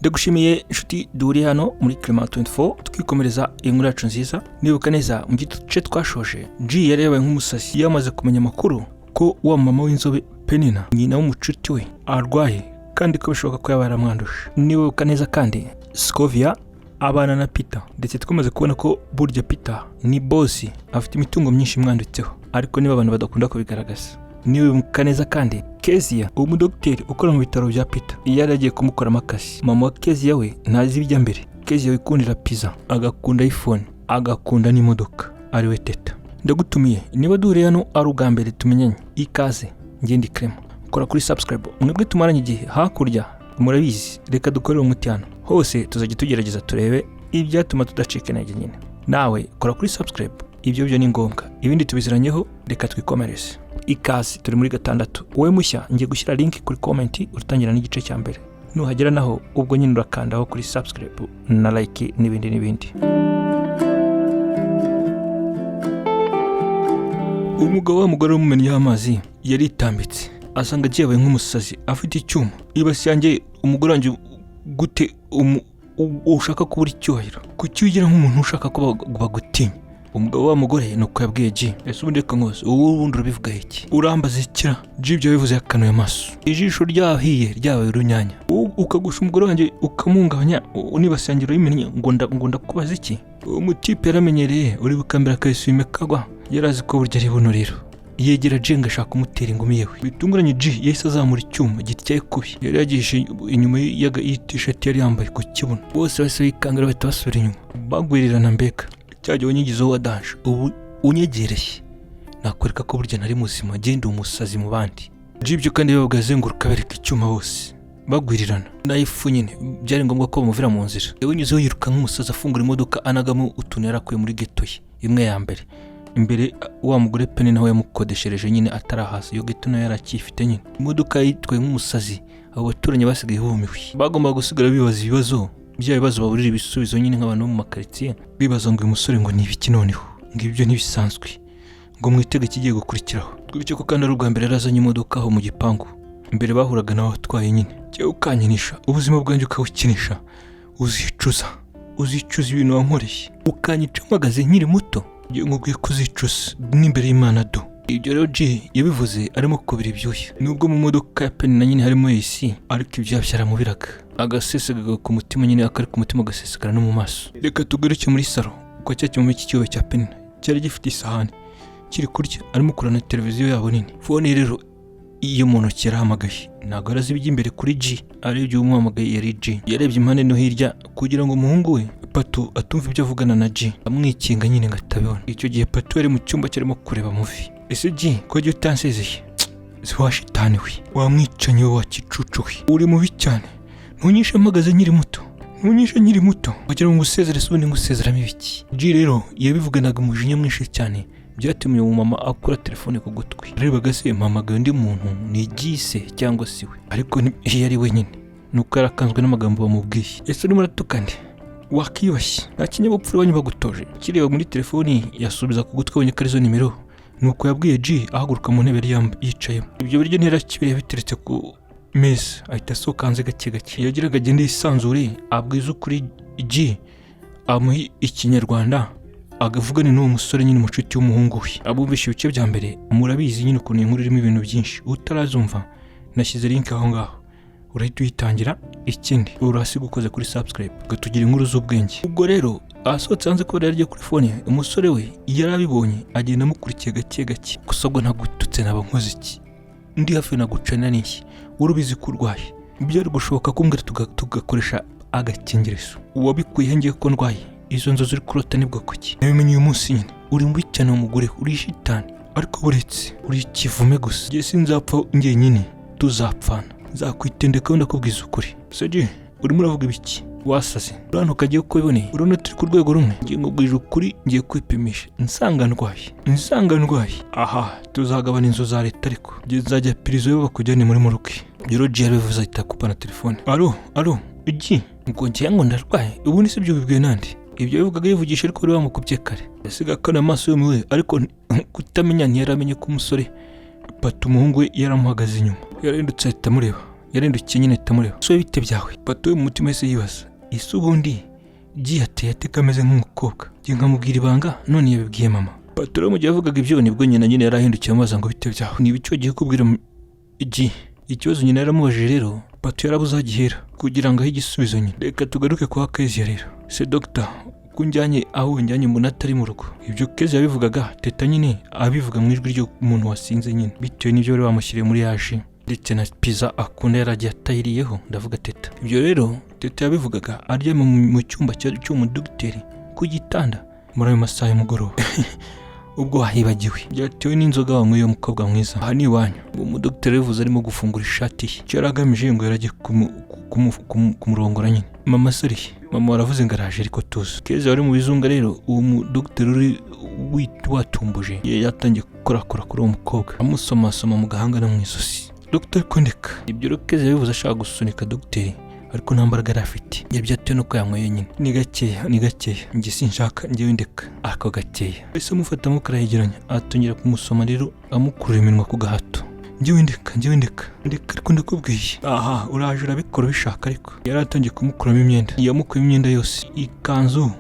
Ndagushimiye inshuti duhuriye hano muri Clement 24 twikomereza inkuru yacu nziza. Nibuka neza mu gice twashoje G yari yabaye nk'umusazi yamaze kumenya amakuru ko wa mama w'inzobe Penina nyina w'umucuti we arwaye kandi ko bishoboka ko yabara mwandusha. Nibuka neza kandi Scovia abana na Peter ndetse twamaze kubona ko burya Peter ni boss afite imitungo myinshi mwanditseho ariko niba abantu badakunda kubigaragaza. Nibuka neza kandi Kezia umudokiteri ukora mu bitaro bya Peter yaragiye kumukora amakasi. Mama wa Kezia we ntazi ibijya mbere. Kezia wikundira pizza agakunda iPhone agakunda n'imodoka ari we Teta. Ndagutumiye niba duhure hano ari ubwa mbere tumenyanye ikaze ngende Clement kora kuri subscribe mwebwe tumaranye igihe hakurya murabizi reka dukorere umuti hano hose tuzajya tugerageza turebe ibyatuma tudacika intege nyine. Nawe kora kuri subscribe ibyo byo ni ngombwa ibindi tubiziranyeho reka twikomereze. Ikaze turi muri gatandatu wowe mushya ngiye gushyira link kuri comment urutangira n'igice cya mbere nuhagera naho ubwo nyine urakandaho kuri subscribe na like n'ibindi. Umugabo w'umugore w'umumeni y'amazi yari itambitse asanga agiye nk'umusazi afite icyuma ibasi yanjye umugore wanjye gute ushaka kubura icyuhiro kuki ugira nk'umuntu ushaka ko bagutinya. Umugabo wa mugore nuko yabwiye G ese ubundi reka nkose ubundi urabivuga iki urambaza ikira. G ibyo bivuze yakanuye amaso ijisho ryahiye ryabaye urunyanya ukagusha umugore wanjye ukamungabanya unibasangira yimenya ngo ndakubaza iki. Umutipe yaramenyereye uri bukambira kayisume kagwa yarazi ko burya ari buno rero yegera G ngashaka umutera ingumi yewe bitunguranye. G yahise azamura icyuma gityaye kubi yari yagishe inyuma y't-shirt yari yambaye ku kibuno bose base bikangara bahita basubira inyuma bagwirirana mbega cyajye unyigizeho wadanje ubu unyegereye nakwereka ko burya nari muzima genda umusazi mu bandi. G ibyo kandi babagazenguruka bereka icyuma bose bagwirirana nayifu nyine byari ngombwa ko bamuvira mu nzira. Yawunyuzeho yiruka nk'umusazi afungura imodoka anagamo utuntu yarakuye muri ghetto ye imwe ya mbere. Imbere wa mugore Penny nawe yamukodeshereje nyine atarahaza iyo ghetto nayo yarakifite nyine. Imodoka yitwaye nk'umusazi abo baturanye basigaye bumiwe bagomba gusigara bibaza ibibazo by'ibibazo baburira ibisubizo nyine nk'abantu bo mu makaritsiye bibaza ngo uyu musore ngo ni ibiki noneho ngo ibyo ntibisanzwe ngo mwitege kigiye gukurikiraho. Twibye ko kandi ari ubwa mbere yarazanye imodoka aho mu gipangu imbere bahuraga nawe atwaye nyine cyo ukanyinisha ubuzima bwanjye ukawukinisha uzicuza ibintu wankoreye ukanyica mpagaze nkiri muto nkubwiye kuzicuza n'imbere y'Imana do. Ibyo rero G yabivuze arimo kubira ibyuya nubwo mu modoka ya Penny na nyine harimo AC ariko ibyo byaramubiraga agasesega ku mutima nyine akari ku mutima gasesekara no mu maso. Reka tugaruke muri salo uko cyacyo mu iki cyobe cya Penny cyari gifite isahani kiri kurya arimo kurana televiziyo yabo nini. Phone rero iyo muntu kirahamagaye ntago arazi ibijya imbere kuri G arebye umuhamagaye yari G yarebye impande no hirya kugira ngo umuhungu we Pato atumva ibyo avugana na G amwikinga nyine ngatabibona. Icyo gihe Pato yari mu cyumba cyarimo kureba movie. Ese G ko jye utansezeye ziwashitani we wamwicanye wa kicucu we uri mubi cyane ntunyishe mpagaze nkiri muto wagira ngo usezere subundi ngusezeramo ibiki. G rero yabivuganaga umujinya mwinshi cyane byatumye umama akura telefone ku gutwi arebaga se mpamagaye undi muntu ni G se cyangwa si we ariko yari wenyine nuko yarakanzwe n'amagambo bamubwiye. Ese urimo uratukane wakiyubashye nta kinyabupfura wanyu bagutoje. Kireba muri telefoni yasubiza ku gutwi abonye karizo nimero nuko yabwiye G ahaguruka mu ntebe yicayemo. Ibyo biryo ntirakibire biteretse ku meza ahita asohoka hanze gake yagiraga agende yisanzure abwiza ukuri G amuha ikinyarwanda agavugane n'uwo musore nyine umucuti w'umuhungu we. Abumvisha ibice bya mbere murabizi nyine ukuntu inkuru irimo ibintu byinshi utarazumva nashyize link aho ngaho urahita uyitangira ikindi urasiga ukoze kuri subscribe gatugira inkuru z'ubwenge. Ubwo rero asohotse hanze ko yari kuri phone umusore we yarabibonye agenda amukurikiye gake gusa ubwo ntagututse naba nkoze iki ndi hafi nagucana n'iki urubizi kurwaye byari gushoboka kumbwira tugakoresha agakingirizo wabikuye ngiye ko ndwaye izo nzo ziri kurota nibwo kuki nabimenye uyu munsi nyine uri mu cyane umugore uri shitani ariko buretse uri kivume gusa ngiye sinzapfa ngiye nyine tuzapfana zakwitendeka wenda kubwiza ukuri. Sege urimo uravuga ibiki wasaze urano kagiye uko ibone urano turi ku rwego rumwe ngiye ngubwije ukuri ngiye kwipimisha insanga ndwaye aha tuzagabana inzo za leta ariko nzajya prison yo bakujyane muri muruke. Rero G yabivuze ahita kupana telefone. Alo G ngo ngiye ngo ndarwaye ubu ni sibyo bibwiye nandi ibyo bivugaga yivugisha ariko bari bamukubye kare yasiga kana amaso yo muwe ariko kutamenya ntiyaramenye ko umusore Pato umuhungu we yaramuhagaze inyuma yarindutse ahita amureba yarendukiye nyine tamureba. So bite byawe? Pato mu mutima wese yibaza. Ese ubundi G yateye ateka ameze nk'umukobwa. Ngiye nkamubwira ibanga none yabibwiye mama. Pato mu gihe yavugaga ibyo nibwo nyine yarahindukiye amaza ngo bite byawe. Ni ibico giye kubwira G. Ikibazo nyine yaramubajije rero Pato yarabuze agihera kugira ngo ahe igisubizo nyine. Reka tugaruke kwa Kezia rero. Se doctor kunjyanye aho njyanye umuntu atari mu rugo. Ibyo Kezia yabivugaga Teta nyine abivuga mu ijwi ryo umuntu wasinze nyine. Bitewe n'ibyo bari bamushyiriye muri yaje ndetse na pizza akunda yaragiye atayiriyeho ndavuga Teta. Ibyo rero Teta yabivugaga arya mu cyumba cy'umudogiteri ku gitanda muri ayo masaha y'umugoroba. Ubwo wahibagiwe byatewe n'inzoga wanyweye uwo mukobwa mwiza. Aha ni iwanyu. Uwo mudogiteri yavuze arimo gufungura ishati ye. Icyo yaragamije ngo yaragiye kumurongora nyine. Mama sori, mama waravuze ngo araje ariko tuzi. Kezia wari mu bizunga rero uwo mudogiteri uri watumbuje yatangiye gukorakora kuri uwo mukobwa amusomasoma mu gahanga no mu izosi. Dr. Kondeka ibyo rero Kezia yabivuze ashaka gusunika dogiteri ariko nta mbaraga yari afite. Yabyatewe nuko yanyweye nyine. Ni gakeya njye sinshaka njyewe ndeka ako gakeya. Ese amufata amukarayegeranya atongera kumusoma rero amukurura iminwa ku gahato. Njyewe ndeka ariko ndakubwiye. Aha uraje urabikora bishaka ariko yari atangiye kumukuramo imyenda. Yamukuyemo imyenda yose, ikanzu,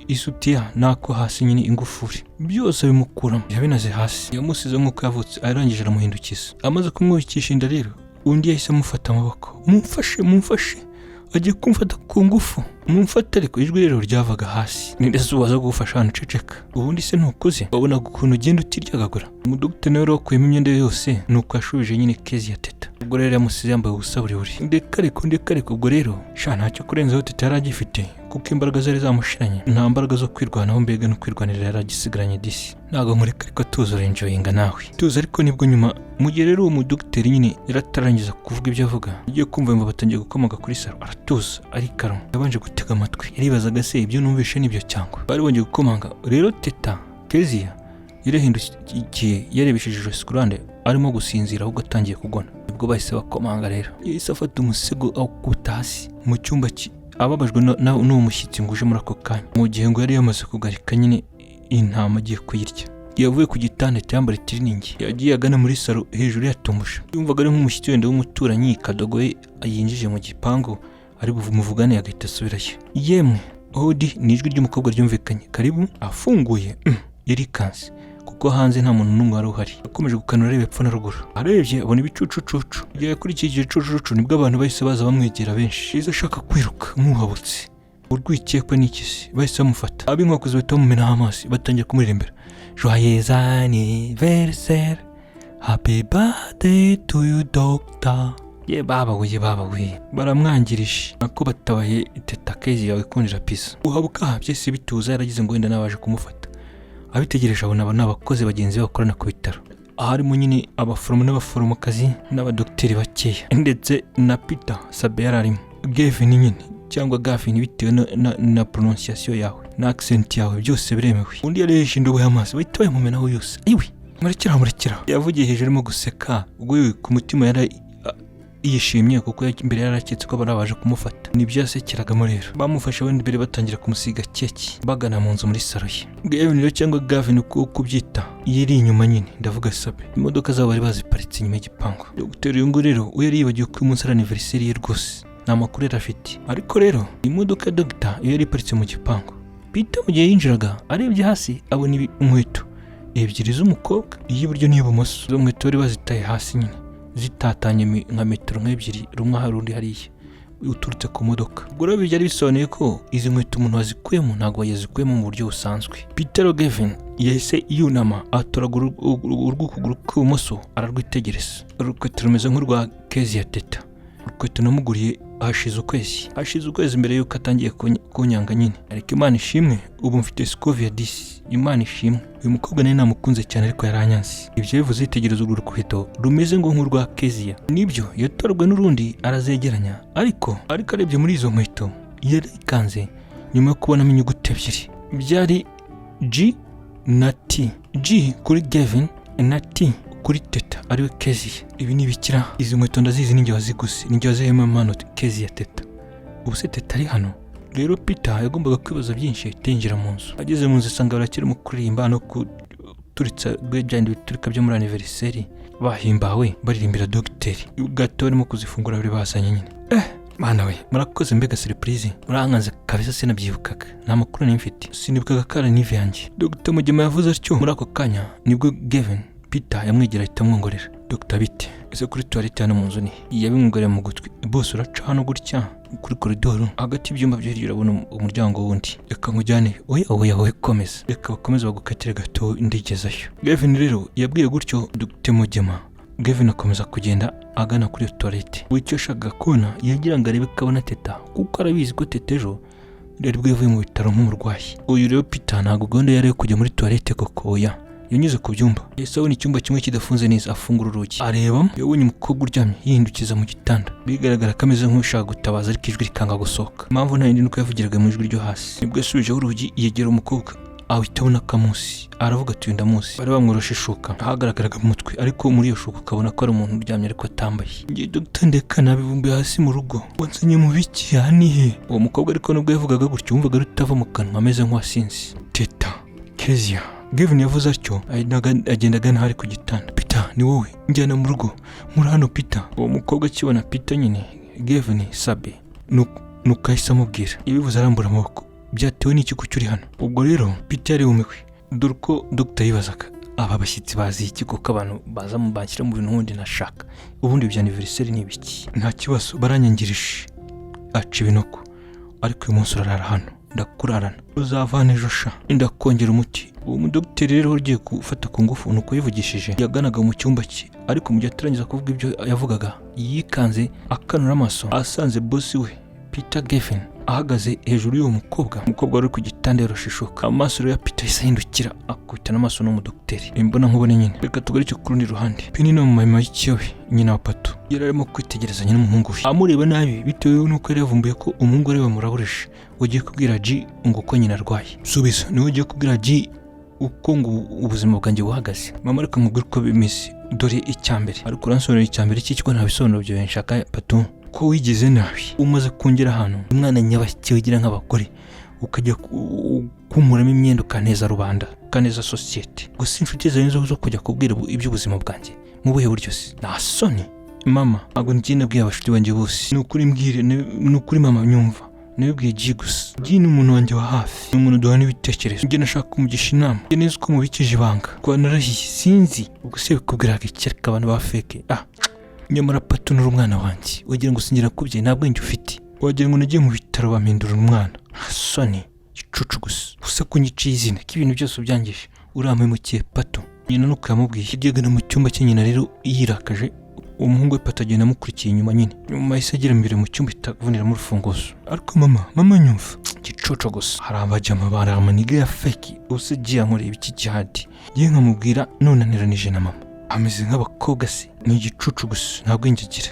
isutiya nako hasi nyine ingufuri byose bimukuramo yabinaze hasi. Yamusize nk'uko yavutse arangije aramuhindukiza. Amaze kumwubikisha inda rero undi yahise amufata amaboko. Mumfashe agiye kumfata ku ngufu. Mumfata ariko ijwi rero ryavaga hasi. Ndetse ubaza gufasha hano ceceka. Ubundi se ntukuze wabona ukuntu ugenda utiryagagura. Umudogiteri nawe wakuyemo imyenda yose nuko yashubije nyine Kezia Teta. Ubwo rero yamusize yambaye ubusa buri. Ndeka ariko ubwo rero ntacyo kurenzaho Teta yari agifite kuko imbaraga zari zamushiranye. Nta mbaraga zo kwirwanaho mbega no kwirwanira yari agisigaranye disi. Ntabwo nkureka ariko tuza enjoyinga nawe. Tuza ariko nibwo nyuma mu gihe rero uwo mudogiteri nyine yaratarangiza kuvuga ibyo avuga. Yagiye kumva ngo batangiye gukomaga kuri saro. Aratuza arikarama. Yabanje gutega amatwi. Yaribazaga se ibyo numvishe nibyo cyangwa. Bari bongeye gukomanga. Rero Teta Kezia yarahindukiye yarebesheje ijosi ku ruhande arimo gusinzira ahubwo atangiye kugona. Ubwo bahise bakomanga rero. Yahise afata umusego awukubita hasi mu cyumba ababajwe n'uwo mushyitsi ngo uje muri ako kanya. Mu gihe ngo yari yamaze kugarika nyine intama agiye kuyirya. Yavuye ku gitanda cyambara itiriningi. Yagiye agana muri saro hejuru yatumbusha. Yumvaga ari nk'umushyitsi wenda w'umuturanyi kadogoye ayinjije mu gipangu ari bumuvugane agahita asubirayo. Yemwe hodi ni ijwi ry'umukobwa ryumvikanye. Karibu. Afunguye yarikanze kuko hanze nta muntu n'umwe wari uhari. Yakomeje gukanura areba epfo na ruguru. Arebye abona ibicucucucu. Igihe kuri iki gicucucucu nibwo abantu bahise baza bamwegera benshi. Yize ashaka kwiruka nk'uhabutse. Urwikekwe n'ikisi bahise bamufata. Ab'inkwakuzi bahita bamumenaho amazi batangiye kumuririmbira. Joyeux anniversaire, happy birthday to you doctor. Ye baba we baramwangirije nako batabaye Teta Kezia yawe kunjira pisa. Uhabuka byese bituza yaragize ngo wenda nabaje kumufata. Abitegereje abona n'abakozi bagenzi bakorana ku bitaro. Harimo nyine abaforomo n'abaforomokazi n'abadokiteri bakeya ndetse na Peter Sabe yararimo. Gavin nyine cyangwa Gavin bitewe na pronunciation yawe na accent yawe byose biremewe. Undi yareje indobo y'amazi bahita bamumenaho yose. Iwi murekera yavugiye hejuru arimo guseka. Ubwo ku mutima yishimye kuko imbere yaraketse ko barabaje kumufata. Nibyo yasekeragamo rero. Bamufashe wenda imbere batangira kumusiga keke bagana mu nzu muri saro ye. Gavin rero cyangwa Gavin uko kubyita yiri inyuma nyine ndavuga Sabe. Imodoka zabo bari baziparitse inyuma y'igipangu. Dr. Yungu rero we yari yibagiwe ko umunsi ari anniversaire ye rwose. Nta makuru yari afite. Ariko rero imodoka ya Dr. iyo yari iparitse mu gipangu. Peter mu gihe yinjiraga arebye hasi abona inkweto ebyiri z'umukobwa iy'iburyo n'iy'ibumoso. Izo nkweto bari bazitaye hasi nyine zitatanye nka metero nk'ebyiri rumwe hari undi hariya uturutse ku modoka. Ubwo rero byari bisobanuye ko izi nkweto umuntu wazikuyemo ntabwo yazikuyemo mu buryo busanzwe. Peter Gavin yahise yunama atoragura urw'ukuguru kw'ibumoso ararwitegereza. Urukweto rumeze nk'urwa Kezia Teta. Urukweto namuguriye hashize ukwezi mbere yuko atangiye kunyanga nyine. Ariko Imana ishimwe ubu mfite Scovia 10. Imana ishimwe. Uyu mukobwa nawe namukunze cyane ariko yaranyanze. Ibyo bivuze yitegereza urwo rukweto rumeze ngo nk'urwa Kezia. Nibyo yatorwe n'urundi arazegeranya ariko arebye muri izo nkweto yarikanze nyuma yo kubonamo inyuguti ebyiri. Byari G na T. G kuri Gavin na T kuri Teta ariwe Kezia. Ibi ni bikira. Izi nkweto ndazizi ninjye waziguze. Ninjye wazihema mano Kezia Teta. Ubu se Teta ari hano. Rero Peter yagombaga kwibaza byinshi tinjira mu nzu. Ageze mu nzu asanga barakirimo kuririmba no kuturitsa byandi biturika byo muri anniversaire. bahimbawe baririmbira dogiteri gato barimo kuzifungura bari bazanye nyine. Mana we murakoze mbega surprise murankanze kabisa sinabyibukaga nta makuru nimfite sinibukaga kara nive yanjye. Dr. Mugema yavuze atyo muri ako kanya nibwo Gavin Peter yamwegera ahita amwongorera. Dr. Bite ese kuri toilette hano mu nzu ni yabimwongorera mu gutwi bose uraca hano gutya kuri koridoro hagati y'ibyumba byo hirya urabona umuryango wundi reka nkujyane oya komeza reka bakomeze bagukatire gato ndigezayo. Gavin rero yabwiye gutyo Dr. Mugema. Gavin akomeza kugenda agana kuri toilette wicyo shaka kona yagira ngo arebe kabona Teta kuko arabizi ko Teta ejo yari bwivuye mu bitaro nk'umurwayi. Uyu rero Peter ntago gahunda yari kujya muri toilette koko oya yanyuze ku byumba yese abona icyumba kimwe kidafunze neza afungura urugi arebamo yabonye umukobwa uryamye yihindukiza mu gitanda bigaragara ko ameze nk'ushaka gutabaza ariko ijwi rikanga gusohoka. Impamvu nta yindi nuko yavugiraga mu ijwi ryo hasi. Nibwo yasubijeho urugi yegera umukobwa ahita abona Kamusi aravuga ati ndamusi. Bari bamworoshe ishuka ahagaragaraga mu mutwe ariko muri iyo shuka ukabona ko ari umuntu uryamye ariko atambaye. Ngiye Dr. Ndeka nabibumbiye hasi mu rugo wansenye mu biki hanihe. Uwo mukobwa ariko nubwo yavugaga gutyo wumvaga rutava mu kanwa ameze nk'uwasinze. Teta Kezia Gavin yavuze atyo agenda agana hari ku gitanda. Peter ni wowe njyana mu rugo muri hano Peter. Uwo mukobwa akibona Peter nyine Gavin sabe nuko ahise amubwira ibivuze arambura amaboko byatewe n'iki kuko uri hano. Ubwo rero Peter yarumiwe dore ko Dr. yibazaga aba bashyitsi bazi iki kuko abantu baza mu banshyira mu bintu wundi nashaka ubundi bya anniversaire ni ibiki. Nta kibazo baranyangirije aca ibinoko ariko uyu munsi urarara hano ndakurarana uzavana ejo sha ndakongera umuti. Uwo mudogiteri rero ugiye gufata ku ngufu nuko yivugishije yaganaga mu cyumba cye ariko mu gihe atarangiza kuvuga ibyo yavugaga yikanze akanura amaso asanze boss we Peter Gavin ahagaze hejuru y'uwo mukobwa wari ku gitanda yoroshishuka. Amaso ya Peter yahindukira akubitana amaso n'umudogiteri imbona nkubone nyine. Reka tugarike ku rundi ruhande. Penny no mu mama y'ikiyobe nyina wa Pato yari arimo kwitegerezanya n'umuhungu we amureba nabi bitewe n'uko yari yavumbuye ko umuhungu ari bamuraburisha. Ugiye kubwira G ngo uko nyina arwaye subiza niwe ugiye kubwira G uko ngo ubuzima bwanjye buhagaze. Mama reka nkubwire uko bimeze dore icyambere ariko uransobanurira icyambere cy'icyo nta bisobanuro byo nshaka Pato ko wigize nabi umaze kongera hano umwana nyabashye wigira nk'abagore ukajya kumuramo imyenda ukaneza rubanda ukaneza societe gusa inshuti zawe zo kujya kubwira iby'ubuzima bwanjye mu buhe buryo se nta soni. Mama ntabwo ngiye nabwiye abashuti banjye bose nukuri mbwire nukuri mama nyumva nabibwiye G gusa. G ni umuntu wanjye wa hafi ni umuntu duhana ibitekerezo njye nashaka kumugisha inama njye neza uko mubikije ibanga kwa narahiye sinzi ubwo se bikubwiraga iki ariko abantu ba fake nyamara Pato nuri umwana wanjye wagira ngo singira kubye ntabwo njye ufite wagira ngo nagiye mu bitaro bampindura umwana soni gicucu gusa kunyiciye izina k'ibintu byose byangije uramemukiye Pato. Nyina nuko yamubwiye yagana mu cyumba cye nyina rero yirakaje umuhungu we Pato agenda amukurikiye inyuma nyine nyuma yahise agera imbere mu cyumba itavunira mu rufunguzo. Ariko mama nyumva gicucu gusa hari abajyama baramaniga ya fake ubuse G yankoreye ibiki jihadi ngiye nkamubwira none neranije na mama ameze nk'abakobwa se ni igicucu gusa ntabwo ngigira.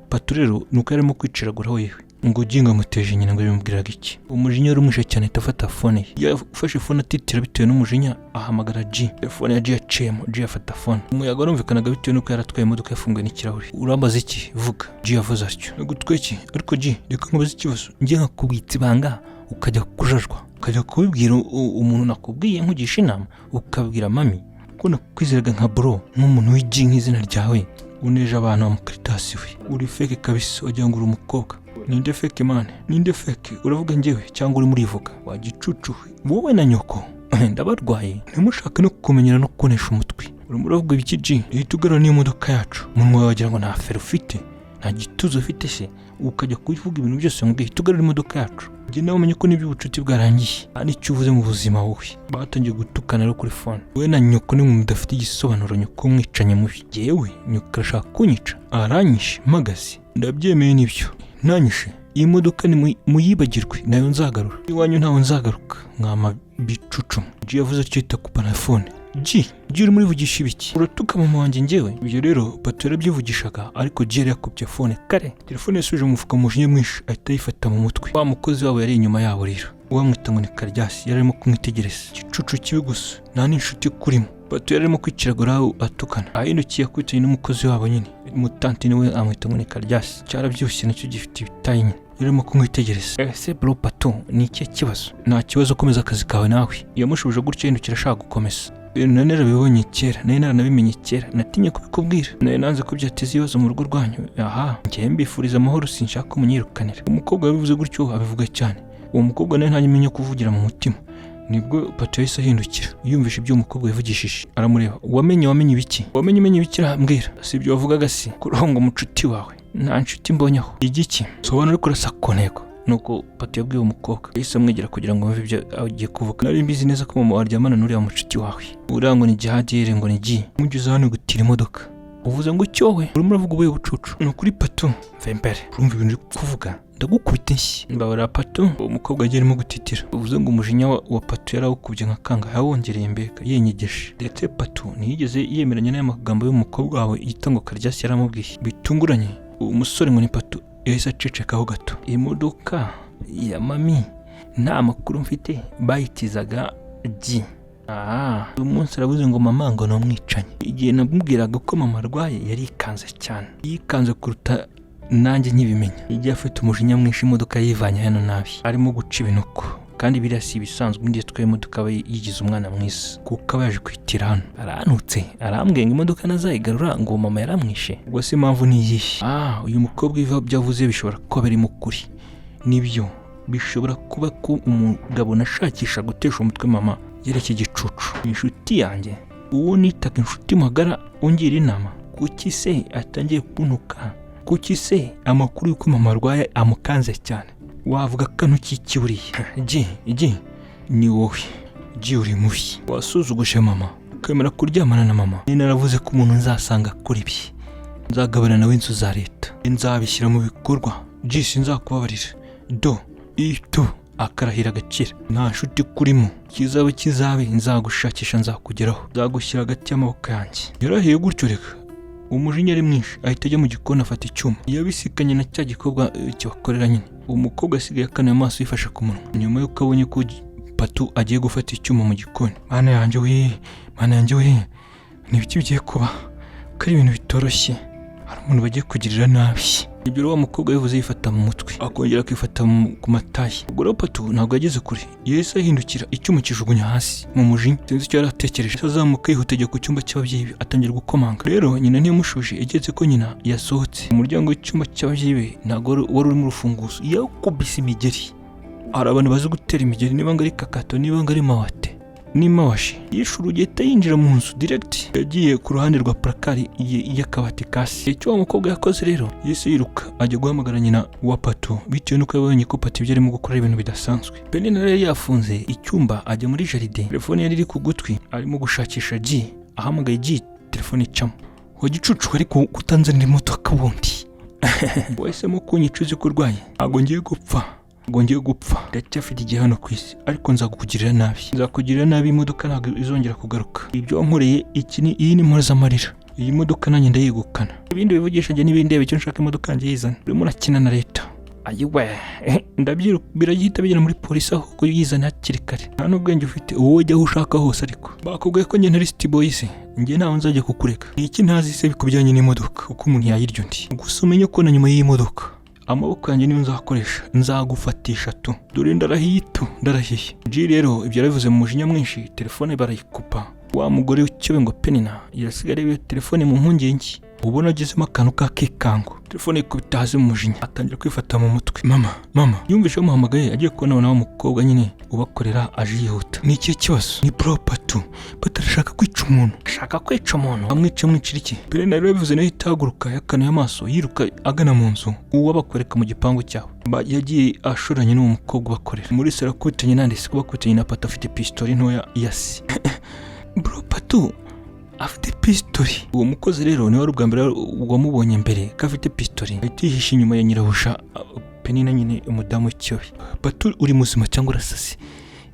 Pato rero nuko yarimo kwiciragura wewe ngo ginga muteje nyina ngo bimubwiraga iki. Umujinya rumwishe cyane atafata phone ye yafashe phone atitira bitewe n'umujinya ahamagara G. Phone ya G yaciyemo G afata phone umuyaga urumvikanaga bitewe nuko yaratwaye imodoka yafunguye n'ikirahure. Urambaza iki vuga G yavuze atyo nagutweki ariko G reka nkubaze ikibazo ngiye nkakubitsa ibanga ukajya kujajwa ukajya kubibwira umuntu nakubwiye nkugisha inama ukabwira mami ko nakwizeraga nka bro nk'umuntu w'G nk'izina ryawe uneje abantu bamukaritasi we uri fake kabisa wagira ngo uri umukobwa. Ninde fake man ninde fake uravuga njyewe cyangwa uri murivuga wagicucu wowe na nyoko ndabarwaye ntimushaka no kumenyera no kunesha umutwe uri muravuga ibiki G ihita ugarura niyo modoka yacu umunwa wagira ngo nta fero ufite nta gituzo ufite se ukajya kuvuga ibintu byose ngo ihita ugarura imodoka yacu. Njye nawe umenye ko n'ubucuti bwarangiye nicyo uvuze mu buzima wowe batangiye gutukana rero kuri phone we na nyoko ni mudafite igisobanuro nyoko mwicanye mubi yewe nyoko arashaka kunyica aranyishe magazi ndabyemeye nibyo nanyishe iyi modoka ni muyibagirwe nayo nzagarura iwanyu ntawe nzagaruka mwama bicucu. G yavuze cyo itakupana phone G uri muri vugisha ibiki uratuka mama wanjye njyewe. Ibyo rero Pato yarabyivugishaga ariko G yari yakubye phone kare telefone yasubije mu mufuka mujinya mwinshi ahita yifata mu mutwe. Wa mukozi wabo yari inyuma yabo rero uwamwita ngo ni Karyasi yarimo kumwitegereza gicucu kibi gusa nta n'inshuti kurimo. Pato yarimo kwiciragura atukana ahindukiye akwitanye n'umukozi wabo nyine mutanti niwe amwita ngo ni Karyasi cyarabyibushye nacyo gifite ibitayi nyine yarimo kumwitegereza. Ese bro Pato ni iki kibazo? Nta kibazo komeza akazi kawe nawe. Yamushubije gutyo yindukira ashaka gukomeza ibintu narabibonye kera, nari naranabimenye kera, natinye kubikubwira, nari nanze ko byateza ibibazo mu rugo rwanyu. Aha, njye mbifuriza amahoro, sinshaka umunyirukanira. Umukobwa yabivuze gutyo abivuga cyane. Uwo mukobwa nawe ntanyimenya kuvugira mu mutima. Nibwo Pato yahise ahindukira, yumvishe ibyo umukobwa yavugishije, aramureba. wamenye ibiki? Wamenye ibiki mbwira? Si ibyo wavugaga si kurongo mucuti wawe? Nta nshuti mbonyeho. Igiki? Sobanura ko urasa ku ntego. Nuko Pato yabwiye umukobwa, yahise amwegera kugira ngo yumve ibyo agiye kuvuga. Nari mbizi neza ko mama waryamana n'uriya mucuti wawe. Urango ni Jihadire ngo ni Ji. Mugeze hano gutira imodoka. Uvuze ngo cyowe urimo uravuga ubuye bucucu. Nukuri Pato, Vembere, urumva ibintu uri kuvuga? Ndagukubita inshyi. Mbabara Pato, umukobwa agiye arimo gutitira. Uvuze ngo umujinya wa Pato yarawukubye nka kanga, yawongereye mbega yenyegeje. Ndetse Pato ntiyigeze yemeranya n'aya magambo y'umukobwa wawe igitango Karyasi yaramubwiye. Bitunguranye umusore ngo ni Pato yahise acecekaho gato. Imodoka ya mami nta makuru mfite bayitizaga Ji. Uyu munsi arabuze ngo mama ngo namwicanye. Igihe namubwiraga ko mama arwaye yarikanze cyane, yikanze kuruta nanjye nkibimenya. Igihe afite umujinya mwinshi imodoka yivanye hano nabi, arimo guca ibinuko. Kandi biriya si ibisanzwe, undi yatwaye imodoka aba yigize umwana mwiza kuko aba yaje kwitira hano. Aranutse arambwiye ngo imodoka nazayigarura ngo mama yaramwishe. Ubwo se impamvu ni iyihe? Uyu mukobwa iva byavuze bishobora kuba biri mu kuri. Nibyo, bishobora kuba ko umugabo nashakisha gutesha umutwe mama yereke igicucu. Inshuti yanjye, uwo nitaga inshuti magara ungira inama. Kuki se atangiye kunuka? Kuki se amakuru y'uko mama arwaye amukanze cyane? Wavuga kano kiki buriya? Ji ni wowe. Ji uri mubi, wasuzuguje mama ukemera kuryamana na mama. Ni naravuze ko umuntu nzasanga kuri ibi nzagabana nawe inzu za leta, nzabishyira mu bikorwa. Ji sinzakubabarira. Ito akarahira agakira. Nta nshuti kurimo, kizabe nzagushakisha, nzakugeraho, nzagushyira hagati y'amaboko yanjye. Yarahiye gutyo reka. Umujinya ari mwinshi ahita ajya mu gikoni afata icyuma. Yabisikanye na cya gikobwa kibakorera nyine. Umukobwa asigaye akanuye amaso yifashe ku munwa nyuma y'uko abonye ko Pato agiye gufata icyuma mu gikoni. Mana yanjye we, n'ibiki bigiye kuba? Ko ari ibintu bitoroshye, hari umuntu bagiye kugirira nabi. Ibyo rero wa mukobwa yavuze yifata mu mutwe, akongera akifata ku matayi. Ubwo rero Pato ntabwo yageze kure, yahise ahindukira, icyuma kijugunya hasi mu mujinya. Sinzi icyo yari atekereje. Azamuka yihuta ku cyumba cy'ababyeyi atangira gukomanga. Rero nyina ntiyamushuje, igeze ko nyina yasohotse. Umuryango w'icyumba cy'ababyeyi be ntabwo wari urimo urufunguzo, yakubise imigeri. Hari abantu bazi gutera imigeri, niba ngo ari kakato, niba ngo ari mawate n'imawashi. Yishe urugi ahita yinjira mu nzu direct. Yagiye ku ruhande rwa placard y'akabati kasi. Icyo wa mukobwa yakoze rero, yise yiruka ajya guhamagara nyina wa Pato, bitewe nuko yabonye ko Pato ibyo arimo gukora ibintu bidasanzwe. Penny yari yafunze icyumba ajya muri jaride. Telefone yari iri ku gutwi, arimo gushakisha Ji. Ahamagaye Ji, telefone icamo. Wa gicucu ariko kutanzanira imodoka bundi. Wahisemo kunyicuza ko urwaye. Ntabwo ngiye gupfa. Ndacyafite igihe hano ku isi, ariko nzakugirira nabi. Imodoka ntabwo izongera kugaruka. Ibyo wankoreye iyi ni impozamarira. Iyi modoka nanjye ndayigukana. Ibindi bivugisha njye n'ibindeba icyo nshaka imodoka yanjye yizana. Urimo urakina na leta. Ayiwe, ndabyiruka biragihita bigera muri polisi aho kuyizana hakiri kare. Nta n'ubwenge ufite, wowe jya aho ushaka hose. Ariko bakubwiye ko njye ntari city boy se, njye ntawe nzajya kukureka. Iki ntazi se bikubijyanye n'imodoka, uko umuntu yayirya undi. Gusa umenye ko na nyuma y'iyi modoka amaboko yanjye niyo nzakoresha, nzagufatisha tu. Dore ndarahiye. Ji rero ibyo yarabivuze mu mujinya mwinshi, telefone barayikupa. Wa mugore w'icyobe ngo Penny irasigara iyo telefone mu mpungenge. Ubona agezemo akantu k'ikango. Telefone ikubita hasi mu mujinya, atangira kwifata mu mutwe. Mama yumvishe amuhamagaye, agiye kubona nawe umukobwa nyine ubakorera aje yihuta. Ni ikihe kibazo? Ni Pato arashaka kwica umuntu. Amwicira iki? Penny rero yabivuze nayo itahaguruka, yakanuye amaso, yiruka agana mu nzu uwo bakwereka mu gipangu cyawe. Yagiye ashoranye n'uwo mukobwa ubakorera. Muri sera kubitanye nanditse kubakubitanye na Pato afite pistoli ntoya yasi. Pato afite pistoli. Uwo mukozi rero niwe wari ubwa mbere wamubonye mbere ko afite pistoli. Ahita yihisha inyuma ya nyirabusha Penny na nyine umudamu w'icyobe. Pato uri muzima cyangwa urasase?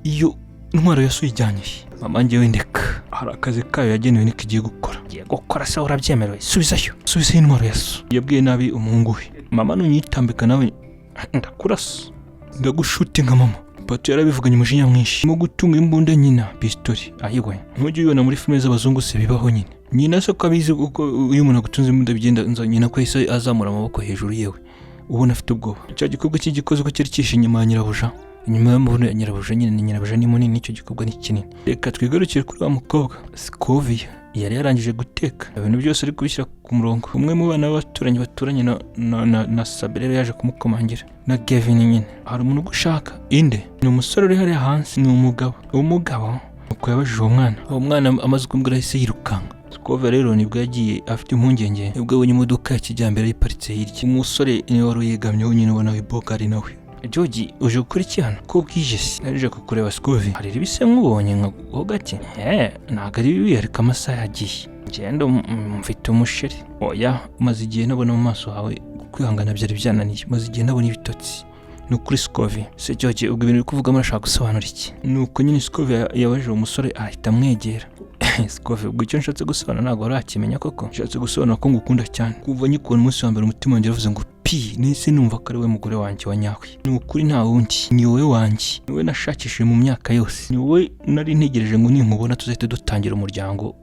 Iyo intwaro yasuyijyanye. Mama njyewe ndeka, hari akazi kayo yagenewe niko igiye gukora. Se urabyemerewe? Subizayo intwaro yaso. Yabwiye nabi umuhungu we. Mama nunyitambika nawe ndakurasa, ndagushuti nka mama. Pato yarabivuganye umujinya mwinshi. Mu gutunga imbunda nyina pistoli. Ayiwe, ntujye ubibona muri filime z'abazungu se bibaho nyine. Nyina se ko abizi uko iyo umuntu agutunze imbunda bigenda, nyina ko yahise azamura amaboko hejuru yewe. Ubona afite ubwoba. Cya gikobwa cy'igikoze ko cyari cyishe inyuma ya nyirabuja inyuma y'amabona ya nyirabuja nyine, ni nyirabuja ni munini, icyo gikorwa ni kinini. Reka twigarukire kuri wa mukobwa Scovia. Yari yarangije guteka ibintu byose ari kubishyira ku murongo. Umwe mu bana baturanye na Sabe rero yaje kumukomangira na Gavin nyine. Hari umuntu ugushaka inde, ni umusore uri hariya hansi, ni umugabo uko yabajije uwo mwana amaze kumbwira yahise yirukanka. Scovia rero nibwo yagiye afite impungenge, nibwo abonye imodoka ya kijyambere yiparitse hirya. Umusore niwe wari uyegamyeho nyine, ubona wibogari nawe. George uje gukora iki hano ko bwije? Se narije kukureba Scovia, hari ibise nkubonye nkaho gake. Ntabwo ari bibi, ariko amasaha yagiye. Ngenda mfite umusheri. Oya, maze igihe nabona mu maso hawe kwihangana byari byananiye, maze igihe nabona ibitotsi. Ni ukuri Scovia. Se George, ubwo ibintu uri kuvuga murashaka gusobanura iki? Nuko nyine Scovia yabajije umusore ahita amwegera. Scovia, ubwo icyo nshatse gusobanura ntabwo arakimenya koko. Nshatse gusobanura ko ngukunda cyane, kuva nyikubona umunsi wa mbere umutima wanjye uravuze ngo nese numva ko ari we mugore wanjye wa nyawe. Ni ukuri nta wundi, ni wowe wanjye, ni wowe nashakishije mu myaka yose, ni wowe nari ntegereje ngo ninkubona tuzahite dutangira umuryango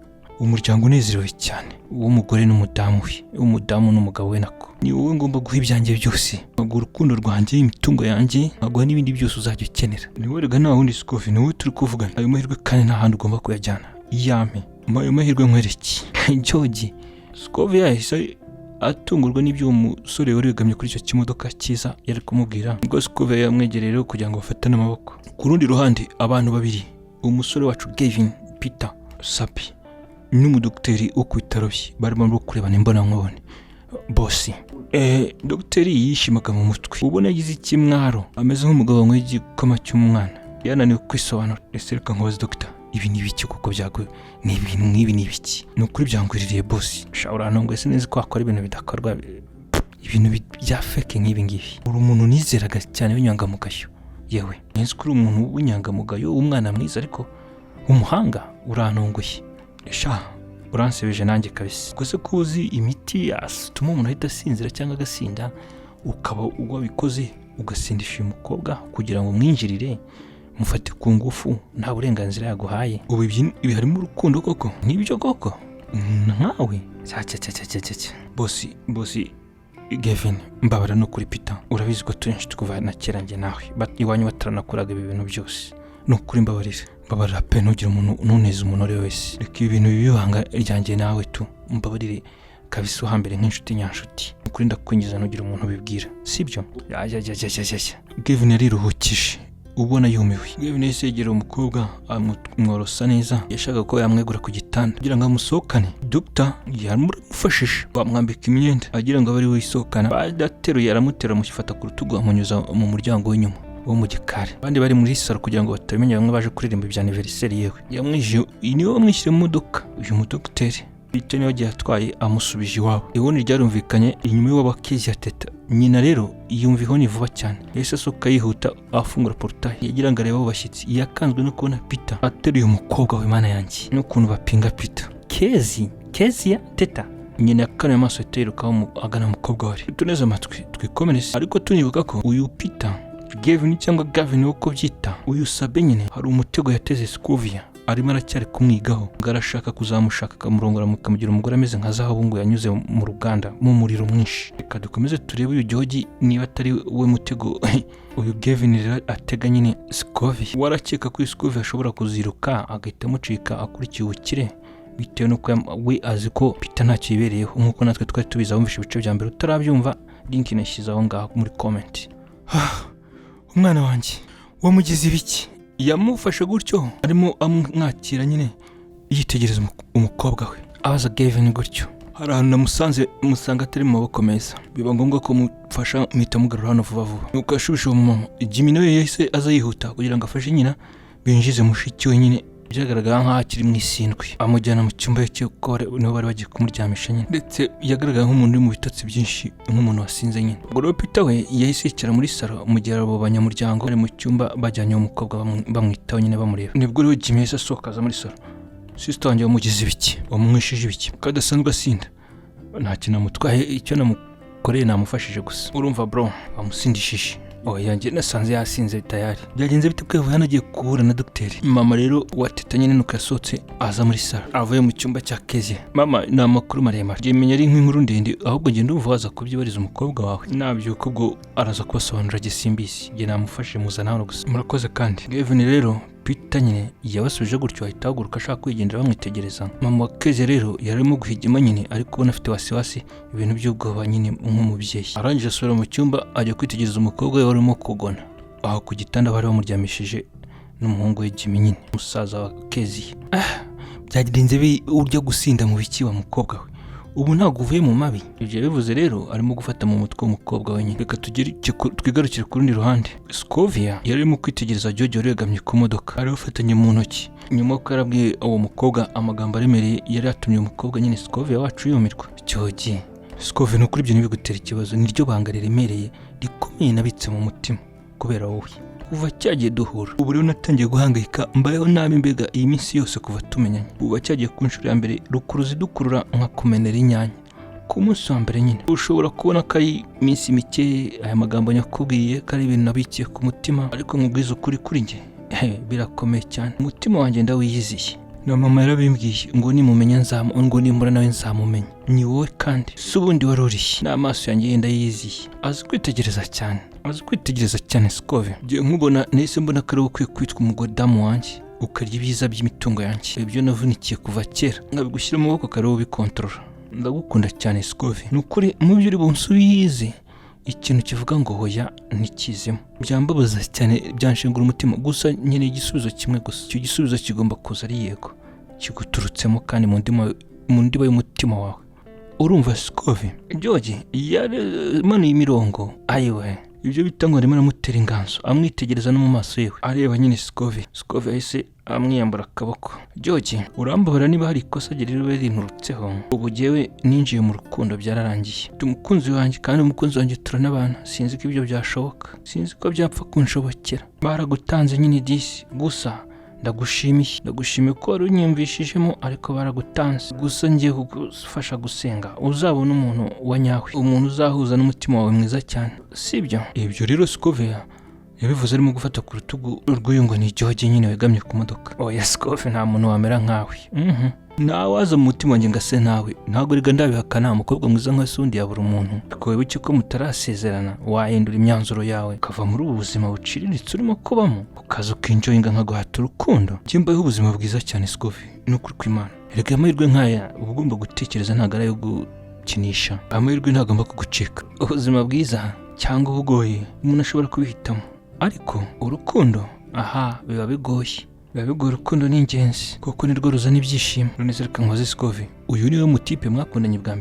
unezerewe cyane, uw'umugore n'umudamu we, umudamu n'umugabo we. Nako ni wowe ngomba guha ibyanjye byose, nkaguha urukundo rwanjye, imitungo yanjye, nkaguha n'ibindi byose uzajya ukenera. Ni wowe rega nta wundi Scovia, ni wowe turi kuvugana. Ayo mahirwe kandi nta handi ugomba kuyajyana. Yame ayo mahirwe nkwereke. George, Scovia yahise atungurwa n'ibyo uwo musore wari wegamye kuri icyo kimodoka cyiza yari kumubwira. Ubwo Scovia yamwegereye rero kugira ngo bafatane amaboko. Ku rundi ruhande abantu babiri, umusore wacu Gavin Peter Sapi n'umudokiteri wo ku bitaro bye barimo kurebana imbonankubone. Bosi dogiteri yishimaga mu mutwe, ubona yagize ikimwaro, ameze nk'umugabo wanywe igikoma cy'umwana, yananiwe kwisobanura. Ese reka nkubaze dogita, ibi ni ibiki kuko byaguye? Ni ibintu nk'ibi ni ibiki? Ni ukuri byangwiririye bosi. Shawura ntongo ese neza ko wakora ibintu bidakorwa, ibintu bya fake nk'ibi ngibi. Uri umuntu nizeraga cyane w'inyangamugayo. Yewe nzi ko uri umuntu w'inyangamugayo, umwana mwiza ariko umuhanga. Urantongoye uransebeje nanjye kabisa. Gusa ko uzi imiti yatuma umuntu ahita asinzira cyangwa agasinda, ukaba wabikoze ugasindisha uyu mukobwa kugira ngo mwinjirire mufate ku ngufu, nta burenganzira yaguhaye. Ubu ibi harimo urukundo koko? Nibyo koko nkawe? Bosi Gavin, mbabara no kuri Peter, urabizi ko turi inshuti kuva na kera njye nawe, iwanyu bataranakoraga ibi bintu byose. Ni ukuri mbabarira pe, ntugire umuntu ntuneze umuntu ari wese. Reka ibi bintu bibanga ryanjye nawe tu, mbabarire kabisa, uhambere nk'inshuti nyanshuti. Ukuri ndakwinjiza, ntugire umuntu ubibwira, sibyo? Gavin yariruhukije, ubona yumiwe. Gavin yahise yegera umukobwa amworosa neza, yashakaga ko yamwegura ku gitanda kugira ngo amusohokane. Dr. yaramufashije, bamwambika imyenda agira ngo abe ari we wisohokana. Badateruye, aramutera amufata ku rutugu, amunyuza mu muryango w'inyuma wo mu gikari. Abandi bari muri salo kugira ngo batamenya, bamwe baje kuririmba ibya anniversaire yewe. Niwe wamwishyire mu modoka uyu mudokiteri. Bito niwe yagiye atwaye amusubije iwabo. Iboni ryarumvikanye inyuma y'abakizi ya Teta. Nyina rero yumviho ni vuba cyane, yahise asohoka yihuta afungura portail, yagira ngo arebe abo bashyitsi. Yakanzwe no kubona Peter ateruye umukobwa we, mana yanjye, n'ukuntu bapinga Peter. Kezi ya Teta. Nyina yakana amaso yirukaho agana umukobwa we. Tuneze amatwi twikomereze, ariko tunibuka ko uyu Peter Gavin cyangwa Gavin uko byita, uyu Sabe nyine hari umutego yateze Scovia, arimo aracyari kumwigaho. Arashaka kuzamushaka akamurongora mukamugira umugore ameze nka zahabu ngo yanyuze mu ruganda mu muriro mwinshi. Reka dukomeze turebe uyu George niba atari we mutego uyu Gavin rero atega nyine Scovia. Warakeka ko Scovia ashobora kuziruka agahita amucika akurikiye ubukire, bitewe nuko we azi ko Peter ntacyo yibereyeho, nk'uko natwe twari tubiza. Wumvishe ibice bya mbere utarabyumva, link nashyize aho ngaho muri comment. Umwana wanjye wamugize ibiki? Yamufashe gutyo, arimo amwakira nyine yitegereza umukobwa we, abaza Gavin gutyo. Hari ahantu namusanze, musanga atari mu maboko meza, biba ngombwa ko mufasha mpita mugarura hano vuba vuba. Nuko yashubije umumama. Jimmy nawe yahise aza yihuta kugira ngo afashe nyina binjize mushiki we nyine, byagaragara nk'aho akiri mu isindwe. Amujyana mu cyumba cye kuko niho bari bagiye kumuryamisha nyine, ndetse yagaragara nk'umuntu uri mu bitotsi byinshi, nk'umuntu wasinze nyine. Ubwo rero Peter we yahise yicara muri salo mu gihe abo banyamuryango bari mu cyumba bajyanye umukobwa bamwitaho nyine bamureba. Nibwo rero Jimmy yahise asohoka aza muri salo. Sister wanjye wamugize ibiki? Wamumwishije ibiki? Kadasanzwe asinda. Nta kintu amutwaye, icyo namukoreye namufashije gusa. Urumva bro, wamusindishije. oya njye nasanze yasinze tayari. Byagenze bite ko yavuye hano agiye guhura na dogiteri? Mama rero watetanye nuko yasohotse aza muri salo avuye mu cyumba cya Kezia. Mama ni amakuru maremare, njye menya ari nk'inkuru ndende, ahubwo njye ndumva waza kubyibariza umukobwa wawe. Nabyuka ubwo araza kubasobanurira Gisimbisi, njye namufashe muzana hano gusa. Murakoze kandi Kevin rero Peter nyine yabasubije gutyo ahita ahaguruka ashaka kwigendera bamwitegereza. Mama wa Kezia rero yarimo guhigima nyine ariko ubona afite wasiwasi ibintu by'ubwoba nyine nk'umubyeyi. Arangije asubira mu cyumba ajya kwitegereza umukobwa we warimo kugona aho ku gitanda bari bamuryamishije n'umuhungu we Jimmy nyine umusaza wa Kezia. Byagenze urya gusinda mu biki wa mukobwa we, ubu ntabwo uvuye mu mabi. Ibyo bivuze rero arimo gufata mu mutwe umukobwa we nyine. Reka twigarukire ku rundi ruhande. Scovia yarimo kwitegereza George uregamye ku modoka ari ufatanye mu ntoki. Nyuma ko yarabwiye uwo mukobwa amagambo aremereye yari yatumye umukobwa nyine Scovia wacu yumirwa. George, Scovia nukuri ibyo ntibigutera ikibazo, niryo banga riremereye rikomeye nabitse mu mutima kubera wowe. Kuva cyagiye duhura ubu rero natangiye guhangayika, mbayeho nabi mbega iyi minsi yose kuva tumenyanye. Ubu cyagiye ku nshuro ya mbere rukuruzi dukurura nka kumenera inyanya ku munsi wa mbere nyine. Ushobora kubona ko ari iminsi mike aya magambo nyakubwiye ko ari ibintu nabikiye ku mutima, ariko nkubwiza ukuri kuri njye birakomeye cyane. Umutima wanjye ndawiyiziye na mama yarabimbwiye ngo nimumenya ngo nimbura nawe nzamumenya. Ni wowe kandi si ubundi wari urihe. N'amaso yanjye yenda yiyiziye azi kwitegereza cyane Scovia. Ngiye nkubona nahise mbona ko ari ukwiye kwitwa umugodamu wanjye ukarya ibiza by'imitungo yanjye. Ibyo navunikiye kuva kera nkabigushyira mu maboko kare ubikontorora. Ndagukunda cyane Scovia, nukuri mu byo uri bunsubize ikintu kivuga ngo hoya ntikizemo. Byambabaza cyane, byanshengura umutima, gusa nkeneye igisubizo kimwe gusa. Icyo gisubizo kigomba kuza ari yego, kiguturutsemo kandi mu ndiba y'umutima wawe. Urumva Scovia? George yarimanuye imirongo ayiwe, ibyo bita ngo arimo aramutera inganzo, amwitegereza no mu maso yewe areba nyine Scovia. Scovia yahise amwiyambura akaboko. George, urambabara niba hari ikosa rero rinturutseho. Ubu jyewe ninjiye mu rukundo, byararangiye. Ndi umukunzi wanjye kandi umukunzi wanjye turanabana. Sinzi ko ibyo byashoboka, sinzi ko byapfa kunshobokera. Baragutanze nyine disi, gusa ndagushimiye ko wari unyumvishijemo, ariko baragutanze. Gusa ngiye kugufasha gusenga uzabona umuntu wa nyawe, umuntu uzahuza n'umutima wawe mwiza cyane, sibyo? Ibyo rero Scovia yabivuze arimo gufata ku rutugu rw'uyu ngo ni George nyine wegamye ku modoka. Oya Scovia, nta muntu wamera nkawe. Nawaza mu mutima wanjye ngase nawe, ntabwo riga ndabihakana. Umukobwa mwiza nka sundi yabura umuntu. Ariko wibuke ko mutarasezerana, wahindura imyanzuro yawe ukava muri ubu buzima buciriritse urimo kubamo ukaza ukinjoyinga nkaguhata urukundo. Njye mbayeho ubuzima bwiza cyane Scovia, ni ukuri kw'Imana. Erega amahirwe nk'aya uba ugomba gutekereza, ntabwo ari ayo gukinisha. Amahirwe ntagomba kugucika. Ubuzima bwiza cyangwa ubugoye umuntu ashobora kubihitamo, ariko urukundo biba bigoye. Urukundo ni ingenzi kuko nirwo ruzana ibyishimo. None se reka nkoze Scovia, uyu niwe mutipe mwakundanye bwa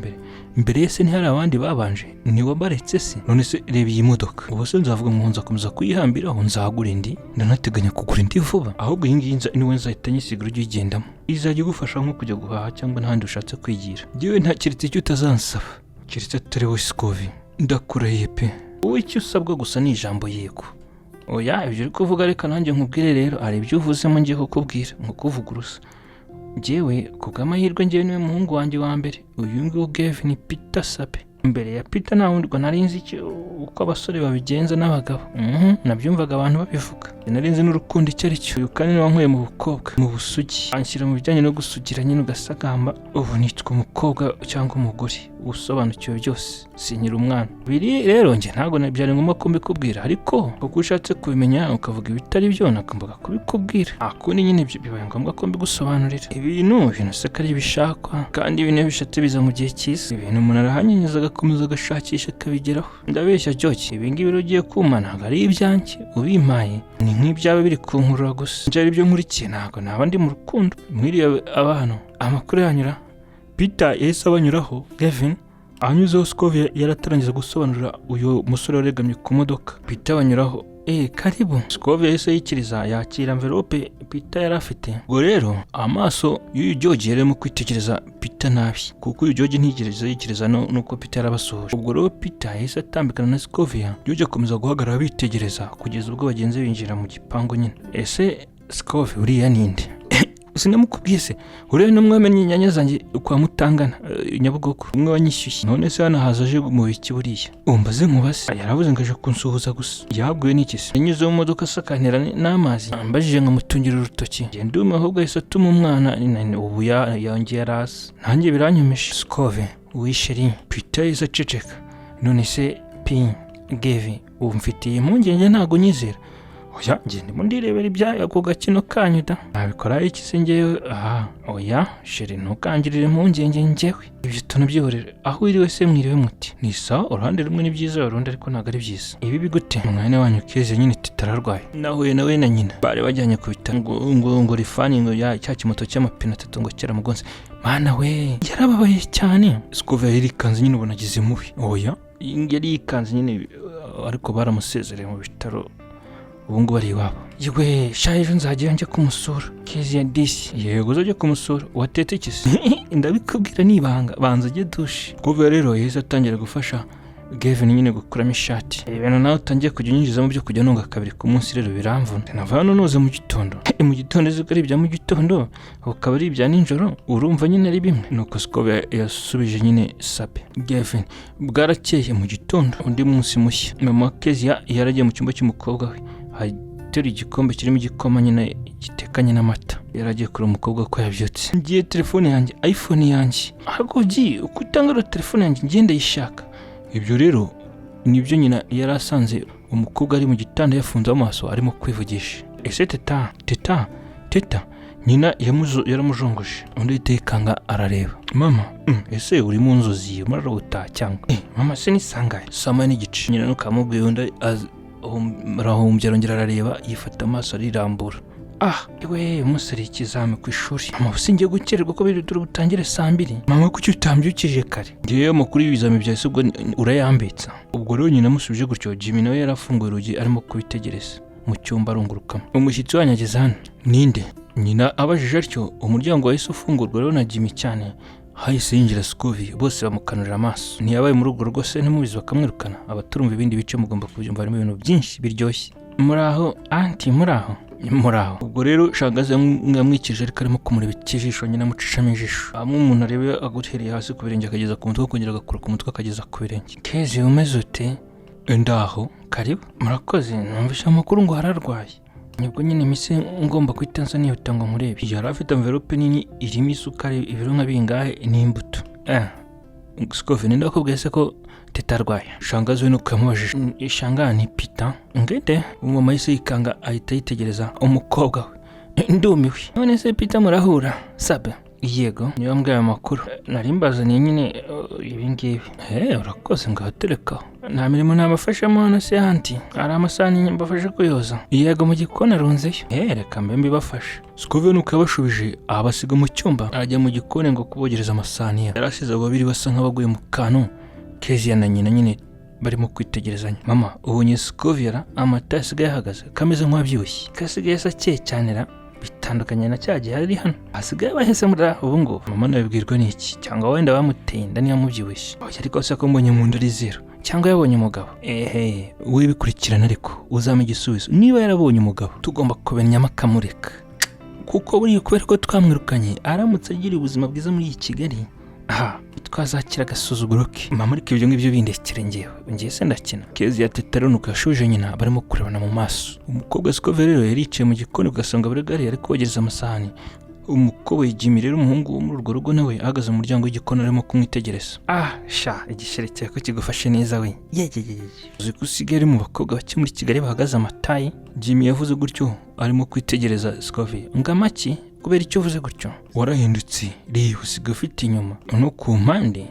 mbere yese ntihari abandi babanje? Ni wabaretse se? None se reba iyi modoka, ubu se nzavuga ngo nzakomeza kuyihambiraho, nzagura indi? Ndanateganya kugura indi vuba, ahubwo iyi ngiyi niwe nzahita nyisiga ujye uyigendamo, izajya igufasha nko kujya guhaha cyangwa n'ahandi ushatse kwigira. Njyewe nta keretse icyo utazansaba, keretse atari wowe Scovia. Ndakurahiye pe, wowe icyo usabwa gusa ni ijambo yego. Oya, ibyo uri kuvuga reka nanjye nkubwire rero, hari ibyo uvuzemo ngiye kukubwira nkukuvuguruza. Njyewe kubw'amahirwe njyewe niwe muhungu wanjye wa mbere, uyu nguyu Kevin Peter Sape. Mbere ya Peter nta wundi nari nzi uko abasore babigenza n'abagabo. Nabyumvaga abantu babivuga, nari nzi n'urukundo icyo ari cyo. Uyu kandi niwe wankuye mu bukobwa, mu busugi, anshyira mu bijyanye no gusugira nyine ugasagamba. Ubu nitwa umukobwa cyangwa umugore usobanukiwe byose, sinkiri umwana. Biri rero njye ntabwo byari ngombwa ko mbikubwira, ariko kuko ushatse kubimenya ukavuga ibitari byo nagombaga kubikubwira. Akundi nyine bibaye ngombwa ko mbigusobanurira. Ibintu se kari bishakwa, kandi ibintu bishatse biza mu gihe cyiza. Ibintu umuntu arahanyanyiza agakomeza agashakisha akabigeraho. Ndabeshya George, ibi ngibi ugiye kuma ntabwo ari ibyanjye, ubimpaye ni nk'ibyawe biri kunkurura gusa. Njye ari byo nkurikiye, ntabwo naba ndi mu rukundo. Mwiriwe abantu, amakuru yanyura. Peter yahise abanyuraho. Kevin anyuzeho Scovia yaratarangiza gusobanurira uyu musore waregamye ku modoka. Peter abanyuraho. Karibu. Scovia yahise yikiriza yakira envelope Peter yari afite. Ubwo rero amaso y'uyu George yarimo kwitegereza Peter nabi, kuko uyu George ntigereza yikiriza nuko Peter yarabasohoje. Ubwo rero Peter yahise atambikana na Scovia. George akomeza guhagarara bitegereza kugeza ubwo bagenzi binjira mu gipangu nyine. Ese Scovia uriya ninde? sinamukubwiye se urebe n'umwamenye inyanya zanjye kwa Mutangana Nyabugogo umwe wanyishyushye none se hano hazaje mu biki buriya umbaze nkubaze yaravuze ngo aje kunsuhuza gusa yabwiwe n'iki se yanyuze mu modoka asakanira n'amazi ambajije nkamutungira urutoki ngende ahubwo ahise atuma umwana ubu yongeye arasa nanjye biranyumeshe Skove wisheri Peter yise aceceka none se Gevi umfitiye impungenge ntago nyizera oya nge ndimo ndirebera ibyayo ako gakino kanyu da nabikora iki se ngewe oya sheri ntukangirire impungenge njyewe ibyo tunabyihorera aho iriwe se mwiriwe muti ni sawa uruhande rumwe ni byiza urundi ariko ntabwo ari byiza ibi bigute umwana wanyu Keze nyine titararwaye nahuye nawe na nyina bari bajyanye ku bitaro ngo rifani ngo cya kimoto cy'amapine 3 ngo kera mugonze mana we yarababaye cyane Skove yirikanze nyine ubona agize mubi oya yari yikanze nyine ariko baramusezereye mu bitaro ubungu bari iwabo yewe shaje nzagiye njye kumusura Keze ya disi yego uzajye kumusura watete kisi ndabikubwira nibanga banza ujye dushe Skove rero yeze atangira gufasha Gavin nyine gukuramo ishati ibintu nawe utangiye kujya unyinjiza mu byo kujya nunga kabiri ku munsi rero biramvuna nava hano noze mu gitondo zikari ibya mu gitondo ukaba ari ibya ninjoro urumva nyine ari bimwe nuko Skove yasubije nyine sabe Gavin bwarakeye mu gitondo undi munsi mushya mama Keze yaragiye mu cyumba cy'umukobwa we hatera igikombe kirimo igikoma nyine gitekanye n'amata yaragiye kure umukobwa ko yabyutse ngiye telefone yanjye iPhone yanjye ahubwo ukutangara telefone yanjye ngende yishaka ibyo rero nibyo nyina yarasanze umukobwa ari mu gitanda yafunze amaso arimo kwivugisha ese teta nyina yaramujongoshe undi yitekanga arareba mama ese uri mu nzozi mararota cyangwa mama se nisangaye sama n'igice nyina nukamubwiye undi rahumbye arongera arareba yifata amaso arirambura iwe umusore ikizame ku ishuri mama singiye gukererwa ko biri butangire saa 2 mama kuki utambyukije kare ngiye amakuru y'ibizami bya subwo urayambitsa ubwo rero nyina musubije gutyo Jimmy nawe yarafunguye urugi arimo kubitegereza mu cyumba arungurukamo umushyitsi wanyageze hano ninde nyina abajije atyo umuryango wahise ufungurwa rero na Jimmy cyane hahise yinjira Skove bose bamukanurira amaso ntiyabaye mu rugo rwose ntimubizi bakamwirukana abaturumva ibindi bice mugomba kubyumva harimo ibintu byinshi biryoshye muraho anti muraho ubwo rero shangaze mwamwikije ariko arimo kumureba ikijisho nyina mucishamo ijisho amwe umuntu arebe agutereye hasi ku birenge akageza ku mutwe kongera agakura ku mutwe akageza ku birenge Keze umeze ute ndaho karibu murakoze numvisha amakuru ngo hararwaye nibwo nyine mise ngomba kwitanza niyo tango murebe yari afite envelope nini irimo isukari ibiro nka bingahe n'imbuto Skove ndakubwiye se ko tetarwaye shangaze we nukamubajije shangani Peter ngende umama yise yikanga ahita yitegereza umukobwa we ndumiwe none se Peter murahura sabe yego niyo mbwaye amakuru narimbazaniye nyine ibingibi urakoze ngatereka nta mirimo nabafashamo hano se anti ari amasahani mbafashe kuyoza yego mu gikona arunzeyo reka mbe mbibafashe Skove nuko yabashubije abasiga mu cyumba ajya mu gikone ngo kubogereza amasahani yarasize abo babiri basa nk'abaguye mu kantu Keze na nyina nyine barimo kwitegerezanya mama ubonye Skove amata asigaye ahagaze kameze nk'abyibushye kasigaye sake cyanera bitandukanye na cyagiye hari hano asigaye bahese muri ubu ngo mama nabibwirwa n'iki cyangwa wenda bamuteye inda niyo mubyibushye ariko se ko mbonye mu nda ari 0 cyangwa yabonye umugabo we bikurikirana ariko uzama igisubizo niba yarabonye umugabo tugomba kubenya makamureka kuko buri kubera ko twamwirukanye aramutse agira ubuzima bwiza muri iyi Kigali twazakira agasuzuguro ke mama ariko ibyo ngibyo bindekere ngiye se ndakina Keze yatetero nuko yashuje nyina barimo kurebana mu maso umukobwa Skove rero yaricaye mu gikoni ugasanga buri gari ariko kogereza amasahani umukobwa Jimmy rero umuhungu wo muri urwo rugo nawe ahagaze mu muryango w'igikoni arimo kumwitegereza igisherekeye ko kigufashe neza we uzi ko usigaye mu bakobwa bake muri Kigali bahagaze amatayi Jimmy yavuze gutyo arimo kwitegereza Skove ngamaki kubera icyo uvuze gutyo warahindutse reba usigaye ufite inyuma no ku mpande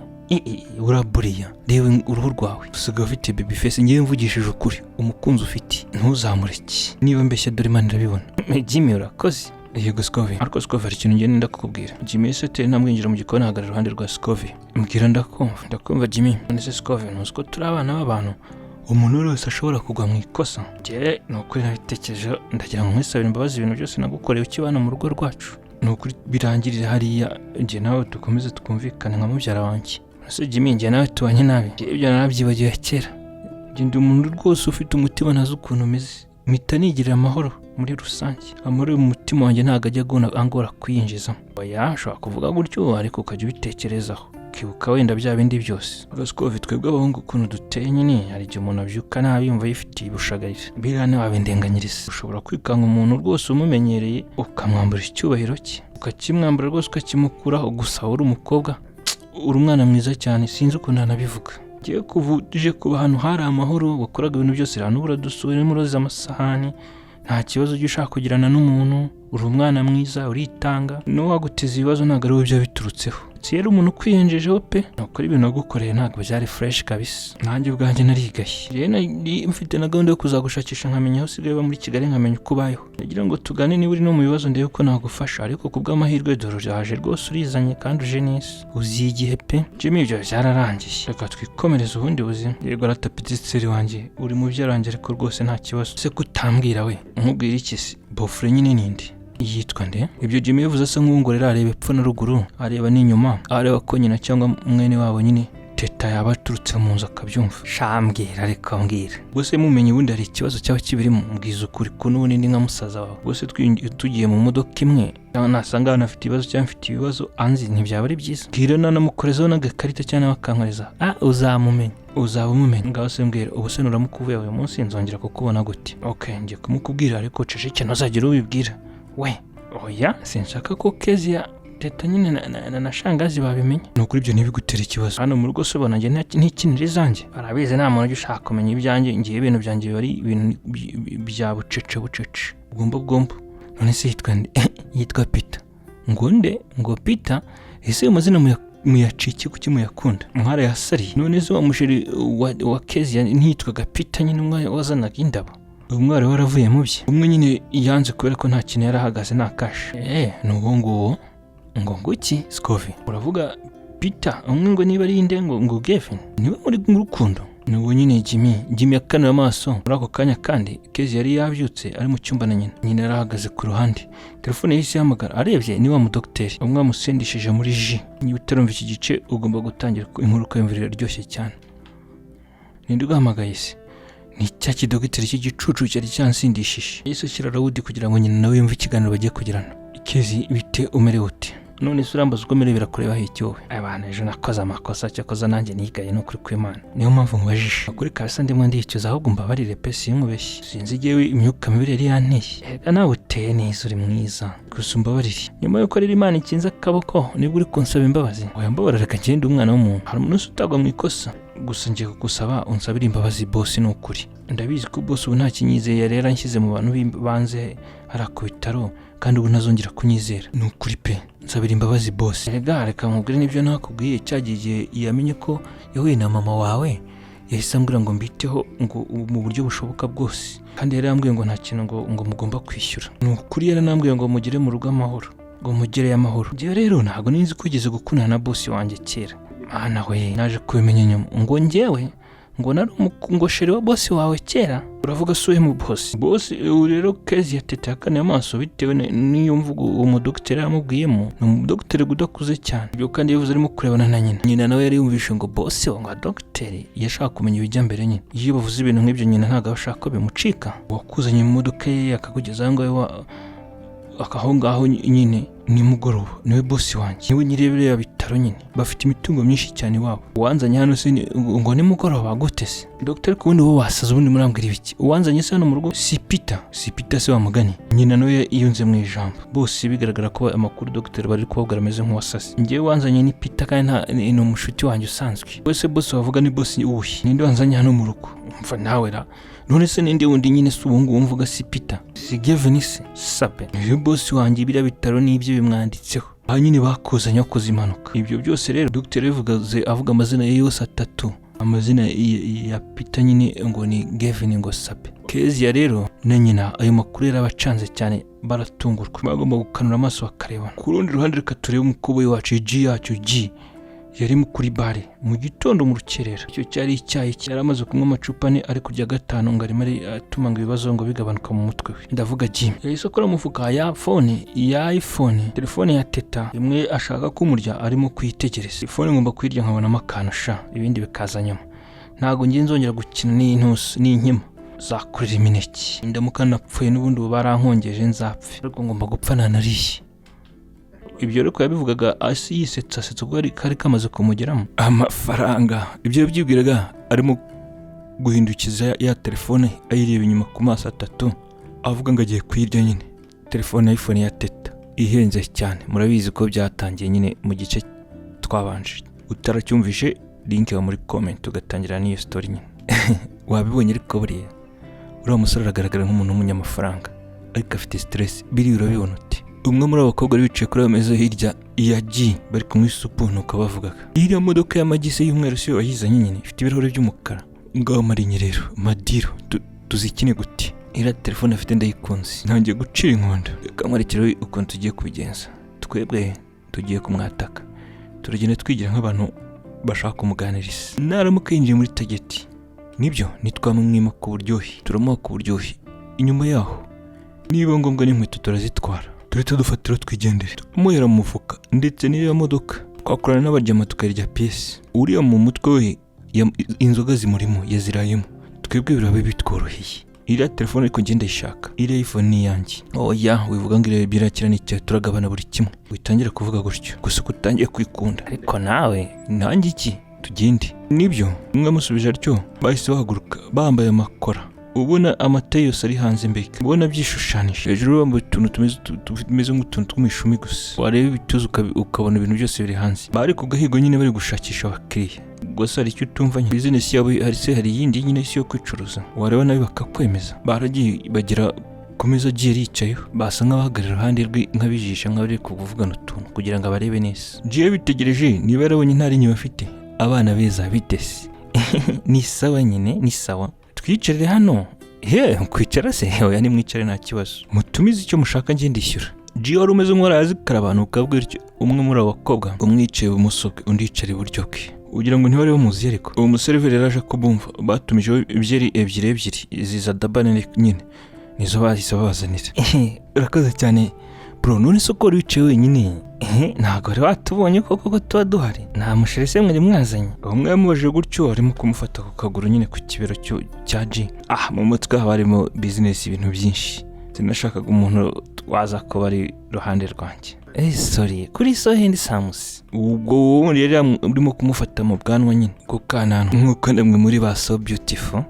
uraburiya reba uruhu rwawe usigaye ufite baby face ngiye mvugishije ukuri umukunzi ufite ntuzamureke niba mbeshya dore Imana irabibona Jimmy urakoze yego Skove ariko Skove ari ikintu ngende ndakubwira Jimmy yese namwinjira mu gikoni ahagarara iruhande rwa Skove mbwira ndakumva Jimmy none se Skove ntuzi ko turi abana b'abantu umuntu wese ashobora kugwa mu ikosa njye nukuri nabitekereje ndagira ngo nkwisabire imbabazi ibintu byose nagukoreye ukibana mu rugo rwacu nukuri birangirire hariya njye nawe dukomeze twumvikane nka mubyara wanjye ese Jimmy njye nawe tubanye nabi ibyo narabyibagiwe kera njye ndi umuntu rwose ufite umutima ntazi ukuntu umeze mpita nigirira amahoro muri rusange. Amahoro mu mutima wanjye ntabwo ajya angora kwinjizamo. Oya, ushobora kuvuga gutyo ariko ukajya ubitekerezaho ukibuka wenda bya bindi byose. Agaskovi twebwe abahungu ukuntu duteye nyine, hari igihe umuntu abyuka nabi yumva yifitiye ubushagarira, biriya ntiwabindenganyiriza. Ushobora kwikanga umuntu rwose umumenyereye ukamwambura icyubahiro cye, ukakimwambura rwose ukakimukuraho, gusa uri umukobwa, uri umwana mwiza cyane, sinzi ukuntu anabivuga. Ngiye kuvuje kuba ahantu hari amahoro, wakoraga ibintu byose, ranubura dusubira muroza amasahani, nta kibazo ujya ushaka kugirana n'umuntu, uri umwana mwiza, uritanga, n'uwaguteza ibibazo ntabwo ari wowe byo biturutseho. Rero umuntu ukwiyenjejeho pe, nukora ibintu wagukoreye ntabwo byari fresh kabisa. Nanjye ubwanjye narigaye. Rero mfite na gahunda yo kuzagushakisha nkamenya aho usigaye uba muri Kigali, nkamenya uko ubayeho. Nagira ngo tugane niba uri no mu bibazo ndebe ko nagufasha, ariko kubw'amahirwe dore uraje rwose urizanye kandi uje neza. Uzi igihe pe. Jimmy ibyo byararangiye. Reka twikomereze ubundi buzima. Yego ratapititseri wanjye, uri mu byarangiye ariko rwose nta kibazo. Se kutambwira we, nkubwira iki se? Bofre nyine nindi yitwa nde? Ibyo Jimmy yavuze asa nk'ungorera, areba epfo na ruguru, areba n'inyuma, areba ko nyina cyangwa mwene wabo nyine teta yaba aturutse mu nzu akabyumva. Shambwira ariko mbwira. Bose mumenye ubundi hari ikibazo cyaba kibirimo, mbwiza ukuri ko n'ubundi ndi nka musaza wawe. Bose tugiye mu modoka imwe, nasanga anafite ibibazo cyangwa mfite ibibazo anzi, ntibyaba ari byiza. Bwira nanamukorezaho n'agakarita cyangwa akankoreza. Uzamumenya. Uzaba umumenya. Ngaho se mbwira, ubu se nuramukuvuye uyu munsi nzongera kukubona gute? Okay, ngiye kumukubwira ariko ceceke ntuzagire ubibwira. We, oya, sinshaka ko Kezia teta nyine na shangazi babimenya. Nukuri ibyo ntibigutera ikibazo. Hano mu rugo sobona njye ntikinira izanjye. Arabizi nta muntu ushaka kumenya ibyanjye, ngiye ibintu byanjye bari ibintu bya bucece. Bwombo. None se yitwa Peter. Ngo Peter, ese amazina muyaciki kuki muyakunda? Mwara yasari. None se wa musheri wa Kezia ntitwaga Peter nyine umwe wazanaga indabo. Umwari waravuye mu bye. Umwe nyine yanze kubera ko nta kintu yarahagaze nta kashe. Nuwo nguwo. Ngo nguki Scovi. Uravuga Peter, umwe ngo niba ari inde ngo Gavin. Niwe muri mu rukundo. Nuwo nyine Jimmy akanuye amaso. Muri ako kanya kandi Kezi yari yabyutse ari mu cyumba na nyina. Nyina yarahagaze ku ruhande. Telefone yahise ihamagara. Arebye ni wa mudokiteri. Umwe amusendishije muri ji. Niba utarumva iki gice ugomba gutangira inkuru kwemvira ryoshye cyane. Ninde ugahamagaye se? Ni cya kidogiteri cy'igicucu cyari cyansindishije. Yesu ashyira Rawudi kugira ngo nyina nawe yumve ikiganiro bagiye kugirana. Kezi bite umerewe ute? None se urambaza uko merewe birakureba hicyowe. Abana ejo nakoze amakosa cyakoze nanjye nigaye no kuri kw'Imana. Niyo mpamvu nkubajije. Kuri kabisa ndimo ndicuza ahubwo mbabarire pe sinkubeshye. Sinzi igihe imyuka mibi yari yanteye. Ega nawe uteye neza uri mwiza. Gusa mbabarire. Nyuma yuko rero Imana ikinze akaboko nibwo uri kunsaba imbabazi. Oya mbabarira reka ngende umwana w'umuntu. Hari umuntu utagwa mu ikosa. Gusa ngiye kugusaba unsabire imbabazi boss ni ukuri. Ndabizi ko boss ubu nta kinyizeye rero anshyize mu bantu banze ku bitaro kandi ubu ntazongera kunyizera. Ni ukuri pe. Nsabira imbabazi boss. Reka nkubwire n'ibyo nakubwiye cyagiye yamenye ko yahuye na mama wawe. Yahise ambwira ngo mbiteho ngo mu buryo bushoboka bwose. Kandi yari yambwiye ngo nta kintu ngo mugomba kwishyura. Ni ukuri yari nambwiye ngo mugire mu rugo amahoro. Ngo mugire amahoro. Ngiye rero ntabwo ninzi ko ugeze gukundana na boss wanjye kera. Mana we naje kubimenya nyuma. Ngo njyewe ngo nari umusheri wa boss wawe kera. Uravuga suye mu boss. Boss rero Kezi yateta akane amaso bitewe n'iyo mvugo uwo mudokiteri yamubwiyemo. Ni umudokiteri gudakuze cyane. Ibyo kandi yavuze arimo kurebana na nyina. Nyina nawe yari yumvishe ngo boss ngo dogiteri yashaka kumenya ibijya mbere nyine. Iyo bavuze ibintu nk'ibyo nyina ntago ashaka ko bimucika. Wakuzanye mu modoka ye akakugeza ngo akahongaho nyine ni mugoroba niwe boss wanjye. Niwe nyirebere bitaro nyine. Bafite imitungo myinshi cyane wabo. Uwanzanye hano se ngo ni mugoroba gute se? Dr. Kundi wo wasaza ubundi murambwira ibiki? Uwanzanye se hano mu rugo si Peter se wamugani. Nyina nawe yiyunze mu ijambo. Bose bigaragara ko amakuru Dr. bari kubabwira ameze nk'uwasase. Ngiye wanzanye ni Peter kandi ni umushuti wanjye usanzwe. Wese boss wavuga ni boss uwuhe? Ninde wanzanye hano mu rugo? Umva nawe ra. None se ninde wundi nyine se ubungu wumvuga si Peter? Si Gavin se? Sabe. Uyu boss wanjye bira bitaro n'ibyo bimwanditseho. Aha nyine bakuzanye akoze impanuka. Ibyo byose rero Dr. avuga amazina ye yose atatu. Amazina ya Peter nyine ngo ni Gavin ngo Sabe. Kezia rero na nyina ayo makuru yarabacanze cyane baratungurwa. Bagomba gukanura amaso bakareba. Ku rundi ruhande reka turebe umukoboyi wacu G yari kuri bare mu gitondo mu rukerera. Icyo cyari icyayi cyaramaze kunywa amacupa ane ari kurya gatanu ngo arimo atuma ngo ibibazo ngo bigabanuka mu mutwe we. Ndavuga Jim yahise akora umufuka ya iPhone telefone ya teta imwe ashaka kumurya arimo kwitegereza. Telefone ngomba kwirya nkabonamo akantu ibindi bikaza nyuma. Ntago ngiye nzongera gukina n'intusi n'inkima. zakurira imineke ndamuka napfuye n'ubundi barankongeje nzapfe ariko ngomba gupfa nanariye. Ibyo rero yabivugaga asi yisetsa ubwo kari kamaze kumugeramo amafaranga. Ibyo byibwiraga arimo guhindukiza ya telefone ayireba inyuma ku maso atatu avuga ngo agiye kwirya nyine telefone iPhone ya Teta ihenze cyane. Murabizi ko byatangiye nyine mu gice twabanje. Utaracyumvishe link yo muri comment ugatangira n'iyo story nyine. Wabibonye ariko buriya uriya musore aragaragara nk'umuntu w'umunyamafaranga ariko afite stress. Biri urabibona uti umwe muri abakobwa ari bicaye kuri ameza hirya ya G bari kumwe isupu nuko bavugaga iriya modoka y'amagisi y'umweru siyo wayizanye nyine ifite ibirahuri by'umukara. Ngaho marinye rero madiro tuzikine gute iriya telefone afite ndayikunze ntangiye gucira inkondo. Reka mwerekere ukuntu tugiye kubigenza. Twebwe tugiye kumwataka turagenda twigira nk'abantu bashaka kumuganiriza. Naramuka yinjiye muri tageti nibyo nitwamumwima ku buryohe turamuha ku buryohe. Inyuma yaho niba ngombwa n'inkweto turazitwara turetse dufatira twigendere umuhera mu mufuka ndetse n'iyo modoka twakorana n'abajyama tukarya pièce. Uriya mu mutwe we inzoga zimurimo yazirayemo. Twebwe birabe bitworoheye. Iriya telefone ariko ngenda ishaka iriya iPhone ni yanjye. Oya wivuga ngo iriya birakira n'icyo turagabana buri kimwe. Witangira kuvuga gutyo gusa kutangiye kwikunda. Ariko nawe nanjye iki tugende. Nibyo umwe amusubije atyo bahise bahaguruka bambaye amakora. Ubona amata yose ari hanze mbeke. Ubona byishushanije. Hejuru bambaye utuntu tumeze nk'utuntu tw'imishumi gusa. Wareba ibituzo ukabona ibintu byose biri hanze. Bari ku gahigo nyine bari gushakisha abakiriya. Gusa hari icyo utumva nyine business yabo hari yindi nyine si yo kwicuruza. Wareba nabi bakakwemeza. Baragiye bagira ku meza agiye yicayeho basa nk'abahagarara iruhande rwe nk'abijisha nk'abari kuvugana utuntu kugira ngo abarebe neza. Giye bitegereje niba yarabonye ntari nyuma afite abana beza bitese. Ni sawa nyine ni sawa. Twicarire hano. Kwicara se oya ni mwicare nta kibazo. Mutumize icyo mushaka ngende ishyura. Giye wari umeze nk'uwarazikara abantu ukabwira icyo umwe muri abo bakobwa umwicaye ibumoso bwe undi yicara iburyo bwe. Ugira ngo ntibari bamuzi ariko uwo musore yaraje kubumva batumije ibyeri ebyiri ziza dabane nyine nizo bahise babazanira. Urakoze cyane bro none soko wicaye wenyine. Ntago ari watubonye koko tuba duhari nta mushire se mwari mwazanye. Umwe yamubajije gutyo arimo kumufata ku kaguru nyine ku kibero cya G. Mu mutwe harimo business ibintu byinshi. Sinashakaga umuntu waza ko bari ruhande rwanjye. Sorry kuri Sohendi Samus. Ubwo wundi yari urimo kumufata mu bwanwa nyine kukanana nk'uko ndamwe muri ba So Beautiful.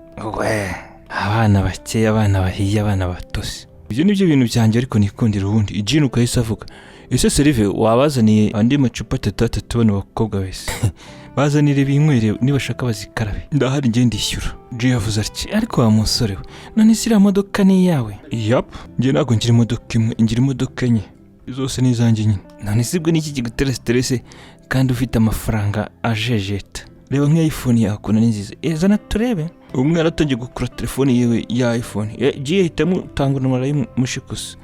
Abana bake abana bahiye abana batose. Ibyo nibyo bintu byanjye ariko nikundira ubundi. Ijinu kahise avuga ese Serive wabazaniye andi macupa atatu bano bakobwa wese. Bazanire binywere nibashaka bazikarabe. Ndahari ngende ishyura. G yavuze ati ariko wa musore we none sira modoka ni yawe. Yap nge nago ngira imodoka imwe ngira imodoka enye zose nizanjye nyine. None sibwo niki kigutera stress kandi ufite amafaranga ajejeta. Reba nk'iPhone yakona ni nziza. Zana turebe. Umwe aratangiye gukura telefone yewe ya iPhone. Giye hitamo tangura numero mushikusa.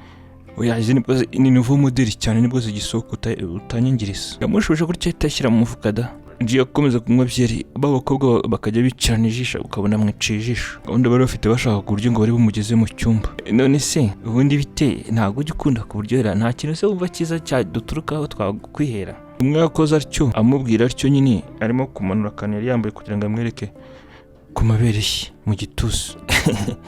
Oya izi ni nouveau modeli cyane nibwo zigisohoka utanyingirisa. Yamushuje gutya itashyira mu mufuka da. Giye akomeza kunywa byeri abakobwa bakajya bicarana ijisho ukabona mwiciye ijisho. Undi bari bafite bashaka ku buryo ngo bari bumugeze mu cyumba. None se ubundi bite ntago ugikunda kuburyohera nta kintu se wumva cyiza cya duturukaho twakwihera. Umwe yakoze atyo amubwira atyo nyine arimo kumanura kaneri yambaye kugira ngo amwereke ku mabere ye mu gituza.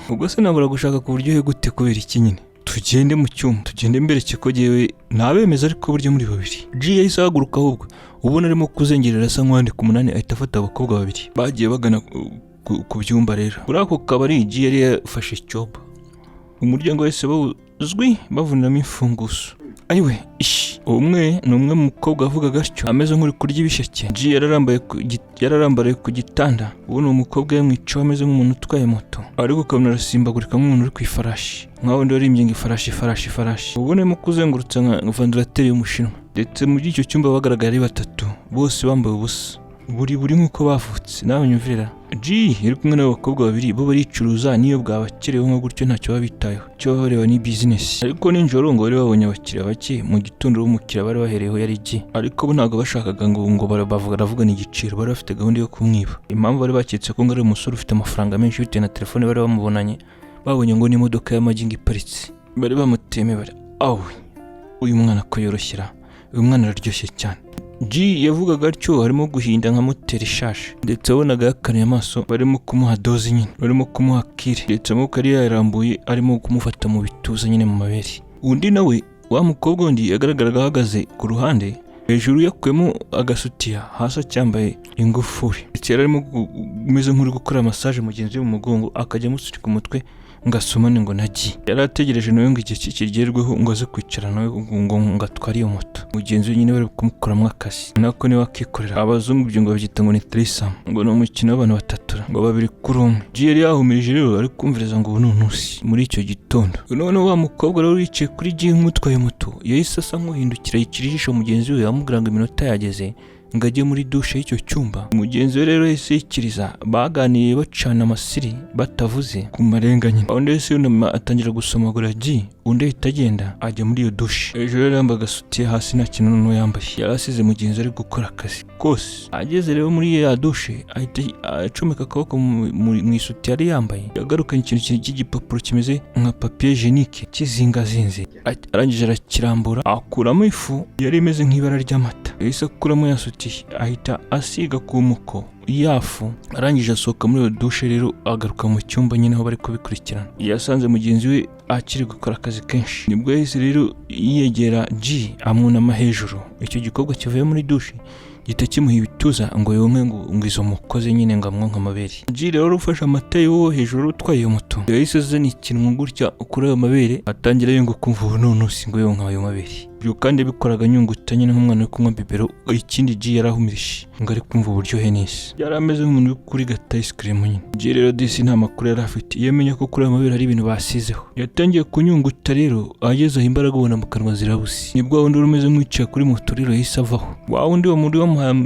Ubwo se nabura gushaka ku buryohe gute kubera iki nyine. Tugende mu cyumba tugende mbere kiko giye nabemeza ariko buryo muri babiri. G yahise ahaguruka ahubwo ubona arimo kuzengerera asa nk'uwandi ku munani ahita afata abakobwa babiri bagiye bagana ku byumba rero. Muri ako kabari G yari yafashe icyobo umuryango wese bawuzwi bavuniramo imfunguzo. Ayiwe umwe ni umwe mu mukobwa avuga gatyo ameze nk'uri kurya ibisheke. G yararambaraye ku gitanda. Ubu ni umukobwa yamwicaye ameze nk'umuntu utwaye moto ariko ukabona arasimbagurika nk'umuntu uri ku ifarashi nk'aho ndi warimbye ngo ifarashi. Ubu arimo kuzengurutsa nka vandarateri y'umushinwa. Ndetse muri icyo cyumba bagaragara ari batatu bose bambaye ubusa buri nk'uko bavutse. Nawe nyumvira G iri kumwe n'abakobwa babiri bo baricuruza niyo bwabakereho nko gutyo ntacyo babitayeho cyo bareba ni business. Ariko ninjoro ngo bari babonye abakiriya bake mu gitondo umukiriya bari bahereyeho yari G ariko bo ntago bashakaga ngo baravugana igiciro bari bafite gahunda yo kumwiba. Impamvu bari baketse ko ngo ari umusore ufite amafaranga menshi bitewe na telefone bari bamubonanye babonye ngo ni imodoka y'amajingi iparitse bari bamuteme bari uyu mwana ko yoroshyira uyu mwana araryoshye cyane. G yavugaga atyo harimo guhinda nka moteri ishaje, ndetse wabonaga yakanuye amaso barimo kumuha doze nyine, barimo kumuha kire, ndetse amaboko yari yarambuye arimo kumufata mu bituza nyine mu mabere. Undi nawe wa mukobwa wundi yagaragaraga ahagaze ku ruhande, hejuru yakuyemo agasutiya, hasi acyambaye ingufuri, ndetse yari arimo umeze nk'uri gukora massage mugenzi we mu mugongo, akajya amusunika umutwe ngo asomane ngo nagiye. Yari ategereje nawe ngo igihe kigerweho ngo aze kwicara nawe ngo atware iyo moto. Mugenzi we nyine bari kumukoramo akazi, nako niwe akikorera. Abazungu ibyo ngo babyita ngo ni threesome, ngo ni umukino w'abantu batatu ngo babiri kuri umwe. G yari yahumirije rero ari kumviriza ngo ubu nunusi muri icyo gitondo. Noneho wa mukobwa rero yicaye kuri G nk'utwaye moto, yahise asa nk'uhindukira yicira ijisho mugenzi we, amubwira ngo iminota yageze ngo ajye muri dushe y'icyo cyumba. Mugenzi we rero yahise yikiriza, baganiriye bacana amasiri batavuze ku marenga nyine. Undi wese yunama atangira gusomagura G, undi ahita agenda ajya muri iyo dushe. Hejuru yari yambaye agasutiye, hasi nta kintu noneho yambaye. Yari asize mugenzi ari gukora akazi kose. Ageze rero muri ya dushe ahita acomeka akaboko mu isutiye yari yambaye, yagarukanye ikintu cy'igipapuro kimeze nka papier hygienique kizingazinze, arangije arakirambura akuramo ifu yari imeze nk'ibara ry'amata. Yahise akuramo ya sutiye ahita asiga ku muko yafu, arangije asohoka muri iyo dushe rero agaruka mu cyumba nyine aho bari kubikurikirana. Yasanze mugenzi we akiri gukora akazi kenshi, nibwo yahise rero yegera G amwunama hejuru. Icyo gikorwa kivuye muri dushe gihita kimuha ibituza ngo yonke ngo izo mukoze nyine ngo amwonke amabere. G rero ufashe amata yo hejuru utwaye iyo moto, yahise azana ikintu gutya kuri ayo mabere, atangira yungu kumva ubu nunusi ngo yonke ayo mabere. Ibyo kandi bikoraga nyunguta nyine nk'umwana uri kunywa bibero. Ikindi G yarahumirije ngo ari kumva uburyohe neza, yari ameze nk'umuntu uri kuri gata ice cream nyine. G rero disi nta makuru yari afite, yamenye ko kuri ayo mabere hari ibintu basizeho. Yatangiye kunyunguta rero, ageze aho imbaraga ubona mu kanwa zirabuze. Nibwo wundi umeze nk'uwicaye kuri moto rero yahise avaho. Wa wundi wo muri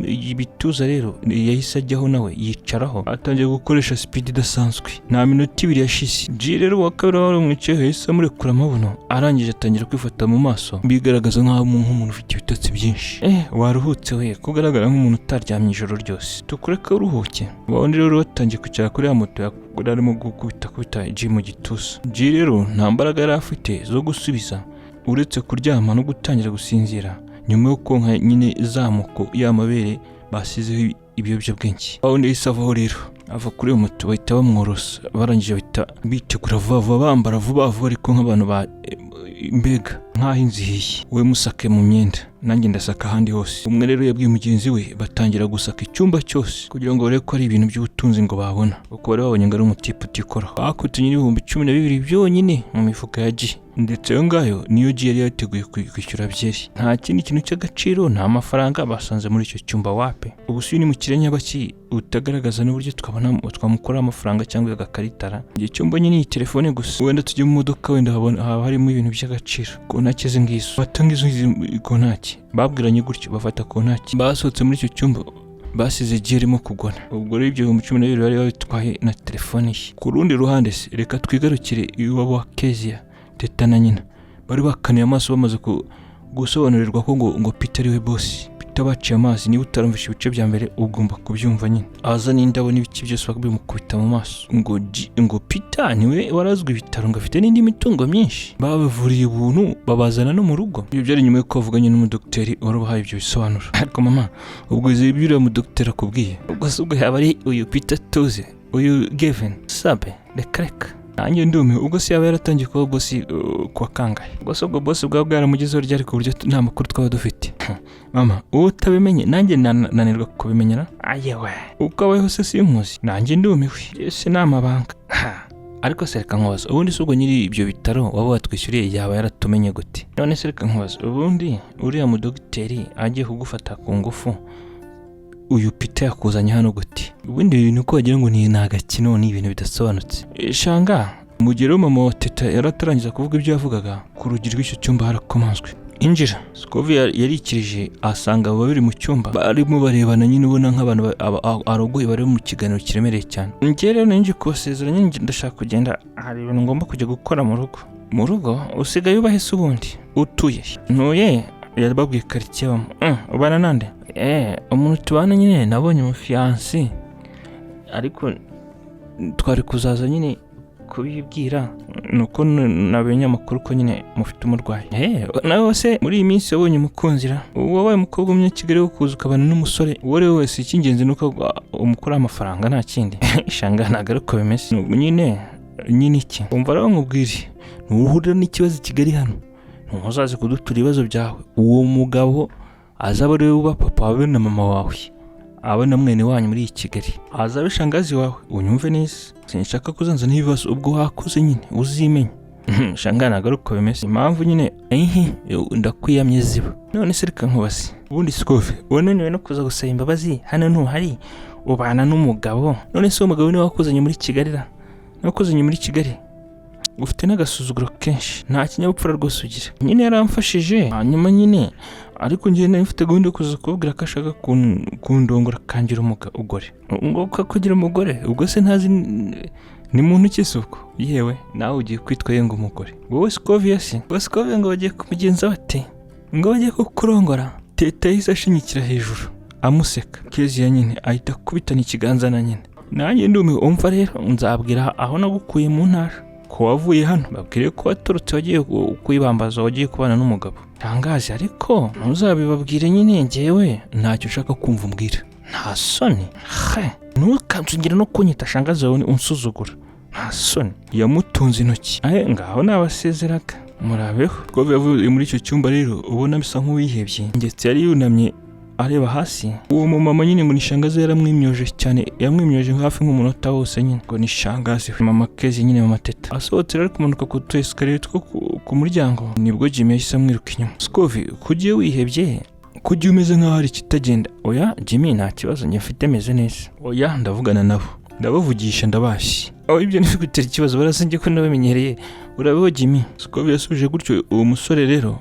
ibituza rero yahise ajyaho nawe yicaraho, atangiye gukoresha speed idasanzwe. Nta minota ibiri yashize, G rero wa kabiri wari umwicaye yahise amurekura amabuno, arangije atangira kwifata mu maso, bigaragaza nk'aho nk'umuntu ufite ibitotsi byinshi. Waruhutse we, kugaragara nk'umuntu utaryamye ijoro ryose, tukureka uruhuke. Wa wundi rero watangiye kwicara kuri ya moto yari arimo gukubita G mu gituza. G rero nta mbaraga yari afite zo gusubiza uretse kuryama no gutangira gusinzira, nyuma yo konka nyine zamuko y'amabere basizeho ibiyobyabwenge. Wa wundi yahise avaho rero, ava kuri iyo moto bahita bamworosa, barangije bahita bitegura vuba bambara vuba ariko nk'abantu ba mbega nk'aho inzu ihiye. We musake mu myenda, nanjye ndasaka ahandi hose. Umwe rero yabwiye mugenzi we, batangira gusaka icyumba cyose kugira ngo barebe ko ari ibintu by'ubutunzi ngo babona, kuko bari babonye ngo ari umutipe utikoraho. Bakutunye ibihumbi 12 byonyine mu mifuka ya G, ndetse yo ngayo niyo G yari yateguye kwishyura byeri. Nta kindi kintu cy'agaciro, nta mafaranga basanze muri icyo cyumba wape. Ubu si ni mu kirenya baki utagaragaza n'uburyo twamukora amafaranga cyangwa agakaritara. Igihe cyumba nyine iyi telefone gusa, wenda tujye mu modoka, wenda haba harimo ibintu by'agaciro. Kontaki z'ingizo, batanga izo kontaki, babwiranye gutyo bafata kontaki. Basohotse muri icyo cyumba basize G arimo kugona. Ubwo rero ibyo 12 bari babitwaye na telefone ye. Ku rundi ruhande se, reka twigarukire iwabo wa Kezia Teta na nyina. Bari bakaniye amaso bamaze gusobanurirwa ko ngo Peter ariwe boss. Tabaciye amazi, niba utarumvisha ibice bya mbere ugomba kubyumva nyine. Aza n'indabo n'ibiki byose bakabimukubita mu maso, ngo Peter niwe warazwe ibitaro ngo afite n'indi mitungo myinshi, babavuriye ubuntu babazana no mu rugo. Ibyo byari nyuma yo kuvuganye n'umudokiteri wari ubahaye ibyo bisobanuro. Ariko mama, ubwo izi biro umudokiteri akubwiye, ubwo se ubwo yaba ari uyu Peter tuze, uyu Gavin Sabe Lekrek, nanjye ndumiwe. Ubwo se yaba yaratangiye kuba boss kwa kangahe? Ubwo se ubwo boss bwa bwaramugezeho ryari ku buryo nta makuru twaba dufite. Mama, uwo utabimenye nanjye nanirwa kubimenyera. Ayewe, uko abayeho se sinkuzi, nanjye ndumiwe. Ese ni amabanga. Ariko se reka nkubaza, ubundi se ubwo nyiri ibyo bitaro waba watwishyuriye yaba yaratumenye gute? None se reka nkubaza, ubundi uriya mudokiteri agiye kugufata ku ngufu, uyu Peter yakuzanye hano gute? Ubundi ibintu ko wagira ngo ni nagakino, ni ibintu bidasobanutse. Shanga mugero mama wa Teta yaratarangiza kuvuga ibyo yavugaga, ku rugi rw'icyo cyumba harakomanzwe. Injira. Scovia yarikirije asanga babiri mu cyumba barimo barebana nyine, ubona nk'abantu arogoye bari mu kiganiro kiremereye cyane. Njye rero ninje kubasezeranya, njye ndashaka kugenda, hari ibintu ngomba kujya gukora mu rugo. Mu rugo usigaye ubahese ubundi utuye? Ntuye, yababwiye quartier bamo. Ubana nande? Umuntu tubana nyine nabonye mu fiancé, ariko twari kuzaza nyine kubibwira nuko nabonye amakuru ko nyine mufite umurwayi. Nawe se muri iyi minsi wabonye umukunzira wowe umukobwa w'umunyakigali wo kuza ukabana n'umusore uwo ari we wese, icy'ingenzi nuko umukura amafaranga nta kindi. Shanga ntabwo ari uko bimeze nyine iki umva rero nkubwire, ntuhurira n'ikibazo Kigali hano, ntuzaze kudutura ibibazo byawe. Uwo mugabo azaba ari we uba papa wawe na mama wawe, aba na mwene wanyu muri Kigali, azabe shangazi wawe. Unyumve neza, sinshaka kuzanzana ibibazo, ubwo wakuze nyine uzimenye. Shanga ntabwo ari uko bimeze, impamvu nyine ndakwiyamye ziba. None se reka nkubaze, ubundi Scovi wananiwe no kuza gusaba imbabazi hano ntuhari, ubana n'umugabo. None se uwo mugabo niwe wakuzanye muri Kigali? Ufite n'agasuzuguro kenshi, nta kinyabupfura rwose ugira. Nyine yaramfashije hanyuma nyine, ariko njye nawe mfite gahunda yo kuza kubwira ko ashaka kundongora kangira umugore. Ngo kugira umugore ubwo se ntazi ni muntu ki uko? Yewe nawe ugiye kwitwa yenga umugore wowe Scovia se? Scovia ngo bagiye kumugenza bate? Ngo bagiye kukurongora? Teta yise ashinyikira hejuru amuseka. Kezia nyine ahita kubitana ikiganza na nyine. Nanjye ndumiwe, umva rero nzabwira aho nagukuye mu ntara ko wavuye hano, babwire ko waturutse wagiye kwibambaza, wagiye kubana n'umugabo. Tangaje ariko ntuzabibabwire nyine, njyewe ntacyo ushaka kumva umbwira. Nta soni ntukansungire no kunyita shangazi wawe unsuzugura, nta soni. Yamutunze intoki. Ngaho nabasezeraga murabeho. Ko yavuye muri icyo cyumba rero ubona bisa nk'uwihebye, ndetse yari yunamye areba hasi. Uwo mumama nyine ngo ni shangazi yaramwimyoje cyane, yamwimyoje hafi nk'umunota wose nyine ngo ni shangazi. Mama Kezi nyine mama Teta asohotse rero kumanuka ku tu esikariye two ku muryango, nibwo Jimmy yahise amwiruka inyuma. Scovi kugiye wihebye, kugiye umeze nk'aho hari ikitagenda. Oya Jimmy nta kibazo njye mfite meze neza. Oya ndavugana nabo, ndabavugisha ndabashye. Ibyo ntibigutera ikibazo, barasinge ko nabamenyereye. Urabeho Jimmy. Scovi yasubije gutyo uwo musore rero.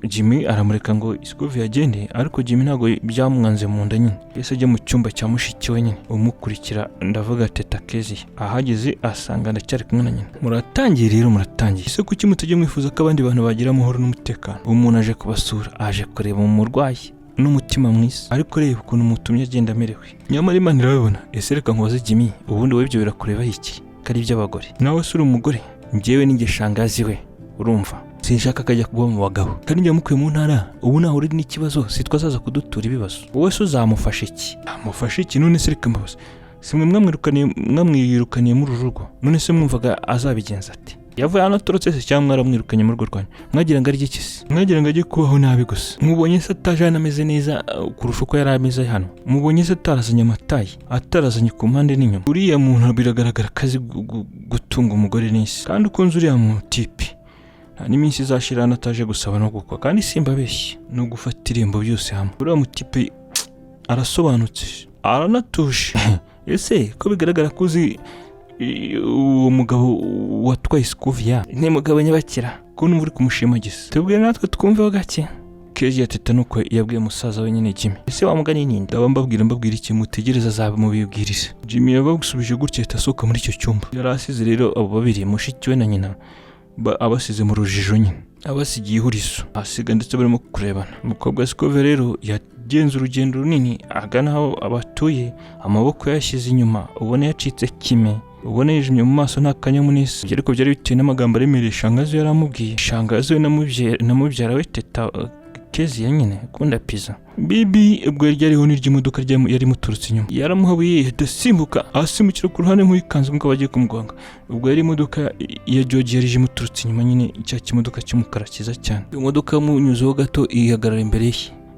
Jimmy aramureka ngo Scovi agende, ariko Jimmy ntago byamwanze mu nda nyine. Yese ajya mu cyumba cya mushiki we nyine umukurikira, ndavuga Teta Kezi. Ahageze asanga ndacyari kumwe na nyina. Muratangiye ese kuki mutajya mwifuza ko abandi bantu bagira amahoro n'umutekano? Umuntu aje kubasura, aje kureba umurwayi n'umutima mwiza, ariko reba ukuntu mutumye agenda amerewe. Nyamara Imana irabibona. Ese reka nkubaze Jimmy, ubundi wowe ibyo birakureba iki? Kari iby'abagore? Nawe se uri umugore, njyewe ninjye shangazi we, urumva? Sinshaka kajya kuba mu bagabo, kandi njya mukuye mu ntara. Ubu naho uri n'ikibazo, sitwa azaza kudutura ibibazo. Wowe se uzamufasha iki? Amufasha iki? None se reka mbabaze, simwe mwamwirukaniye muri uru rugo, none se mwumvaga azabigenza ati? Yavuye hano aturutse se cyangwa mwaramwirukanye mu rugo rwanyu? Mwagira ngo arye iki se? Mwagira ngo ajye kubaho nabi gusa? Mubonye se ataje hano ameze neza kurusha uko yari ameze hano? Mubonye se atarazanye amatayi, atarazanye ku mpande n'inyuma? Uriya muntu biragaragara kazi gutunga umugore n'isi, kandi ukunze uriya mu tipi nta n'iminsi izashira nataje gusaba no gukwa, kandi simbabeshye no gufata irembo byose hamwe. Uriya mutipe arasobanutse, aranatuje. Ese ko bigaragara ko uzi uwo mugabo watwaye Scovia ni mugabo nyabakira, ko numva uri kumushimagiza. Tubwire natwe twumveho gake. Kezi ya Teta nuko yabwiye musaza we nyine Jimmy. Ese wamugani ninde? Ndaba mbabwira iki mutegereza azabe mubibwirize. Jimmy yabagusubije gutya atasohoka muri icyo cyumba. Yari asize rero abo babiri, mushiki we na nyina, abasize mu rujijo nyine, abasigiye ihurizo, asiga ndetse barimo kurebana. Umukobwa Scovia rero yagenze urugendo runini agana aho abatuye, amaboko yashyize inyuma, ubona yacitse kime, ubona yijimye mu maso nta kanyamuneza. Ariko byari bitewe n'amagambo aremereye shangazi yaramubwiye. Shangazi we na mubyara we Teta Kezi nyine kunda pizza. Bibi ubwo ryariho n'iry'imodoka yari muturutse inyuma, yaramuhabuye dasimbuka asimukira ku ruhande nk'ikanzu ngo bagiye kumugwanga. Ubwo yari imodoka ya George yari muturutse inyuma nyine, icya kimodoka cy'umukara cyiza cyane. Imodoka munyuzeho gato ihagarara imbere ye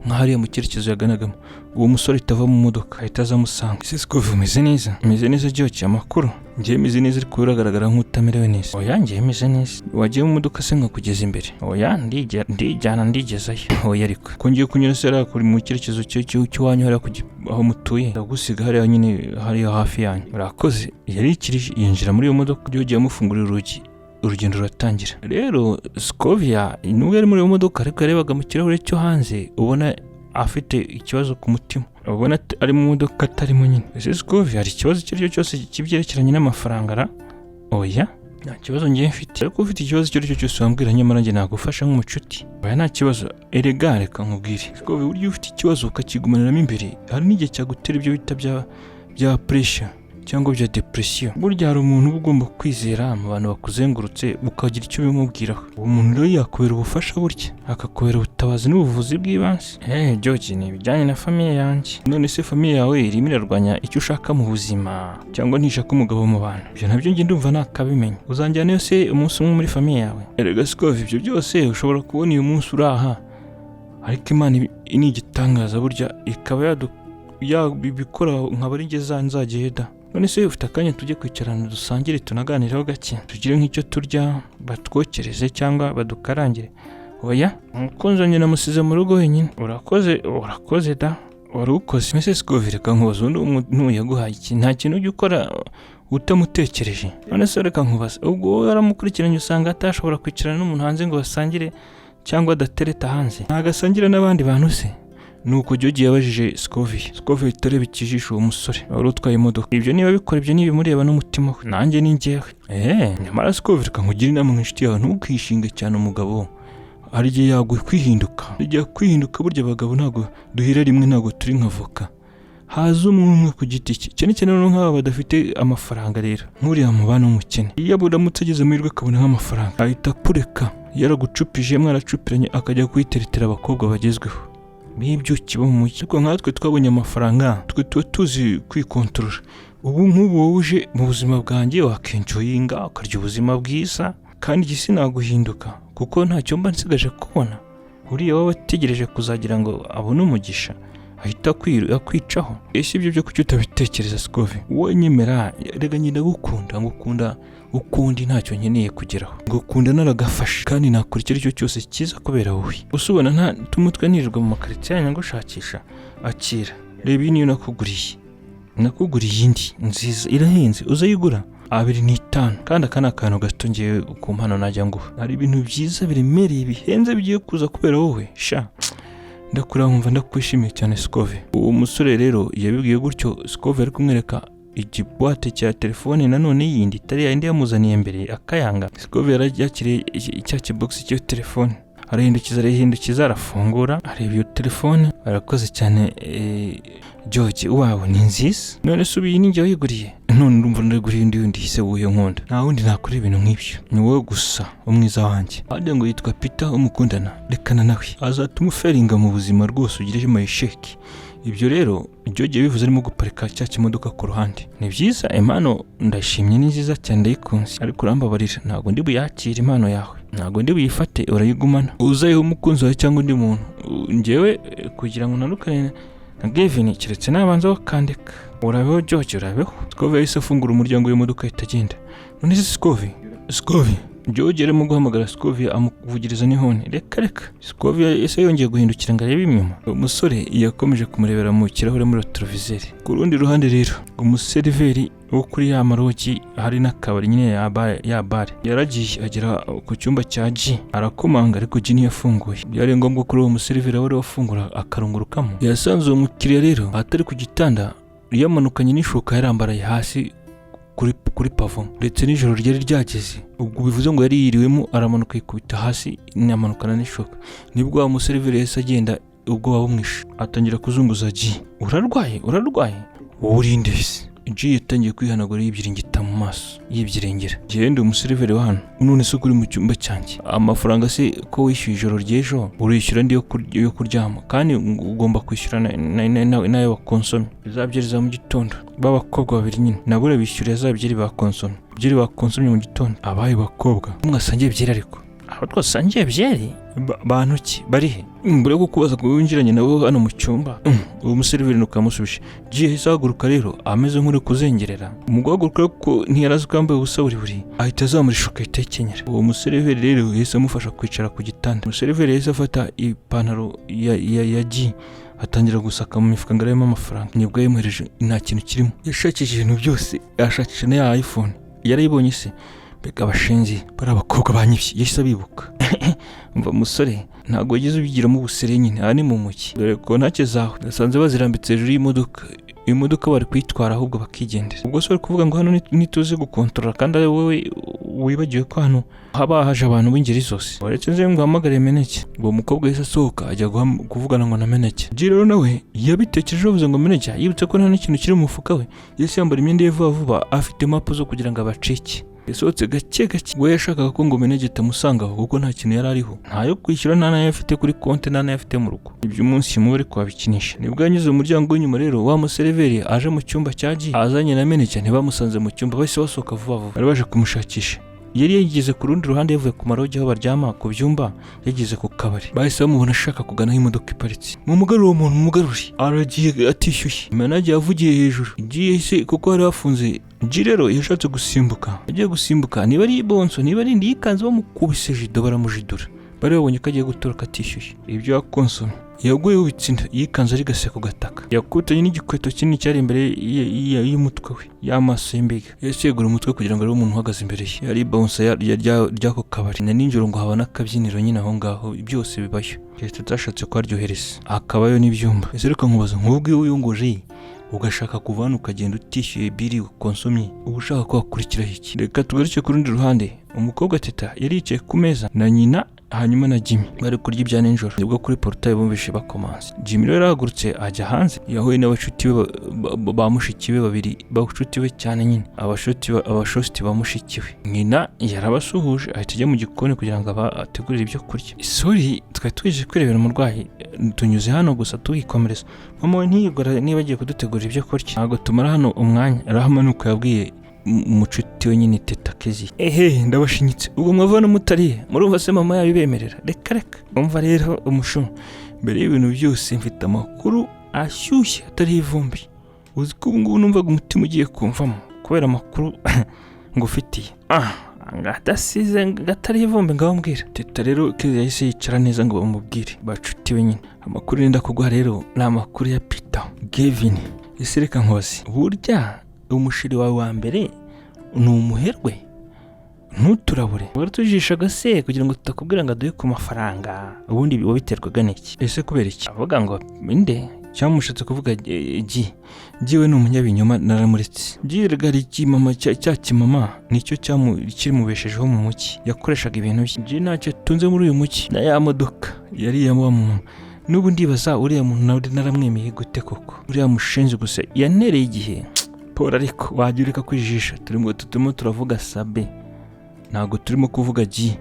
nk'ahariya mu cyerekezo yaganagamo. Uwo musore itava mu modoka ahita azamusanga. Ese Scovia umeze neza? Meze neza George, amakuru? Njye meze neza ariko uragaragara nk'utamerewe neza. Oya njye meze neza. Wagiye mu modoka se nkakugeza imbere? Oya ndigezayo. Oya ariko ko ngiye kunyura se ari mu cyerekezo cy'iwanyu hariya aho mutuye, ndagusiga hariya nyine hariya hafi yanyu. Urakoze. Yari ikirije yinjira muri iyo modoka, George yamufungurira urugi, urugendo ruratangira. Rero Scovia nubwo yari muri iyo modoka ariko yarebaga mu kirahure cyo hanze, ubona afite ikibazo ku mutima, ubona ari mu modoka atarimo nyine. Ese Scovia hari ikibazo icyo ari cyo cyose kibyerekeranye n'amafaranga ra? Oya nta kibazo ngiye mfite. Ariko ufite ikibazo icyo ari cyo cyose wambwira, nyamara njye nagufasha nk'umucuti. Oya nta kibazo. Erega reka nkubwire Scovia, buryo ufite ikibazo ukakigumaniramo imbere, hari n'igihe cyagutera ibyo bita bya pressure, cyangwa bya depression. Burya hari umuntu uba ugomba kwizera mu bantu bakuzengurutse ukagira icyo bimubwiraho. Uwo muntu rero yakubera ubufasha burya, akakubera ubutabazi n'ubuvuzi bw'ibanze. George, ni ibijyanye na famiye yanjye. None se famiye yawe irimo irarwanya icyo ushaka mu buzima cyangwa ntishaka umugabo mu bantu? Ibyo nabyo njye ndumva nakabimenya. Uzanjyana se umunsi umwe muri famiye yawe? Erega Scove, ibyo byose ushobora kubona uyu munsi uraha, ariko Imana ni igitangaza burya, ikaba yabikora nkaba ari njye nzagenda. None se ufite akanya tujye kwicarana dusangire tunaganireho gake, tugire nk'icyo turya, batwokereze cyangwa badukarangire? Oya, umukunzi wanjye namusize mu rugo wenyine. Urakoze da, wari ukoze. Mese Scove, reka nkubaza, umuntu yaguhaye iki? Nta kintu ujya ukora utamutekereje? None se reka nkubaza, ubwo wowe waramukurikiranye usanga atashobora kwicarana n'umuntu hanze ngo basangire cyangwa adatereta hanze? Ntagasangira n'abandi bantu se? Nuko George yabajije Scove itareba ikijisho uwo musore wari utwaye imodoka. Ibyo niba bikora, ibyo ntibimureba n'umutima we, nanjye ni njyewe. Nyamara Scove, reka nkugire inama nk'inshuti yawe, ntukishinge cyane umugabo. Hari igihe yaguye kwihinduka, burya abagabo ntabwo duhira rimwe, ntabwo turi nk'avoka. Haza umwe ku giti cye, cyane cyane nk'aba badafite amafaranga. Rero nk'uriya mubana w'umukene, iyo aburamutse ageze amahirwe akabona nk'amafaranga, ahita akureka yaragucupije, mwaracupiranye, akajya kuyiteretera abakobwa bagezweho b'ibyuki bo mu mujyi. Ariko nkatwe twabonye amafaranga, twe tuba tuzi kwikontorora. Ubu nk'ubu wowe uje mu buzima bwanjye wakenjoyinga, ukarya ubuzima bwiza, kandi igisi naguhinduka kuko ntacyo mba nsigaje kubona. Uriya waba ategereje kuzagira ngo abone umugisha, ahita akwicaho. Ese ibyo byo kuki utabitekereza Scove? Wowe nyemera, rega nyine ngukunda ukundi ntacyo nkeneye kugeraho, ngukunda naragafashe, kandi nakora icyo aricyo cyose cyiza kubera wowe. Usubona nta tumutwe nirirwa mu makaritsiye yanjye ngushakisha. Akira, reba iyi niyo nakuguriye indi nziza, irahenze, uzayigura 25, kandi aka ni akantu gato ngewe ku mpano najya nguha. Hari ibintu byiza biremereye bihenze bigiye kuza kubera wowe. Ndakura nkumva ndakwishimiye cyane Scove. Uwo musore rero yabibwiye gutyo, Scove ari kumwereka igibwate cya telefone nanone yindi itari yindi yamuzaniye mbere akayanga. Scove yarajyakiriye icya kibox cyo telefone, arahindukiza arafungura, areba iyo telefone. Arakoze cyane George, wawe ni nziza. None se ubiyi ninjye wayiguriye? None ndumva ndaguriye undi se wuye nkunda. Nta wundi nakora ibintu nk'ibyo, ni wowe gusa umwiza wanjye. Hadi ngo yitwa Peter umukundana, rekana nawe, azatuma uferinga mu buzima rwose, ugire mayisheki. Ibyo rero George bivuze arimo guparika cya kimodoka ku ruhande. Ni byiza, impano ndashimye, ni nziza cyane, ndayikunze, ariko urambabarira, ntabwo ndi buyakire impano yawe, ntabwo ndi buyifate, urayigumana. Uzayeho umukunzi wawe cyangwa undi muntu. Njyewe kugira ngo nandukane na Gavin, keretse nabanza bakandika. Urabeho George, urabeho. Scove yahise afungura umuryango w'imodoka ahita agenda. None se Scove, George arimo guhamagara Scove amuvugiriza n'ihoni. Reka Scove yahise yongeye guhindukira ngo arebe inyuma. Umusore yakomeje kumurebera mu kirahure muri televiziyo. Ku rundi ruhande rero, umuseriveri wo kuri ya marogi hari n'akabari nyine ya bare yaragiye agera ku cyumba cya G, arakomanga ariko G ntiyafunguye. Byari ngombwa kuri uwo museriveri wari wafungura akarungurukamo. Yasanze uwo mukiriya rero atari ku gitanda, yamanukanye n'ishuka yarambaraye hasi kuri pavoma, ndetse n'ijoro ryari ryageze. Ubwo bivuze ngo yari yiriwemo, aramanuka yikubita hasi, amanukana n'ishuka. Nibwo wa museriveri yahise agenda, ubwo wabumwishe, atangira kuzunguza G. Urarwaye wowe urinde se? G yatangiye kwihanagura yibyiringita mu maso, yibyirengera. Genda umuseriveri wa hano, none se kuri mu cyumba cyanjye, amafaranga se ko wishyuye ijoro ry'ejo urishyura ndi yo kuryama, kandi ugomba kwishyura nayo bakonsomye. Izabyeri za mu gitondo, b'abakobwa babiri nyine nabura bishyura izabyeri bakonsomye, byeri bakonsomye mu gitondo. Abaye bakobwa mwasangiye byeri, ariko aho twasangiye byeri bantu ki bari he? Mbere yo kubaza ko winjiranye nabo hano mu cyumba. Uwo museriveri nukamusubisha. Giye hisaguruka rero ameze nk'uri kuzengerera. Umuguhaguruka ko ntiyarazi ko yambaye ubusa buri ahita azamurishuka ahita ikenyera. Uwo museriveri rero yahise amufasha kwicara ku gitanda. Umuseriveri yahise afata ipantaro ya G, atangira gusaka mu mifuka ngo arebe amafaranga. Nibwo yamuhereje nta kintu kirimo. Yashakishije ibintu byose, yashakishije na iPhone, yarayibonye se. Bega abashenzi bari abakobwa banyibye, yahise abibuka. Umva musore, ntabwo wagize ubigiramo ubusere nyine, aha ni mu muki. Dore ko ntacyo zaho nasanze bazirambitse hejuru y'imodoka bari kwitwara ahubwo bakigendera. Ubwo se bari kuvuga ngo hano nituze gukontorora, kandi wowe wibagiwe ko hano haba haje abantu b'ingeri zose. Waretse nze ngo hamagare Meneke. Uwo mukobwa yahise asohoka ajya kuvugana ngo na Meneke. G rero nawe yabitekereje avuze ngo Meneke yibutse ko nta n'ikintu kiri mu mufuka we. Yahise yambara imyenda ye vuba afite mapu zo kugira ngo abacike. Yasohotse gake we yashakaga ko ngo Meneke tamusangaho kuko nta kintu yari ariho, ntayo kwishyura, nta nayo afite kuri konti, nta nayo afite mu rugo. Ibyo umunsi mubi ariko wabikinisha. Nibwo yanyuze mu muryango w'inyuma rero wa museriveri aje mu cyumba cya G azanye na Meneke, ntibamusanze mu cyumba, bahise basohoka vuba. Bari baje kumushakisha. Yari yageze ku rundi ruhande yavuye ku marogi aho baryama ku byumba, yageze ku kabari. Bahise bamubona ashaka kugana aho imodoka iparitse. Mu mugaruro umuntu umugaruri aragiye atishyuye. Manager yavugiye hejuru. G yahise kuko hari hafunze. G rero yashatse gusimbuka. Agiye gusimbuka niba ari bonso, niba ari indi yikanze bamukubise jido baramujidura. Bari babonye ko agiye gutoroka atishyuye. Ibyo yakonsomye. Yaguye witsinda yikanze ari gase ku gataka. Yakutanye n'igikweto kinini cyari imbere y'umutwe we, y'amaso y'imbiga. Yahise yegura umutwe kugira ngo arebe umuntu uhagaze imbere ye. Yari bouncer ry'ako kabari. Na ninjoro ngo habona akabyiniro nyine aho ngaho, byose bibayo. Yahise atashatse kuharyohereza. Akabayo n'ibyumba. Ese reka nkubaza, nk'ubwo uyungoje ugashaka kuva hano ukagenda utishyuye biri ukonsomye, uba ushaka ko wakurikiraho iki? Reka tugaruke ku rundi ruhande. Umukobwa Teta yari yicaye ku meza na nyina hanyuma na Jimmy bari kurya ibya ninjoro. Nibwo kuri portail bumvishe bakomanze. Jimmy rero yarahagurutse ajya hanze, yahuye n'abashuti be ba mushiki we babiri, bashuti we cyane nyine, abashosti ba mushiki we. Nyina yarabasuhuje ahita ajya mu gikoni kugira ngo ategurire ibyo kurya. Sorry, twari tuje kwirebera umurwayi, tunyuze hano gusa tuyikomereza. Mama we ntiyigora niba agiye kudutegurira ibyo kurya, ntabwo tumara hano umwanya. Arahamanuka yabwiye umucuti we nyine Teta Kezi, ndabashinyitse ubwo mwavana mutariye, murumva se mama yabibemerera? Reka umva rero umushumu, mbere y'ibintu byose mfite amakuru ashyushye atari ivumbi. Uzi ko ubu ngubu numvaga umutima ugiye kumvamo kubera amakuru ngufitiye. Ngatasize gatari ivumbi ngaho mbwira. Teta rero Kezi yahise yicara neza ngo bamubwire bacuti we nyine. Amakuru nenda kugwa rero ni amakuru ya Peter Gavin. Ese reka nkoze, burya umushiri wawe wa mbere ni umuherwe, ntuturabure. Wari tujishaga se kugira ngo tutakubwira ngo aduhe ku mafaranga, ubundi wabiterwaga n'iki? Ese kubera iki? Avuga ngo inde cyamushatse kuvuga G we ni umunyabinyoma naramuretse. G regari kimama cya kimama nicyo kirmubeshejeho mu muki, yakoreshaga ibintu bye. G ntacyo tunze muri uyu muki, na ya modoka yari ya mama. N'ubu ndibaza uriya muntu nawe naramwemeye gute koko? Uriya mushenzi gusa yanereye igihe. Paul ariko wagirika kwijisha, turimo turavuga Sabe, ntago turimo kuvuga G.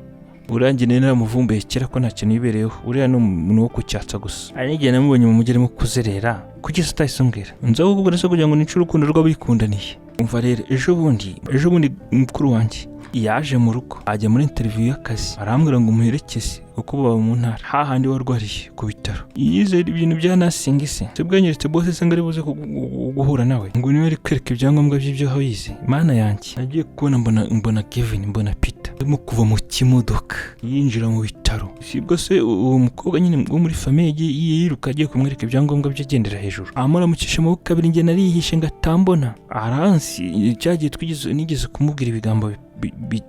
Urangiye naramuvumbuye kera ko nta kintu yibereyeho. Uriya ni umuntu wo kucyatsa gusa. Ari n'igihe namubonye mu mujyi arimo kuzerera, kugeza utayisumbwira. Nza kukubwira se kugira ngo nice urukundo rw'abikundaniye. Umva rero, ejo bundi mukuru wanjye yaje mu rugo ajya muri interview y'akazi, arambwira ngo umuherekeze uko baba mu ntara hahandi warwariye ku bitaro. Yize ibintu bya nursing se bwanyeretse bose se ngari buze guhura nawe ngo niwe ari kwereka ibyangombwa by'ibyo aho yize. Mana yanjye nagiye kubona mbona Kevin, mbona Peter arimo kuva mu kimodoka yinjira mu bitaro. Sibwo se uwo mukobwa nyine wo muri famille yiruka agiye kumwereka ibyangombwa byo agendera hejuru, amara mukisha mu kabiri nge narihishe ngatambona. Aransi cyagiye nigeze kumubwira ibigambo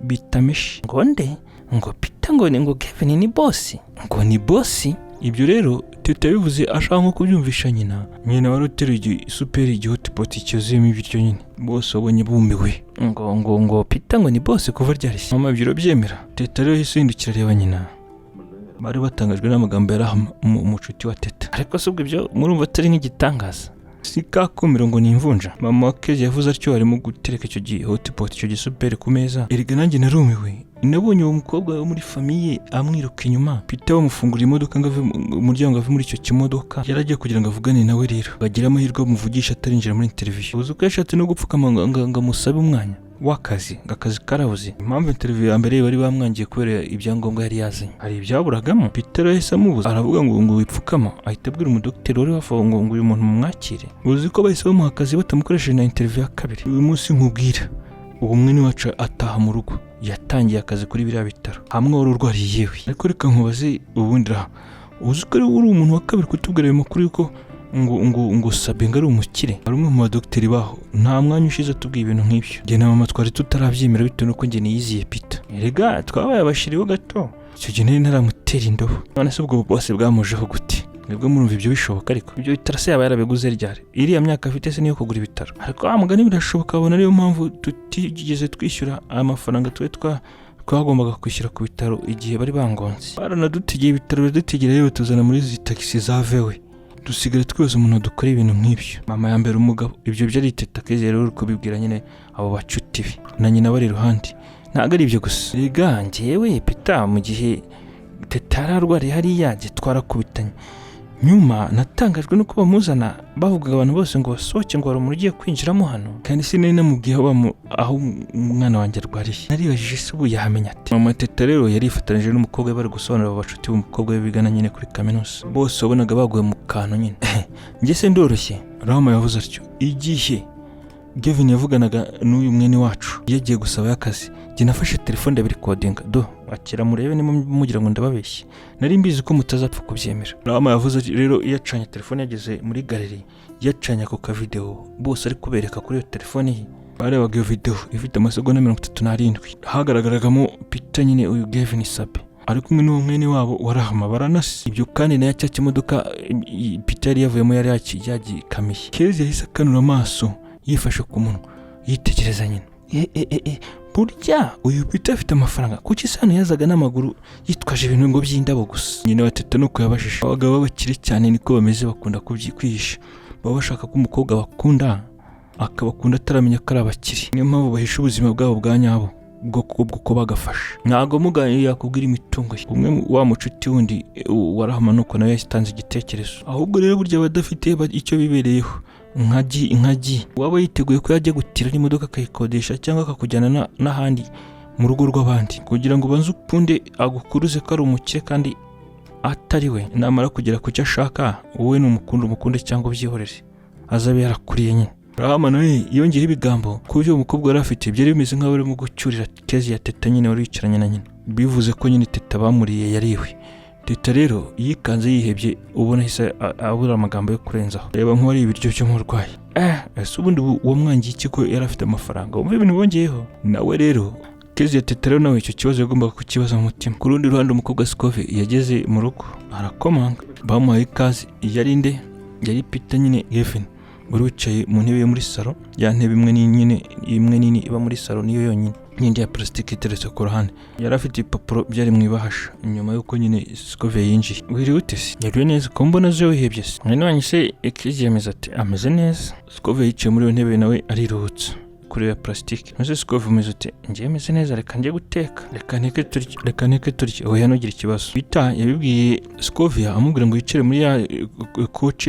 bitameshe ngo nde ngo Peter ngo Kevin ni boss, ngo ni boss. Ibyo rero Teta bivuze ashaka nko kubyumvisha nyina wari uteruye super hotpot cyuzuyemo ibiryo nyine. Bose babonye bumiwe ngo Peter ngo ni boss kuva ryari se? Mama ibyo byemera. Teta rero yisindukira reba nyina, bari batangajwe n'amagambo yari umucuti wa Teta. Ariko se ubwo ibyo murumva atari nk'igitangaza? Sikakomero ngo ni imvunja. Mama Kezi yavuze atyo arimo gutereka icyo hotpot icyo gisuperi ku meza. Erega nanjye narumiwe, nabonye uwo mukobwa wo muri famille amwiruka inyuma. Peter bamufungurira imodoka ngo ave umuryango ave muri icyo kimodoka, yaragiye kugira ngo avugane nawe rero bagira amahirwe bamuvugisha atarinjira muri interview. Uzi ko yashatse no gupfukama ngo amusabe umwanya w'akazi, akazi karabuze. Impamvu interview ya mbere bari bamwangiye kubera ibyangombwa yari yazanye, hari ibyaburagamo. Peter yahise amubuza, aravuga ngo wipfukama, ahita abwira umudokiteri wari hafi ngo uyu muntu mumwakire. Uzi ko bahise bamuha akazi batamukoresheje na interview ya kabiri. Uyu munsi nkubwira ubu mwene wacu ataha mu rugo, yatangiye akazi kuri biriya bitaro hamwe wari urwariye yewe. Ariko reka nkubaze ubundi uzi ko uri umuntu wa kabiri kutubwira ayo makuru yuko ngo Sabe ngo ari umukire, ari umwe mu badokiteri baho. Nta mwanya ushize tubwiye ibintu nk'ibyo. Njye na mama twari tutarabyemera bitewe nuko njye niyiziye Peter. Erega twabaye abashiriho gato, icyo gihe nari naramutera indobo. None se ubwo bose bwamujeho gute? nibwo murumva ibyo bishoboka ariko ibyo bitaro se yaba yarabiguze ryari iriya myaka afite se niyo kugura ibitaro ariko mugani birashoboka abona ariyo mpamvu tutigeze twishyura amafaranga twagombaga kwishyura ku bitaro igihe bari bangonze baranadutegeye ibitaro dutegera yewe tuzana muri izi taxi zavewe dusigara twese umuntu dukora ibintu nk'ibyo mama ya mbere umugabo ibyo byari Teta Kezia rero uri kubibwira nyine abo bacuti be na nyina bari iruhande ntabwo ari ibyo gusa rega njyewe Peter mu gihe Teta ararwariye hariya twarakubitanye nyuma natangajwe no kuba muzana bavugaga abantu bose ngo basohoke ngo umuntu ugiye kwinjiramo hano kandi sinari namubwiye aho umwana wanjye arwariye naribajije se ubu yahamenya ati mama Teta rero yari ifatanije n'umukobwa bari gusobanura abacuti b'umukobwa we bigana nyine kuri kaminuza bose wabonaga baguye mu kantu nyine njye se ndoroshye Rama yavuze atyo igihe Gavin yavuganaga n'uyu mwene wacu yagiye gusaba akazi njye nafashe telefone ndabirikodinga akira murebe niba mugira ngo ndababeshye nari mbizi ko mutazapfa kubyemera Rama yavuze rero yacanye telefone yageze muri galeri yacanye ako ka video bose ari kubereka kuri iyo telefone ye barebaga iyo video ifite amasegonda 37 hagaragaragamo Peter nyine uyu Gavin Sabe ari kumwe n'uwo mwene wabo warahama baranasi ibyo kandi na yacyatse imodoka Peter yavuyemo yari yagikamiye Kezia yahise akanura amaso yifashe ku munwa yitegereza nyine burya uyu Peter afite amafaranga kuki sano yazaga n'amaguru yitwaje ibintu ngo by'indabo gusa nyine wa Teta nuko yabajije abagabo b'abakire cyane niko bameze bakunda kubyikwisha baba bashaka ko umukobwa bakunda akabakunda ataramenya ko ari abakire niyo mpamvu bahisha ubuzima bwabo bwa nyabo bwo bagafasha ntago muganira yakubwira imitungo umwe wa mucuti wundi warahama nuko nawe yatanze igitekerezo ahubwo rero burya badafite icyo bibereyeho nkagi waba yiteguye ko yajya gutira n'imodoka akayikodesha cyangwa akakujyana n'ahandi mu rugo rw'abandi kugira ngo banze ukunde agukuruze ko ari umukire kandi atari we namara kugera ku cyo ashaka wowe umukunde cyangwa ubyihorere azabe yarakuriye nyine Rama nawe yongera ibigambo ku byo umukobwa yari afite byari bimeze nk'aho barimo gucyurira Kezia ya Teta nyine wari wicaranye na nyina bivuze ko nyine Teta bamuriye yariwe Teta rero yikanze yihebye ubona hise abura amagambo yo kurenzaho reba nk'uwari ibiryo by'umurwayi ese ubundi uwo mwangiye iki ko yari afite amafaranga umva ibintu bongeyeho nawe rero Kezia Teta rero nawe icyo kibazo yagombaga kukibaza mu mutima ku rundi ruhande umukobwa Scove yageze mu rugo arakomanga bamuhaye ikaze yari Peter nyine Gavin buri wicaye mu ntebe yo muri salo ya ntebe imwe nini iba muri salo niyo yonyine n'indi ya plastique iteretse ku ruhande yari afite ipapuro byari mu ibahasha nyuma yuko nyine Scove yinjiye wiriwe ute se yariwe neza ko mbona zo wihebye se mwene wanyu se Kezia ameze neza Scove yicaye muri iyo ntebe nawe ariruhutsa kuri ya plastique maze Scove ameze ute ngiye meze neza reka njye guteka reka nteke turye oya ntugire ikibazo Peter yabibwiye Scove amubwira ngo yicare muri ya coach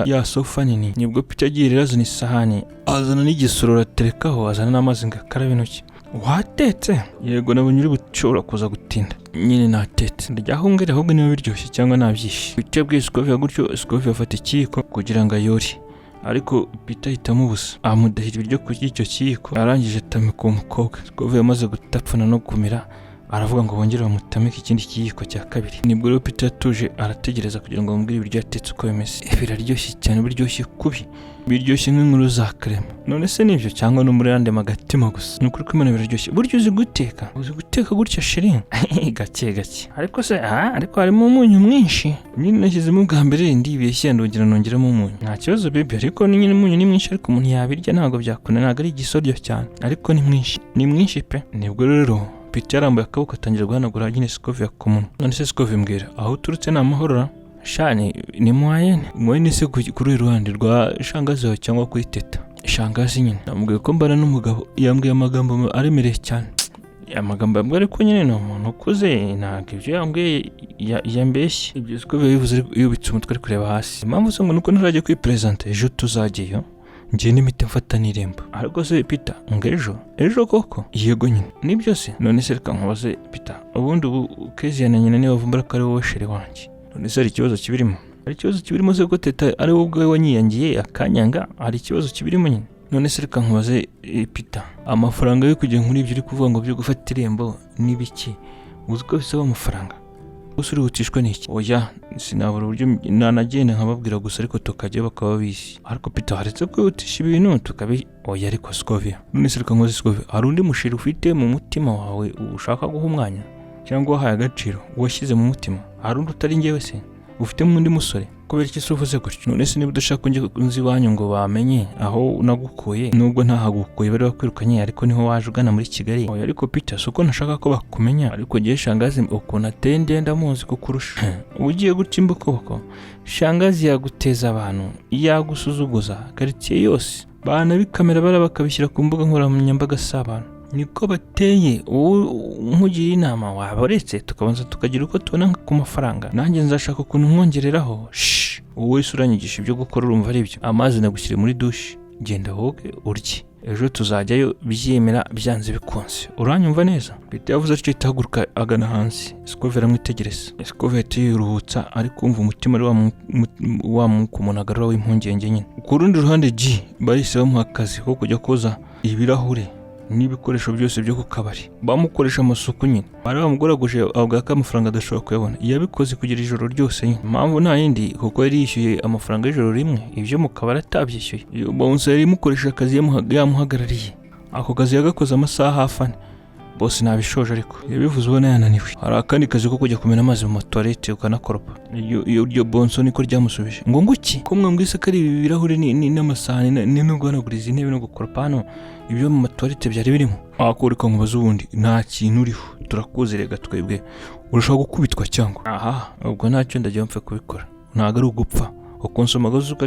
ya sofa nini nibwo Peter agiye rero azana isahani azana n'igisorora aterekaho azana n'amazi ngo akarabe intoki watetse yego nabonye uri bushobora kuza gutinda nyine natetse ndaryahungere ahubwo niba biryoshye cyangwa nabyishe Peter yabwiye Scove gutyo Scove afata ikiyiko kugira ngo ayore ariko Peter ahitamo ubusa amudahira ibiryo kuri icyo kiyiko arangije atamika uwo mukobwa Scove yamaze gutapfuna no kumira aravuga ngo bongere bamutamike ikindi kiyiko cya kabiri nibwo rero Peter yatuje arategereza kugira ngo bamubwire ibiryo yatetse uko bimeze biraryoshye cyane biryoshye kubi biryoshye nk'inkuru za krema none se nibyo cyangwa no muri yande magatima gusa nukuri ko imana biraryoshye buryo uzi guteka gutya shirin gake ariko se ariko harimo umunyu mwinshi nyine nashyizemo bwa mbere ndibeshye nongeramo umunyu nta kibazo baby ariko nyine umunyu ni mwinshi ariko umuntu yabirya ntabwo byakuna ntabwo ari igisoryo cyane ariko ni mwinshi pe nibwo rero Peter yarambuye akaboko atangira guhanagura nyine Scove ku munwa none se Scove mbwira aho uturutse ni amahoro shani ni mwayene se kuri ruhande rwa shangazi wawe cyangwa kuri Teta shangazi nyine namubwiye ko mbana n'umugabo yambwiye amagambo aremereye cyane amagambo yambwiye ariko nyine ni umuntu ukuze ntabwo ibyo yambwiye yambeshye ibyo Scove bivuze yubitse umutwe ari kureba hasi impamvu se ngo nuko ntarajya kwipresenta ejo tuzajyeyo ngiye n'imiti mfata n'irembo ariko se Peter ngo ejo koko yego nyine ni byose none se reka nkubaze Peter ubundi ubu Kezia na nyina niba bavumbura ko ari wowe shere wanjye none se hari ikibazo kibirimo se ko Teta ari wowe ubwawe wanyiyangiye akanyanga hari ikibazo kibirimo nyine none se reka nkubaze Peter amafaranga yo kujya muri ibyo uri kuvuga ngo byo gufata irembo n'ibiki uzi ko bisaba amafaranga gusa urihutishwa n'iki oya sinabura uburyo nanagenda nkababwira gusa ariko tukajya bakaba bizi ariko Peter haretse kwihutisha ibintu oya ariko Scove none se reka nkubaze Scove hari undi mushiri ufite mu mutima wawe ushaka guha umwanya cyangwa wahaye agaciro washyize mu mutima hari undi utari njyewe se ufitemo undi musore kubera iki se uvuze gutyo? None se niba udashaka ko njya nzi iwanyu ngo bamenye aho nagukuye, nubwo ntahagukuye bari bakwirukanye ariko niho waje ugana muri Kigali. Oya ariko Peter, si uko ntashaka ko bakumenya, ariko ngiye shangazi ukuntu ateye ndenda muzi kukurusha. Ugiye guca imbokoboko, shangazi yaguteza abantu, yagusuzuguza quartier yose, banabikamera bakabishyira ku mbuga nkoranyambaga s'abantu. Niko bateye. Nkugira inama waba uretse tukabanza tukagira uko tubona ku mafaranga, nanjye nzashaka ukuntu mwongereraho. Wowe se uranyigisha ibyo gukora, urumva ari byo? Amazi nagushyire muri douche, genda woge urye, ejo tuzajyayo byemera byanze bikunze. Uranyumva neza? Peter yavuze atyo itahaguruka agana hansi. Scoville amwitegereza. Scoville yiruhutsa ariko kumva umutima ari wa umuntu agarura w'impungenge nyine. Ku rundi ruhande G bahise bamuha akazi ko kujya koza ibirahure n'ibikoresho byose byo ku kabari, bamukoresha amasuku nyine. Bari bamugoraguje avuga ko amafaranga adashobora kuyabona. Yabikoze kugira ijoro ryose nyine. Impamvu nta yindi kuko yari yishyuye amafaranga y'ijoro rimwe, ibyo mu kabari atabyishyuye. Iyo bounce yari imukoresha akazi yamuhagarariye. Ako kazi yagakoze amasaha hafi 4. Boss nabishoje ariko yabivuze ubona yananiwe. Hari akandi kazi ko kujya kumena amazi mu toilette ukanakoropa. Iyo bonso niko ryamusubije ngo nguki ko mwambwise ko ari ibi birahure n'amasahani no guhanaguriza intebe no gukoropa hano, ibyo mu toilette byari birimo. Akoreka nkubaza ubundi nta kintu uriho, turakuze rega twebwe urashaka gukubitwa cyangwa? Aha ubwo ntacyo ndagiye mpfe kubikora, ntago ari ugupfa ukonsoma gazuka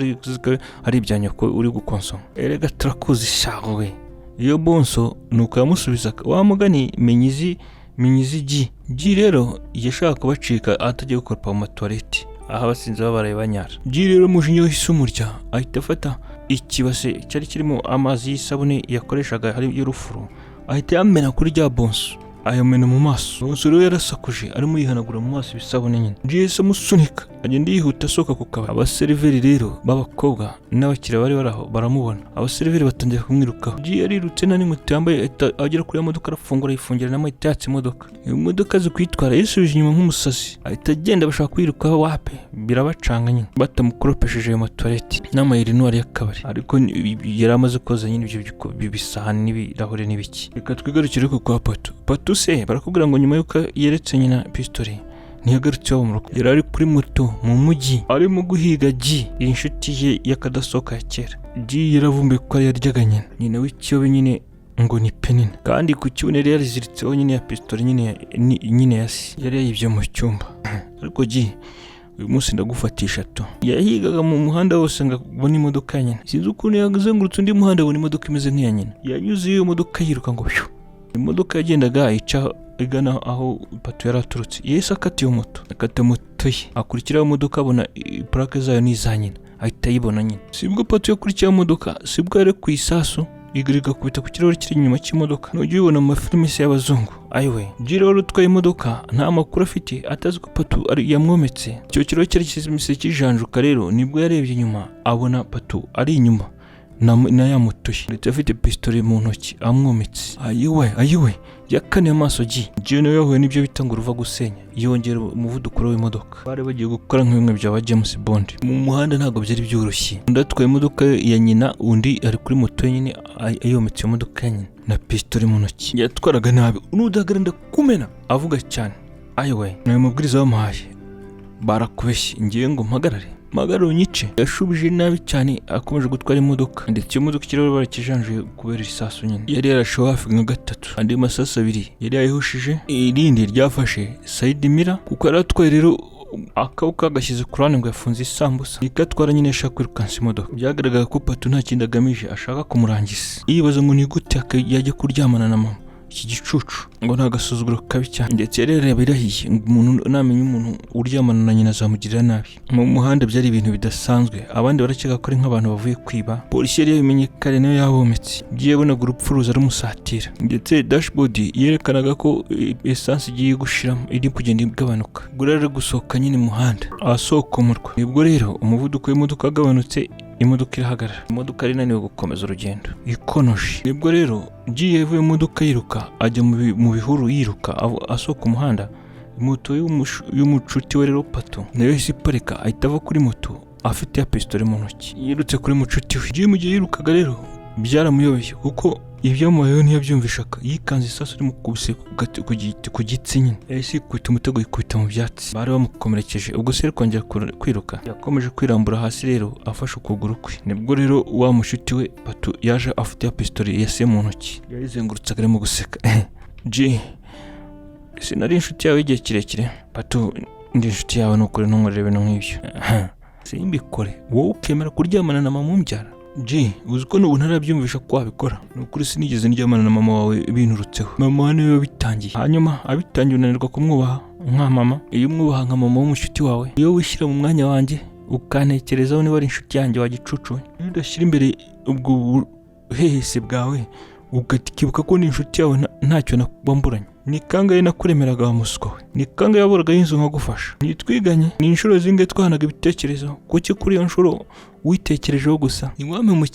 ari ibyanya ko uri gukonsoma. Erega turakuze shawe. Iyo bonso nuko yamusubiza wa mugani menyizi G rero yashaka kubacika atagiye gukoropa mu toilette, aha basinze babaraye banyara. G rero mujinya wahise umurya, ahita afata ikibase cyari kirimo amazi y'isabune yakoreshaga hari y'urufuro, ahita yamena kuri rya bonso, ayamena mu maso. Bonso rero yarasakuje arimo yihanagura mu maso ibisabune nyine. G yahise amusunika agenda yihuta asohoka ku kabari. Abaseriveri rero b'abakobwa n'abakiriya bari baraho baramubona. Abaseriveri batangiye kumwirukaho. G yarirutse nani muto yambaye agera kuri ya modoka arafungura yifungira na mahita yatse imodoka. Iyo modoka zo kwitwara yisubije inyuma nk'umusazi, ahita agenda bashaka kwirukaho wape birabacanga nyine, batamukoropesheje ayo toilette n'amayiri n'uwari yakabari. Ariko yari amaze koza nyine ibyo bisahani n'ibirahure n'ibiki. Reka twigarukire ku kwa Pato se barakubwira ngo nyuma yuko yeretse nyina pistole ntiyagarutse mu rugo, yari ari kuri moto mu mujyi arimo guhiga G, inshuti ye yakadasoka ya kera. G yaravumbuye ko yaryaga nyina w'ikiyobe nyine ngo ni Penina, kandi ku kibuno yari yariziritseho nyine ya pistole nyine yasi yari yayibye mu cyumba. Ariko G uyu munsi ndagufatisha to. Yahigaga mu muhanda wose ngo abone imodoka nyine, sinzi ukuntu yazengurutse undi muhanda abona imodoka imeze nk'iya nyina. Yanyuze iyo modoka yiruka ngo imodoka yagendaga ica igana aho Pato yari aturutse. Yahise akatiye moto, akata moto ye, akurikiraho imodoka abona plaque zayo n'iza nyina, ahita yibona nyine. Sibwo Pato yakurikiyeho imodoka, sibwo yari ku isasu igiriga kubita ku kirahuri kiri inyuma cy'imodoka. Nujya ubona mu mafilime y'abazungu. Ayiwe Jiro wari utwaye imodoka nta makuru afite, atazi ko Pato ari yamwometse. Icyo kirahuri cyari kizimise kijanjuka. Rero nibwo yarebye inyuma abona Pato ari inyuma na yamutuye, ndetse afite pistole mu ntoki amwometse. Ayiwe yakaniye amaso G. Nawe yahuye n'ibyo bita ngo uruva gusenya, yongera umuvuduko w'imodoka. Bari bagiye gukora nk'imwe bya James Bond. Mu muhanda ntabwo byari byoroshye. Undi atwaye imodoka ya nyina, undi ari kuri moto nyine ayometse imodoka ya nyina na pistole mu ntoki. Yatwaraga nabi, unudagaranda kumena avuga cyane. Ayiwe nawe mubwiriza wamuhaye barakubeshye, ngiye ngo mpagarare unyice. Yashubije nabi cyane akomeje gutwara imodoka, ndetse iyo modoka ikirahuri barakijanjuye kubera isasu nyine. Yari yarashowe hafi nka 3, andi masasu 2 yari yayihushije, irindi ryafashe side mirror kuko yari atwaye. Rero akaboko agashyize ku ruhande ngo yafunze isambusa, ikatwara nyine ashaka kwirukansa imodoka. Byagaragara ko Pato nta kindi agamije, ashaka kumurangiza. Yibaza ngo ni gute yajya kuryamana na mama iki gicucu, ngo nta gasuzuguro kabi cyane. Ndetse rero birahiye umuntu namenye umuntu uryamana na nyina azamugirira nabi. Mu muhanda byari ibintu bidasanzwe, abandi barakeka ko ari nk'abantu bavuye kwiba. Polisi yari yabimenye kare nayo yahometse, giye bonaga urupfu ruza rumusatira. Ndetse dashboard yerekanaga ko essence igiye gushiramo iri kugenda igabanuka. Ubwo rero gusohoka nyine muhanda asokomurwa. Nibwo rero umuvuduko w'imodoka wagabanutse, imodoka irahagarara. Imodoka ari naniwe gukomeza urugendo ikonoje. Nibwo rero giye yavuye mu modoka yiruka ajya mu bihuru yiruka asohoka umuhanda. Moto y'umucuti we rero Pato nayo yahise iparika, ahita ava kuri moto afite ya pistole mu ntoki, yirutse kuri mucuti we. Giye mu gihe yirukaga rero byaramuyobeye kuko ibyamubayeho ntiyabyumvishaga, yikanze isasu rimukubise ku gitsi nyine, yahise yikubita umutego yikubita mu byatsi bari bamukomerekeje. Ubwo se kongera kwiruka, yakomeje kwirambura hasi rero afashe ukuguru kwe. Nibwo rero wa mushuti we Patu yaje afite ya pistoli yase mu ntoki, yarizengurutsaga arimo guseka. G, sinari inshuti yawe igihe kirekire. Patu, ndi inshuti yawe nukuri, ntunkorere ibintu nk'ibyo. Simbikore, wowe ukemera kuryamana na mama umbyara? G, uzi ko n'ubu ntarabyumvisha ko wabikora. Nukuri sinigeze ndyamana na mama wawe binturutseho. Mama niwe wabitangiye, hanyuma abitangiye unanirwa kumwubaha nka mama. Iyo umwubaha nka mama w'umushuti wawe, iyo wishyira mu mwanya wanjye ukantekerezaho niba ari inshuti yanjye wa gicucu, iyo udashyira imbere ubwo buhehese bwawe ukibuka ko ni inshuti yawe ntacyo nakwamburanye. Ni kangahe nakuremeraga wa muswa we, ni kangahe waboraga y'inzu nkagufasha. Nitwiganye, ni inshuro zingahe twahanaga ibitekerezo, kuki kuri iyo nshuro witekerejeho gusa? Niwame mu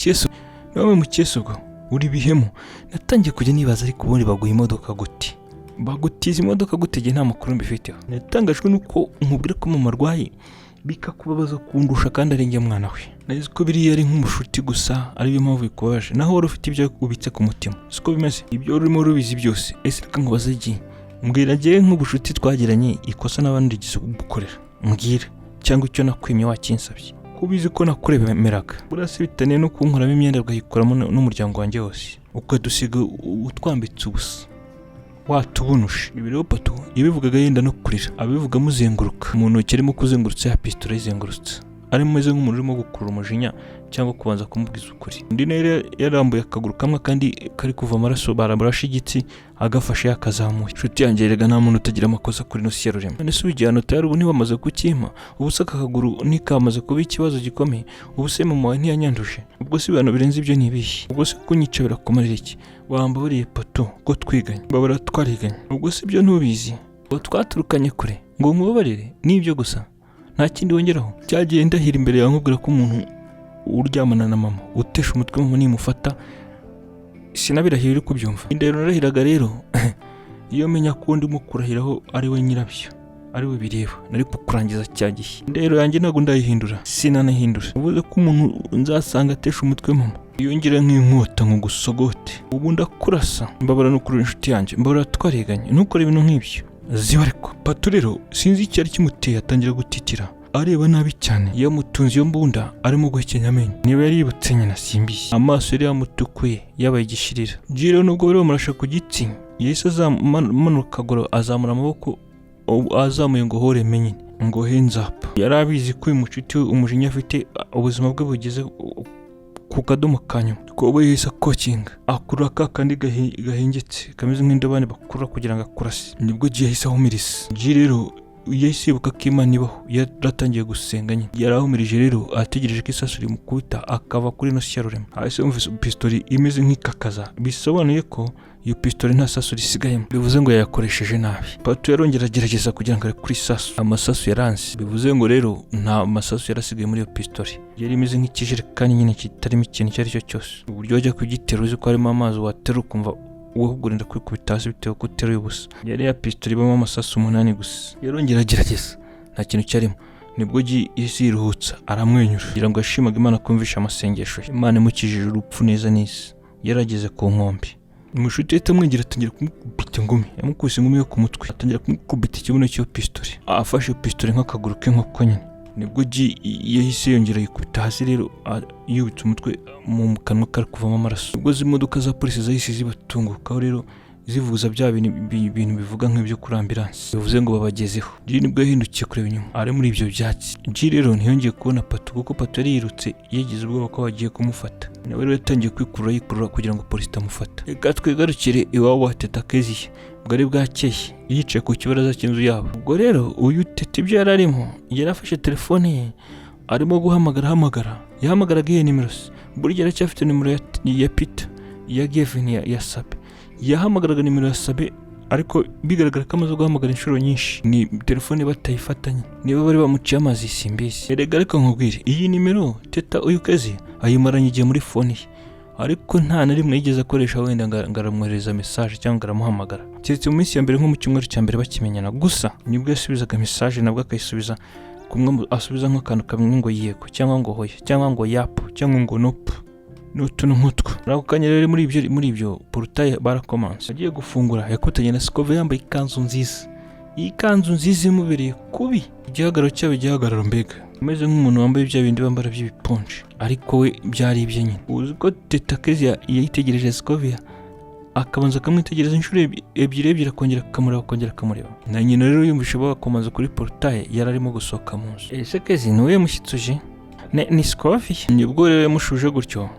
cyeso ubwo uri bihemu. Natangiye kujya nibaza, ariko ubundi baguha imodoka gute? Bagutiza imodoka gute? Nge nta makuru mbifiteho. Natangajwe nuko nkubwira ko mama arwaye bikakubabaza kundusha kandi ari njye mwana we. Nazi ko biriya ari nk'umushuti gusa, ariyo mpamvu bikubabaje, naho wari ufite ibyo ubitse ku mutima. Siko bimeze, ibyo urimo rubizi byose. Ese reka nkubaze iki, mbwira njye nk'ubushuti twagiranye ikosa n'abandi gize gukorera, mbwira, cyangwa icyo nakwimye wakinsabye. Kubizi ko nakuremeraga, burase bitaniye no kunkuramo imyenda ugayikoramo n'umuryango wanjye wose, ukadusiga utwambitse ubusa, watubunushe. Ibi rero Patu yabivugaga yenda no kurira, abivuga muzenguruka mu ntoki, arimo kuzengurutsa ya pistole izengurutse, arimo ameze nk'umuntu urimo gukurura umujinya cyangwa kubanza kumubwiza ukuri. Undi nawe yarambuye akaguru kamwe kandi kari kuva amaraso, baramurashe igitsi agafashe yakazamuye. Inshuti yanjye, erega nta muntu utagira amakosa kuri no si ya rurema. None se ubigihano tayari ubu ntibamaze kukimpa, ubu se aka kaguru ntikamaze kuba ikibazo gikomeye, ubu se mama wawe ntiyanyanduje, ubwo se ibintu birenze ibyo nibihe, ubwo se kunyica birakumarira iki? Wambaburiye Patu ko twiganye, mbabura twariganye, ubwo se ibyo ntubizi, ngo twaturukanye kure ngo nkubabarire n'ibyo gusa, nta kindi wongeraho? Cyagiye ndahira imbere yawe nkubwira ko umuntu uryamana na mama utesha umutwe mama nimufata sinabirahira uri kubyumva. Indero narahiraga rero iyo menya ko ndimo kurahiraho ari we nyirabyo, ari we bireba, nari kurangiza cyagihe. Indero yanjye ntabwo ndayihindura, sinanahindura. Uvuze ko umuntu nzasanga atesha umutwe mama yongera nk'inkota ngo gusogote, ubu ndakurasa. Mbabara no kuri inshuti yanjye, mbabara twariganye, ntukore ibintu nk'ibyo. Ziba ariko Patu rero sinzi icyari kimuteye atangira gutitira, areba nabi cyane, yamutunze iyo mbunda arimo guhekenya amenyo. Niba yari yibutse nyina simbizi, amaso yari yamutukuye yabaye igishirira. Jiro nubwo bari bamurasha ku gitsi, yahise azamanuka akaguru, azamura amaboko azamuye ngo hore menyine, ngo hands up. Yari abizi ko uyu mucuti we umujinya afite ubuzima bwe bugeze ku kadomo kanyuma, ko ubu yahise akokinga, akurura ka kandi gahengetse kameze nk'indobane bakurura kugira ngo akurase. Nibwo G yahise ahumiriza. G rero yahise yibuka ko Imana ibaho, yaratangiye gusenga nyine. Yarahumirije rero, ategereje ko isasu rimukubita akava kuri no si ya rurema. Ahise yumva pistoli imeze nk'ikakaza, bisobanuye ko iyo pistoli nta sasu risigayemo, bivuze ngo yayakoresheje nabi. Patu yarongera agerageza kugira ngo arekure isasu, amasasu yaranze, bivuze ngo rero nta masasu yarasigaye muri iyo pistoli. Yari imeze nk'ikijerekani nyine kitarimo ikintu icyo ari cyo cyose, uburyo wajya kugitera uzi ko harimo amazi watera ukumva uwahugurenda kwikubita hasi bitewe ko uteruye ubusa. Yari ya pistoli ibamo amasasu 8 gusa. Yarongera agerageza, nta kintu cyarimo. Nibwo yahise yiruhutsa aramwenyura kugira ngo yashimaga Imana kumvisha amasengesho ye. Imana imukijije urupfu neza neza, yarageze ku nkombe. Umushuti yahita amwegera atangira kumukubita ingumi, yamukubise ingumi yo ku mutwe, atangira kumukubita ikibuno cy'iyo pistoli, afashe pistoli nk'akaguru k'inkoko nyine. Nibwo yahise yongera yikubita hasi rero, yubitse umutwe mu kanwa kari kuvamo amaraso. Ubwo z'imodoka za polisi zahise zibatungukaho rero, zivuza bya bintu bivuga nk'ibyo kuri ambulance, bivuze ngo babagezeho. G nibwo yahindukiye kureba inyuma, ari muri ibyo byatsi. G rero ntiyongeye kubona Patu, kuko Patu yari yirutse yagize ubwoba ko bagiye kumufata. Nawe rero yatangiye kwikurura kugira ngo polisi itamufata. Reka twigarukire iwabo wa Teta Keziya, bwari bwakeye yicaye ku kibaraza cy'inzu yabo. Ubwo rero uyu Teta ibyo yari arimo, yarafashe telefone ye arimo guhamagara. Yahamagaraga iyo nimero, burya aracyafite nimero ya Peter, ya Gavin, ya Sabe. Yahamagaraga nimero ya Sabe, ariko bigaragara ko amaze guhamagara inshuro nyinshi, ni telefone batayifatanye, niba bari bamuciye amazi simbizi. Erega reka nkubwire, iyi nimero Teta uyu Keziya ayimaranye igihe muri fone ye, ariko nta na rimwe yigeze akoresha wenda ngo aramwohereza message cyangwa aramuhamagara, keretse mu minsi ya mbere nko mu cyumweru cya mbere bakimenyana gusa nibwo yasubizaga message, nabwo akayisubiza kumwe asubiza nk'akantu kamwe ngo yego cyangwa ngo hoya cyangwa ngo yapo cyangwa ngo nope. n'utuntu nk'utwo. Muri ako kanya rero muri ibyo porutaye barakomanse. Agiye gufungura yakutanye na Scovia yambaye ikanzu nziza. Iyi kanzu nziza imubereye kubi. Igihagararo cyawe igihagararo mbega. Ameze nk'umuntu wambaye bya bindi bambara by'ibiponje. Ariko we byari ibye nyine. Uzi ko Teta Kezia yayitegereje Scovia. Akabanza akamwitegereza inshuro ebyiri akongera akamureba. Na nyina rero yumvishe bakomaze kuri porutaye yari arimo gusohoka mu nzu. Ese Kezia niwe yamushyitsuje? Ni Scovia. Nibwo rero yamushuje gutyo.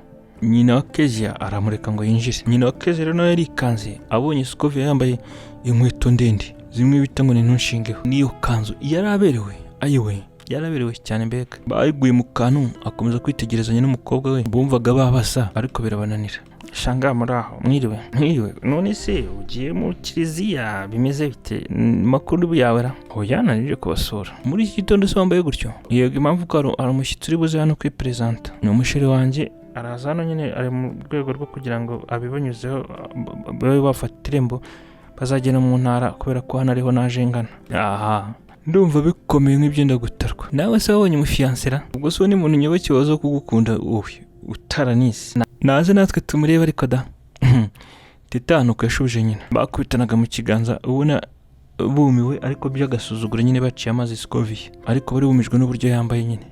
Nyina wa Kezia aramureka ngo yinjire. Nyina wa Kezia rero yarikanze abonye Scovia yambaye inkweto ndende zimwe bita ngo ni ntunshingeho. Niyo kanzu yaraberewe. Ayiwe yaraberewe cyane mbega. Bayiguye mu kantu akomeza kwitegerezanya n'umukobwa we. Bumvaga babasa ariko birabananira. Shanga muraho mwiriwe none se ugiye mu kiliziya bimeze bite makuru yawe ra? Oya nanije kubasura. Muri iki gitondo se wambaye gutyo? Yego impamvu ko ari umushyitsi uri buze hano kwipresenta. Ni umusheri wanjye araza hano nyine ari mu rwego rwo kugira ngo abibanyuzeho babe bafata irembo bazagenda mu ntara kubera ko hano ariho naje ngana. Aha ndumva bikomeye nk'ibyenda gutarwa. Nawe se wabonye umufiansera? Ubwo so ni umuntu nyoboke wazo kugukunda wowe utaranisi. Naze natwe tumureba ariko da. Teta nuko yashubije nyina. Bakubitanaga mu kiganza ubona bumiwe ariko by'agasuzuguro nyine baciye amazi Scovia. Ariko bari bumijwe n'uburyo yambaye nyine.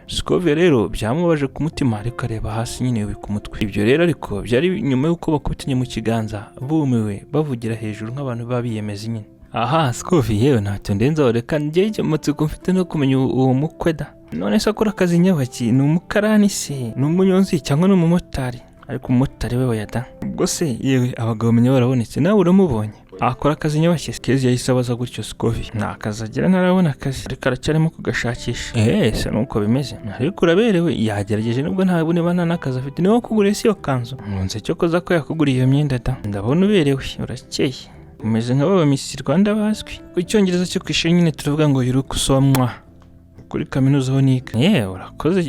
Scovia rero byamubaje ku mutima ariko areba hasi nyine ku mutwe. Ibyo rero ariko byari nyuma y'uko bakubitanye mu kiganza bumiwe bavugira hejuru nk'abantu babiyemeza nyine. Aha Scovia yewe ntacyo ndenzaho reka njye amatsiko mfite no kumenya uwo mukwe da. None se akora akazi nyabaki? Ni umukarani se? Ni umunyonzi cyangwa ni umumotari? Ariko umumotari we yada. Ubwo se yewe abagabo menya barabonetse nawe uramubonye. Akora akazi nyabaki? Kezia yahise abaza gutyo Scovia. Nta kazi agira ntarabona akazi. Ariko aracyarimo kugashakisha. Se nuko bimeze. Ariko uraberewe yagerageje nubwo ntabone bana n'akazi afite. Niwo kugura se iyo kanzu. Nunze cyo koza ko yakuguriye iyo myenda da. Ndabona uberewe urakeye. Umeze nk'aba Miss Rwanda bazwi. Ku cyongereza cyo kwishira nyine turavuga ngo yuruku somwa. Kuri kaminuza ho niga. Urakoze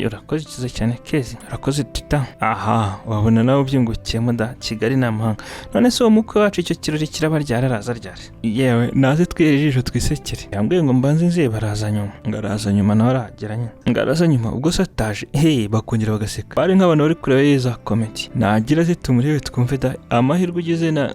kiza cyane Kezia. Urakoze Teta. Aha wabona nawe byungukiyemo da Kigali n'amahanga. None se uwo mukwe wacu icyo kirori kiraba ryaraza ryari? Yewe naze twerejeje twisekere. Yambwiye ngo mbanze nze baraza nyuma. Ngaraza nyuma nawe arageranye. Ngaraza nyuma ubwo sataje. Bakongera bagaseka. Bari nk'abantu bari kureba yeza comedy. Nagira ze tumurebe twumve da amahirwe ugeze na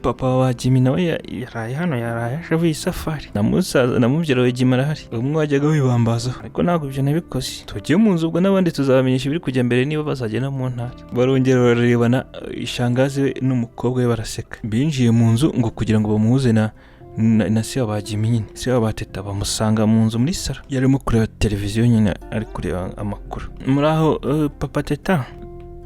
papa wa Jimmy nawe yaraye hano yaraye avuye isafari. Namusaza namubyera we Jimmy arahari. Umwe wajyaga wibambaza. Ariko ntabwo ibyo nabikoze. Tugiye mu nzu ubwo n'abandi tuzabamenyesha ibiri kujya mbere niba bazagenda mu ntara. Barongera bararebana ishangazi we n'umukobwa we baraseka. Binjiye mu nzu ngo kugira ngo bamuhuze na se wa Jimmy nyine. Se wa Teta bamusanga mu nzu muri sala. Yarimo kureba televiziyo nyine ari kureba amakuru. Muri aho papa Teta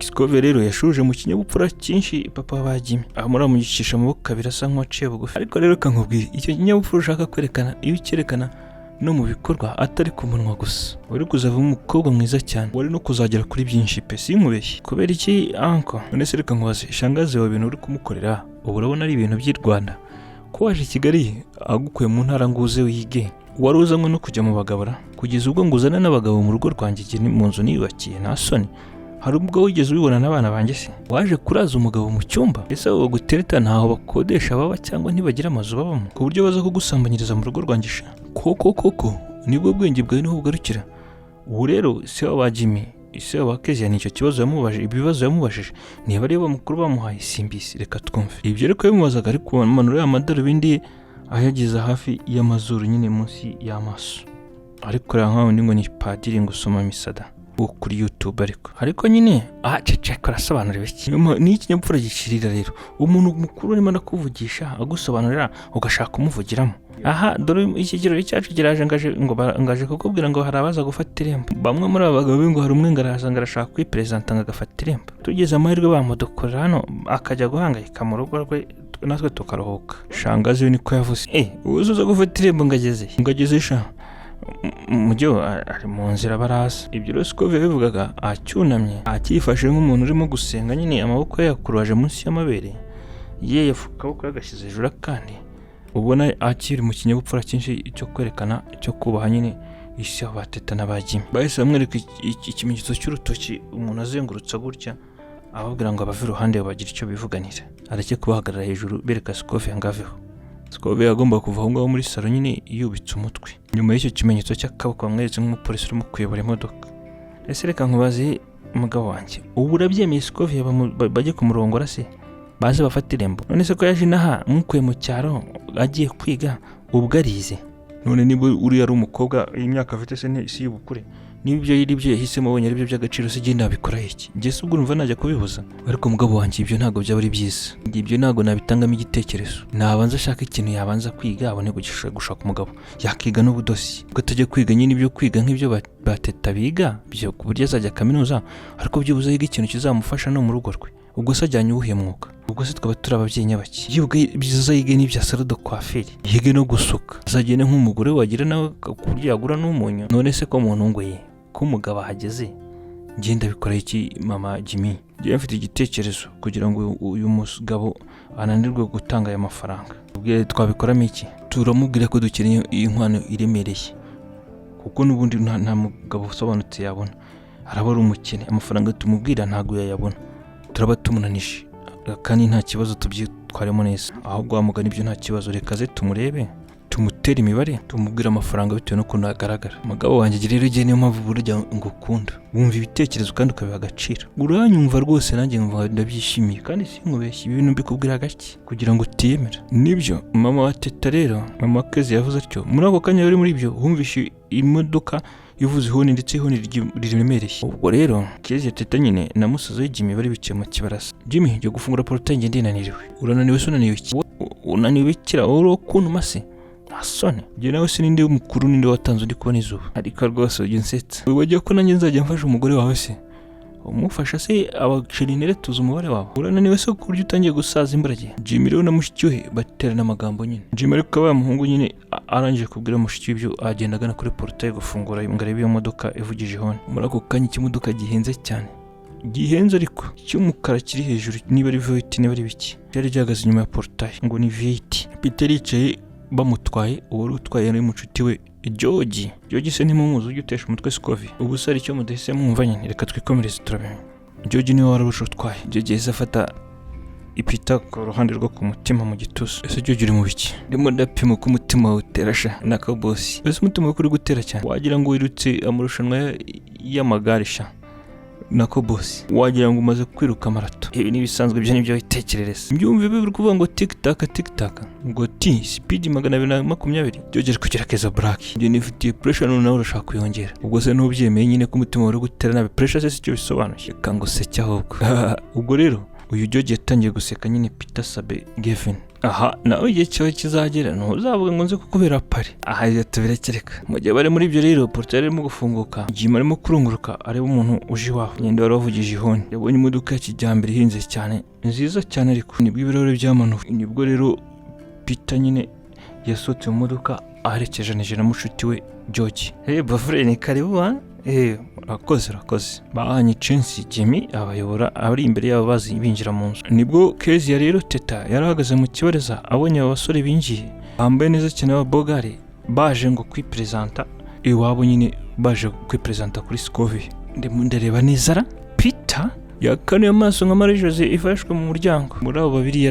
Scovia rero yashuje mu kinyabupfura cyinshi papa wa Jimmy. Amura mugicisha amaboko birasa nk'uwaciye bugufi. Ariko rero kankubwira icyo kinyabupfura ushaka kwerekana iyo ukerekana no mu bikorwa atari ku munwa gusa. Uri kuzavamo umukobwa mwiza cyane. Wari no kuzagera kuri byinshi pe sinkubeshye. Kubera iki anko? None se reka nkubaze shangazi wawe ibintu uri kumukorera ubu urabona ari ibintu by'i Rwanda. Ko waje Kigali agukuye mu ntara nguze wige. Wari uzanywe no kujya mu bagabura kugeza ubwo nguzana n'abagabo mu rugo rwanjye mu nzu niyubakiye nta soni. Hari ubwo wigeze ubibona n'abana banjye se? Waje kuraza umugabo mu cyumba? Ese abo gutereta ntaho bakodesha baba cyangwa ntibagira amazu babamo ku buryo baza kugusambanyiriza mu rugo rwanjye sha? Koko nibwo bwenge bwawe niho bugarukira. Ubu rero se wa Jimmy ise wa Kezia nicyo kibazo yamubajije ibibazo yamubajije niba ari mukuru bamuhaye simbisi. Reka twumve ibyo ariko yamubazaga ariko manura y'amadarubindi ayageza hafi y'amazuru nyine munsi y'amaso. Ariko nkaho ndi ngo ni padiri ngo usoma misada kuri YouTube ariko nyine ceceka arasobanurira iki ni ikinyabupfura gishirira rero. Umuntu mukuru arimo ndakuvugisha agusobanurira ugashaka kumuvugiramo. Aha dore iki kirori cyacu kiraje ngaje kukubwira ngo harabaza gufata irembo. Bamwe muri aba bagabo ngo hari umwe ngaraza ngarashaka kwipresenta ngagafata irembo. Tugeze amahirwe bamudukora hano akajya guhangayika mu rugo rwe natwe tukaruhuka. Shangazi we niko yavuze. Uzuza gufata irembo ngageze sha mujyo ari mu nzira baraza. Ibyo rero Scovia bivugaga acyunamye akifashe nk'umuntu urimo gusenga nyine amaboko yakuraje munsi y'amabere ye yafuka ko yagashyize hejuru kandi ubona akiri mu kinyabupfura cyinshi cyo kwerekana cyo kubaha nyine isi wa Teta n'abajimi. Bahise bamwereka ikimenyetso cy'urutoki umuntu azengurutsa gutya ababwira ngo abave iruhande bagira icyo bivuganira. Areke kubahagarara hejuru bereka Scovia ngaveho. Scovia agomba kuva aho ngaho muri salo nyine yubitse umutwe. Nyuma y'icyo kimenyetso cy'akaboko bamweretse nk'umupolisi urimo kuyobora imodoka. Ese reka nkubaze umugabo wanjye ubu urabyemeye Scovia bajye kumurongora se baze bafata irembo none se ko yaje inaha mukuye mu cyaro agiye kwiga ubwo arize none niba uri ari umukobwa y'imyaka afite se si y'ubukure nibyo yiribyo yahisemo abonye aribyo by'agaciro se genda bikora iki nge se ubwo numva najya kubibuza ariko mugabo wanjye ibyo ntago byaba ari byiza ibyo ntago nabitangamo igitekerezo nabanza ashaka ikintu yabanza kwiga abone gushaka umugabo yakiga n'ubudosi ubwo atajya kwiga nyine ibyo kwiga nk'ibyo bateta biga byo ku buryo azajya kaminuza ariko byibuze yiga ikintu kizamufasha no mu rugo rwe ubwo se ajyanye uwuhe mwuga ubwo se twaba turi ababyeyi nyabaki yibwe byiza yige n'ibya salon de coiffure yige no gusuka azagene nk'umugore wagira nawe ku buryo yagura n'umunyu none se ko muntu ngoye ko umugabo ahageze ngenda bikora iki mama Jimmy ngiye mfite igitekerezo kugira ngo uyu mugabo ananirwe gutanga aya mafaranga ubwo twabikoramo iki turamubwira ko dukeneye iyi nkwano iremereye kuko nubundi nta mugabo usobanutse yabona araba ari umukene amafaranga tumubwira ntago yayabona turaba tumunanije kandi nta kibazo tubyitwaremo neza ahubwo wamugana ibyo nta kibazo reka ze tumurebe tumutera imibare tumubwira amafaranga bitewe n'ukuntu agaragara umugabo wanjye rero igihe niyo mpamvu burya ngo ukunda wumva ibitekerezo kandi ukabiha agaciro uranyumva rwose nanjye mva ndabyishimiye kandi sinkubeshye ibintu mbikubwira gake kugira ngo utiyemera nibyo mama wa Teta rero mama Kezi yavuze atyo muri ako kanya yari muri ibyo humvishe imodoka ivuze ihoni ndetse ihoni riremereye ubwo rero Kezi ya Teta nyine na musaza we Jimmy bari bicaye mu kibarasa Jimmy njye gufungura portail nge ndinaniriwe urananiwe se unaniwe iki unaniwe kira uro kuntu mase asone nge nawe se ninde umukuru ninde watanze undi kubona izuba ariko rwose ujye nsetsa wajya ko nanjye nzajya mfasha umugore wawe se umufasha se abacerinere tuzi umubare wawe urananiwe se ku buryo utangiye gusaza imbaraga Jimmy rero na mushiki we baterana amagambo nyine Jimmy ariko abaye umuhungu nyine arangije kubwira mushiki ibyo agenda agana kuri portail gufungura ngarebe iyo modoka ivugije ihoni muri ako kanya ikimodoka gihenze cyane gihenze ariko cy'umukara kiri hejuru niba ari V8 niba ari biki cyari gihagaze inyuma ya portail ngo ni V8 Peter yicaye bamutwaye uwo utwaye ari mucuti we George se ntimumuzi ujye utesha umutwe Scovia ubu se ari cyo mudahise mwumva nyine reka twikomereze turabimenya George niwe warabusha utwaye George yahise afata ipita ku ruhande rwo ku mutima mu gituza ese George uri mu biki ndimo ndapima ko umutima utera sha nako boss ese umutima uri gutera cyane wagira ngo wirutse amurushanwa y'amagare sha nako boss wagira ngo umaze kwiruka marato ibi ni bisanzwe byo nibyo witekerereza mbyumve bibiri kuvuga ngo tik tak ngo speed 220 George kugira keza black nje nifitiye pressure none urashaka kuyongera ubwo se nubyemeye nyine ko umutima wari gutera nabe pressure se cyo bisobanuye kango se cyahubwo ubwo rero uyu George yatangiye guseka nyine Peter Sabe Gavin aha nawe igihe cyawe kizagera ntuzavuga ngo nze kukubera pari aha yatubirekereka mu gihe bari muri ibyo rero portail irimo gufunguka Jimmy arimo kurunguruka areba umuntu uje iwawe nyende wari wavugije ihoni yabonye imodoka ya kijyambere ihinze cyane nziza cyane ariko nibwo ibirori byamanuwe nibwo rero Peter nyine yasohotse mu modoka aherekeje na mushuti we George bafure ni karibu rakoze bahanye chance Jimmy abayobora abari imbere yabo bazi binjira mu nzu nibwo Kezi ya rero Teta yarahagaze mu kibareza abonye abasore binjiye bambaye neza cyane ababogare baje ngo kwipresenta iwabo nyine baje kwipresenta kuri Scovia ndareba neza Peter yakanuye amaso nka Marie Jose ifashwe mu muryango muri abo babiri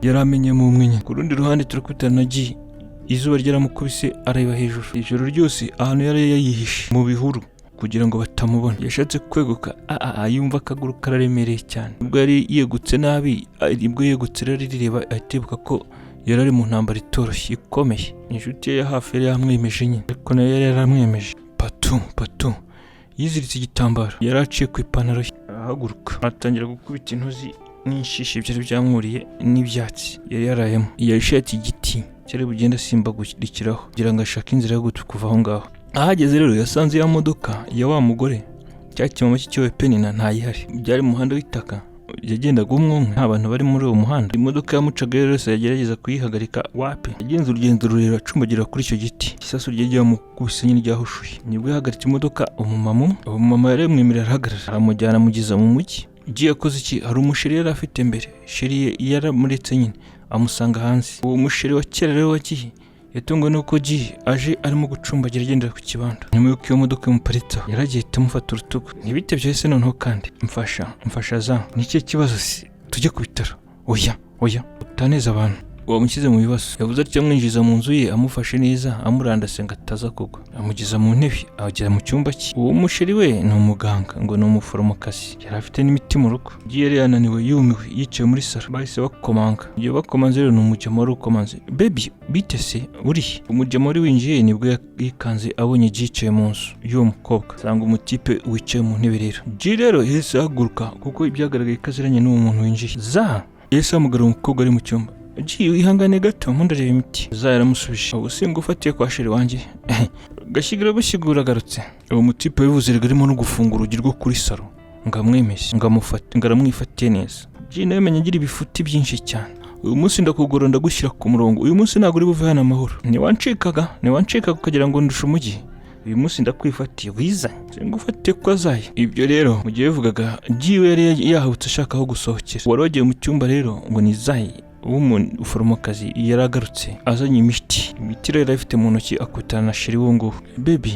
yaramenye mu mwinya ku rundi ruhande turakutana G izuba ryaramukubise areba hejuru ijoro ryose ahantu yari yayihishe mu bihuru kugira ngo batamubona yashatse kweguka yumva akaguru kararemereye cyane ubwo yari yegutse nabi ibwo yegutse rero rireba atibuka ko yari ari mu ntambara itoroshye ikomeye inshuti ye ya hafi yari yamwemeje nyine ariko nayo yari yaramwemeje patu yiziritse igitambaro yari aciye ku ipantaro ahaguruka atangira gukubita intozi n'inshishi byari byamwuriye n'ibyatsi yari yarayemo yashati igiti cyari bugenda simbagurikiraho kugira ngo ashake inzira yo kuva aho ngaho ahageze rero yasanze ya modoka ya wa mugore cyakimama cyo Penina ntayihari byari mu muhanda w'itaka yagendaga umwe nta bantu bari muri uwo muhanda imodoka yamucaga rero yagerageza kuyihagarika wapi yagenze urugendo rurerure acumbagira kuri icyo giti isasu ryagiye mu kusenyi ryahushuye nibwo yahagaritse imodoka umumama yari yamwemerera arahagarara aramujyana amugiza mu mujyi G yakoze iki hari umusheri yari afite mbere sheri yaramuretse nyine amusanga hanze uwo musheri wa kera rero wagiye yatungwa nuko G aje arimo gucumbagira agendera ku kibanda nyuma y'uko iyo modoka imuparitse yaragiye itamufata urutugu ntibite byose noneho kandi mfasha za niki kibazo si tujye ku bitaro oya utaneza abantu wamushyize mu bibazo. Yavuze ati amwinjiza mu nzu ye amufashe neza amurandase ngo ataza kugwa, amugeza mu ntebe agera mu cyumba cye. Uwo musheri we ni umuganga ngo ni umuforomokazi, yari afite n'imiti mu rugo. G yari yananiwe yumiwe yicaye muri salo, bahise bakomanga. Iyo bakomanze rero ni umujama wari ukomanze. Baby bite se urihe? Umujama wari winjiye nibwo yikanze abonye G yicaye mu nzu y'uwo mukobwa, asanga umutipe wicaye mu ntebe rero. G rero yahise ahaguruka kuko ibyagaragaye ko aziranye n'uwo muntu winjiye. Za yahise ahamagara umukobwa ari mu cyumba. G wihangane gato ndareba imiti. Za yaramusubije, ubu singufatiye kwa sheri wanjye gashyigura gushyigura agarutse. Uwo mutipe wivuze rero arimo no gufunga urugi rwo kuri salo ngo amwemeze ngo amufate ngo aramwifatiye neza. G nawe menya agira ibifuti byinshi cyane. Uyu munsi ndakugora ndagushyira ku murongo, uyu munsi ntabwo uri buve hano amahoro. Ntiwancikaga ukagira ngo ndushe umujyi, uyu munsi ndakwifatiye wizanye singufatiye ko azaye. Ibyo rero mu gihe bivugaga G we yari yahabutse ashaka aho gusohokera. Wari wagiye mu cyumba rero ngo ni Zayi w'umuforomokazi yari agarutse azanye imiti rero yari afite mu ntoki akutana na sheri wo nguwo. Baby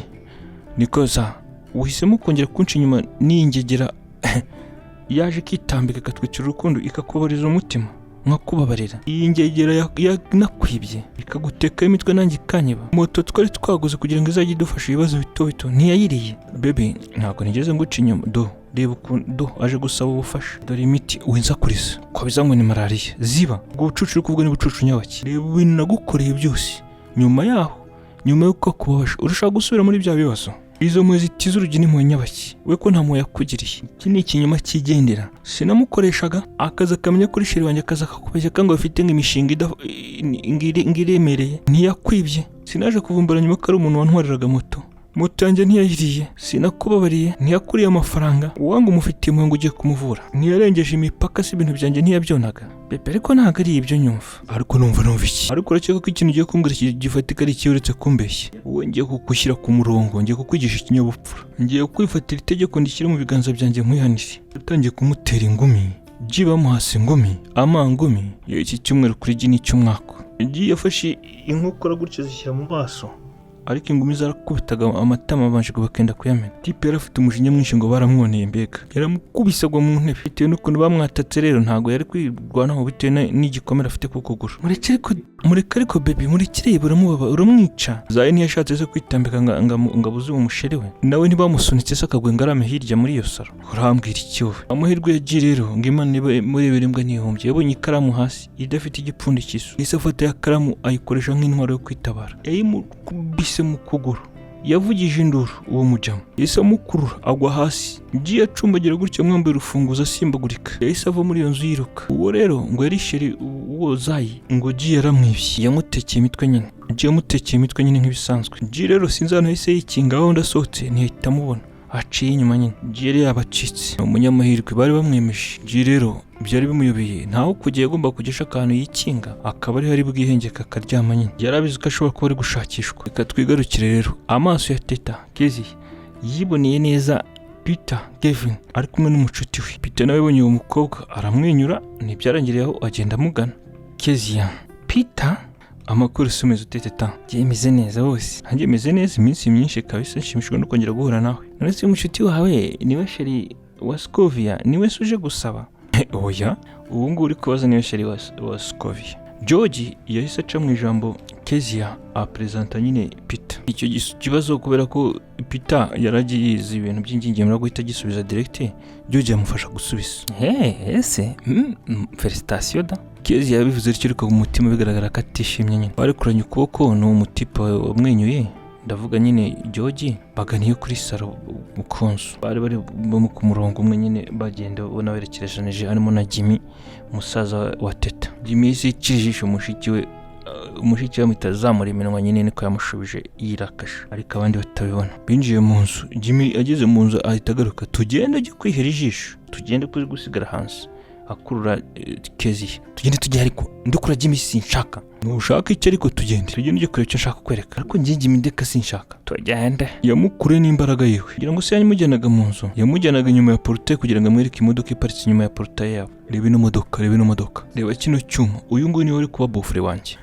niko za uhisemo kongera kunca inyuma n'ingegera yaje kitambika akatwicira urukundo ikakubariza umutima nkakubabarira. Iyi ngegera yanakwibye ikaguteka imitwe nanjye ikanyeba. Moto twari twaguze kugira ngo izajye idufasha ibibazo bito bito ntiyayiriye. Baby ntabwo nigeze nguca inyuma reba ukuntu aje gusaba ubufasha. Dore imiti wenza kuriza ko bizango ni malaria ziba ubwo bucucu kuvuga ni bucucu nyabaki. Reba ibintu nagukoreye byose, nyuma yuko kubabasha urashaka gusubira muri bya bibazo. Izo mwezi tizurugi ni nyabaki we ko nta mwe yakugiriye. Iki ni ikinyoma kigendera. Sinamukoreshaga akaza kamenya kuri sheri wanjye akaza kakubeshya kango bafite nk'imishinga ngiremereye. Ntiyakwibye, sinaje kuvumbura nyuma ko ari umuntu wantwariraga moto yanjye ntiyayiriye. Sinakubabariye, ntiyakuriye amafaranga uwanga umufitiye mu ngo ugiye kumuvura. Ntiyarengeje imipaka si ibintu byanjye ntiyabyonaga. Bebe ariko ntabwo ari ibyo nyumva. Ariko numva iki? Ariko urakeka ko ikintu ugiye kumbwira gifatika ari iki uretse kumbeshya? Wowe ngiye kugushyira ku murongo, ngiye kukwigisha ikinyabupfura. Ngiye kwifatira itegeko ndishyira mu biganza byanjye nkwihanire. Utangiye kumutera ingumi. G bamuhase ingumi, amangumi. Iki cyumweru kuri G ni cy'umwaka. G yafashe inkokora gutyo zishyira mu maso. Ariko ingumi zarakubitaga amatama abanje bakenda kuyamena. Tipe yari afite umujinya mwinshi ngo baramwoneye mbega. Yaramukubisagwa mu ntebe. Bitewe n'ukuntu bamwatatse rero ntago yari kwirwanaho bitewe n'igikomere afite ku kuguru. Mureke ariko baby murekire buramubaba uramwica. Zayi ntiyashatse se kwitambika ngabuze umusheri we. Nawe ntibamusunitse se akagwe ngarame hirya muri iyo salo. Urambwira iki wowe? Amahirwe ya G rero ngo Imana murebera imbwa ntihombye. Yabonye ikaramu hasi idafite igipfundikizo. Yise afata ya karamu ayikoresha nk'intwaro yo kwitabara. Yayimukubise mu kuguru. Yavugije induru uwo mujama. Yise amukurura agwa hasi. G acumbagira gutyo mwambaye urufunguzo asimbagurika. Yahise ava muri iyo nzu yiruka. Uwo rero ngo yari sheri uwo Zayi ngo G yaramwibye. Yamutekeye imitwe nyine. G yamutekeye imitwe nyine nk'ibisanzwe. G rero sinzi hano yahise yikinga aho ndasohotse ntihita amubona. Aciye inyuma nyine. G yari yabacitse. Umunyamahirwe bari bamwemeje. G rero byari bimuyobeye ntaho kugiye agomba kugisha akantu yikinga akaba ari hari bwihengeka akaryama nyine. Yarabizi ko ashobora kuba ari gushakishwa. Reka twigarukire rero. Amaso ya Teta Kezi yiboneye neza Peter Kevin ari kumwe n'umucuti we. Peter nawe yabonye uwo mukobwa aramwenyura ntibyarangiriye aho agenda amugana. Kezia Peter amakuru sumeze Teta yemeze neza wose. Hanjye meze neza iminsi myinshi kabisa nshimishwa no kongera guhura nawe. None se umucuti wawe niwe sheri wa Scovia niwe suje gusaba? Oya ubu ngubu uri kubaza niwe sheri wa Scovia. George yahise aca mu ijambo Kezia apresenta nyine Peter. Icyo kibazo kubera ko Peter yaragiye yize ibintu by'ingingimira guhita gisubiza direct. George yamufasha gusubiza. Ese felicitation da. Kezia yabivuze ariko mu mutima bigaragara ko atishimye nyine. Bari kuranya ukuboko no umutipe wamwenyuye. Ndavuga nyine George baganiye kuri salo mukonso. Bari ku murongo umwe nyine bagenda ubona berekerejanije harimo na Jimmy musaza wa Teta. Jimmy yicishije umushiki we amutazamura iminwa nyine niko yamushubije yirakasha ariko abandi batabibona. Binjiye mu nzu. Jimmy ageze mu nzu ahita agaruka. Tugende ujye kwihera ijisho. Tugende kuri gusigara hansi. Akurura Kezia. Tugende tujye ariko ndukura Jimmy sinshaka. Nushaka icyo ariko tugende ujye kureba icyo nshaka kwereka. Ariko ngiye Jimmy ndeka sinshaka. Tugende. Yamukure n'imbaraga yiwe. Kugira ngo se yanyimujyanaga mu nzu. Yamujyanaga nyuma ya portail kugira ngo amwereke imodoka iparitse inyuma ya portail yabo. Reba ino modoka. Reba kino cyuma. Uyu nguyu niwe uri kuba bofre wanjye.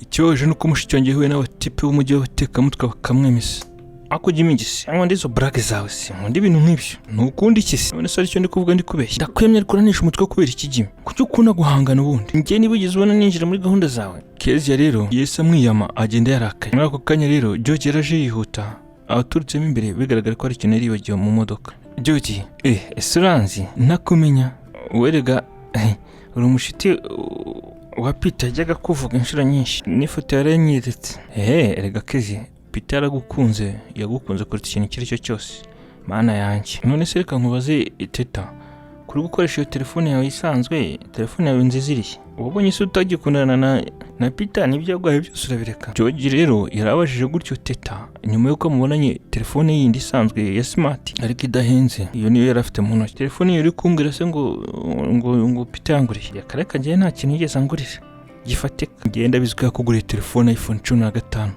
Ikibaje nuko mushiki wanjye huye n'abatipe b'umujyi w'abatekamutwe bakamwemeza. ako Jimmy gise nkunda izo blague zawe se nkunda ibintu nk'ibyo ntukundi iki se none se aricyo ndi kuvuga ndi kubeshya ndakwemye ariko uranisha umutwe kubera iki Jimmy kuki ukunda guhangana ubundi njye niba ugize ubona ninjira muri gahunda zawe Kezia rero yese amwiyama agenda yarakaye muri ako kanya rero George yaraje yihuta abaturutsemo imbere bigaragara ko ari ikintu yari yibagiwe mu modoka George ese uranzi ntakumenya werega uri umushiti wa Peter yajyaga kuvuga inshuro nyinshi n'ifoto yaranyeretse erega Kezia Peter yaragukunze yagukunze kuruta ikintu icyo ari cyo cyose mana yanjye none se reka nkubaze Teta kuri gukoresha iyo telefone yawe isanzwe telefone yawe nziza irihe ubonye se utagikundana na Peter nibyo yagwaye byose urabireka George rero yarabajije gutyo Teta nyuma yuko mubonanye telefone yindi isanzwe ya smart ariko idahenze iyo niyo yarafite mu ntoki telefone yari kumbwira se ngo Peter yanguriye yakareka ngiye nta kintu yigeze angurira gifatika ngenda bizwi yakuguriye telefone iPhone 15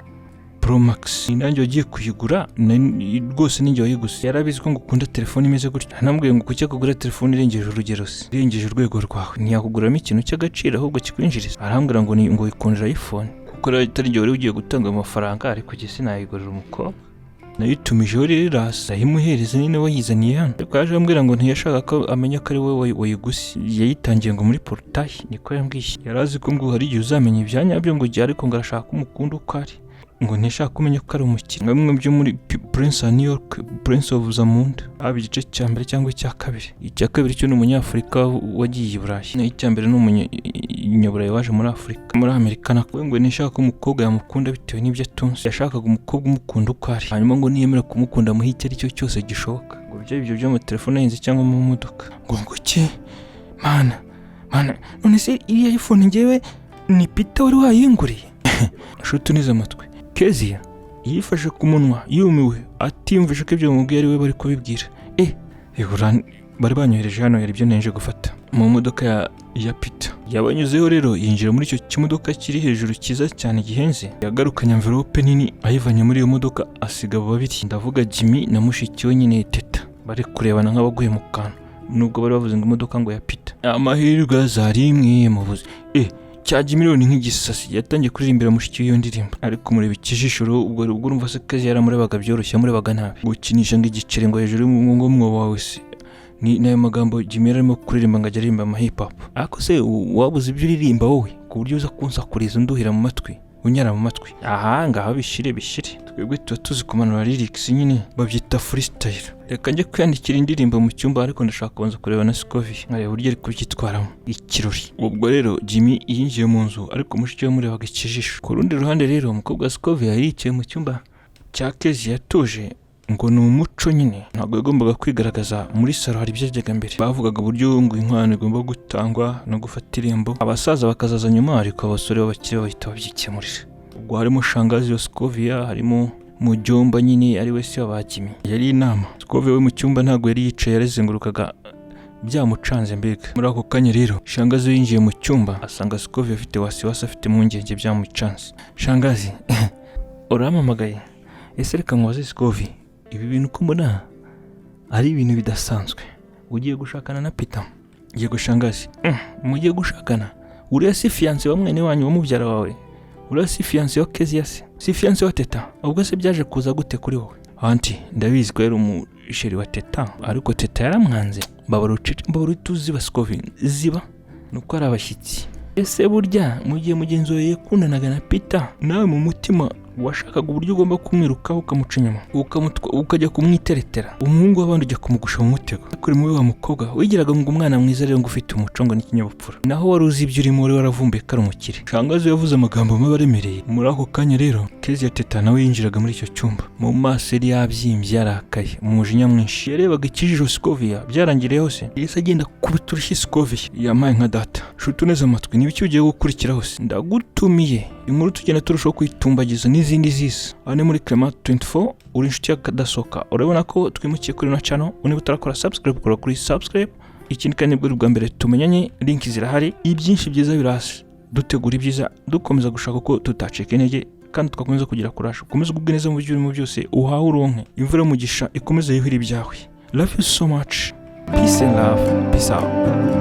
Pro Max nanjye wagiye kuyigura rwose ninjye wayiguze yarabizwe ngo ukunda telefone imeze gutyo nambwiye ngo kuki kugura telefone irengeje urugero se irengeje urwego rwawe ntiyakuguramo ikintu cy'agaciro ahubwo kikwinjiriza arambwira ngo wikundira iPhone kuko atari njye wari ugiye gutanga amafaranga ariko jye sinayigurira umukobwa nayitumijeho rero irasa imuhereza nyine wayizaniye hano ariko yaje ambwira ngo ntiyashaka ko amenya ko ari wowe wayiguze yayitangiye ngo muri portail niko yambwiye yarazi ko ngo hari igihe uzamenya ibyanya byo ngo jya ariko ngo arashaka umukunda uko ari ngo ntishaka kumenya ko ari umukire bamwe byo muri Prince of New York Prince of Zamunda igice cya mbere cyangwa icya kabiri icya kabiri cyo n'umunyafrika wagiye i Burayi n'icya mbere n'umunyaburayi waje muri Afrika muri Amerika nakwe ngo ntishaka umukobwa yamukunda bitewe n'ibyo atunze yashakaga umukobwa umukunda uko ari hanyuma ngo niyemera kumukunda mu icyo ari cyo cyose gishoboka ngo ibyo mu telefone yenze cyangwa mu modoka ngo nguke mana none se iriya iPhone ngewe ni Peter wari wayinguriye shutu nize amatwi Kezia yifashe ku munwa yumiwe atimvishe ko ibyo bamubwiye ari we bari kubibwira bari banyohereje hano yari byo nenje gufata mu modoka ya Peter yabanyuzeho rero yinjira muri icyo kimodoka kiri hejuru cyiza cyane gihenze yagarukanye envelope nini ayivanye muri iyo modoka asiga babiri ndavuga Jimmy na mushiki we nyine Teta bari kurebana nk'abaguye mu kantu nubwo bari bavuze ngo imodoka ngo ya Peter amahirwe azari imwe mu buzi cyaje miliyoni nk'igisasi yatangiye kuririmbira mushiki w'iyo ndirimbo ariko mureba ikijishuro ubwo urumva se Kezia yaramurebaga byoroshye amurebaga nabi gukinisha ng'igiceri ngo hejuru y'umwo wawe se ni nayo magambo Jimmy arimo kuririmba ngo ajya ama hip hop ariko se wabuze ibyo uririmba wowe ku buryo uza kunsakuriza nduhira mu matwi unyara mu matwi ngaho bishire twebwe tuba tuzi kumanura lyrics nyine babyita freestyle reka njye kwandikira indirimbo mu cyumba ariko ndashaka kubanza kureba na Scovie nkareba uburyo ari kubyitwaramo ikirori ubwo rero Jimmy yinjiye mu nzu ariko mushiki we murebaga ikijisho ku rundi ruhande rero umukobwa Scovie yari yicaye mu cyumba cya Kezia yatuje ngo ni umuco nyine ntabwo yagombaga kwigaragaza muri salo hari ibyajyaga mbere bavugaga uburyo ngo inkwano igomba gutangwa no gufata irembo abasaza bakazaza nyuma ariko abasore b'abakire bahita babyikemurira ubwo harimo shangazi yo Scovie harimo mujomba nyine ari we se wa Jimmy yari inama Scovie we mu cyumba ntabwo yari yicaye yarazengurukaga byamucanze mbega muri ako kanya rero shangazi yinjiye mu cyumba asanga Scovie afite wasiwasi afite impungenge byamucanze shangazi uramamagaye ese reka nkubaze Scovie ibi bintu ko mbona ari ibintu bidasanzwe ugiye gushakana na Peter yego shangazi mugiye gushakana uriya si fiancé wa mwene wanyu wamubyara wawe uriya si fiancé wa Kezia si fiancé wa Teta ubwo se byaje kuza gute kuri wowe anti ndabizi ko yari umusheri wa Teta ariko Teta yaramwanze mbabara tuzi Scovie ziba nuko ari abashyitsi ese burya mugiye mugenzoye kundanaga na Peter nawe mu mutima washakaga uburyo ugomba kumwirukaho ukamuca inyuma ukajya kumwiteretera umuhungu w'abandi ujya kumugusha mu mutego kuri muwe wa mukobwa wigiraga ngo umwana mwiza rero ngo ufite umuco ngo n'ikinyabupfura naho wari uzi ibyo urimo wari waravumbuye ko ari umukire shangazi yavuze amagambo mabi aremereye muri ako kanya rero Kezia Teta nawe yinjiraga muri icyo cyumba mu maso yari yabyimbye yarakaye mu mujinya mwinshi yarebaga ikijisho Scovie byarangiriye hose yese agenda kubita urushyi Scovie yamaye nka data shutu neza amatwi n'ibiki ugiye gukurikira hose ndagutumiye inkuru tugenda turushaho kwitumbagiza n'izindi zisa ane muri Clement 24 uri inshuti ya Kadasohoka urabona ko twimukiye kuri no channel uni butarakora subscribe kora kuri subscribe ikindi kandi bwo bwa mbere tumenyanye link zirahari ibyinshi byiza birasi dutegura ibyiza dukomeza gushaka ko tutacika intege kandi tugakomeza kugira kurasha ukomeza kugubwa neza mu byo urimo byose uhawe uronke imvura mugisha ikomeza yuhira ibyawe love you so much peace and love peace out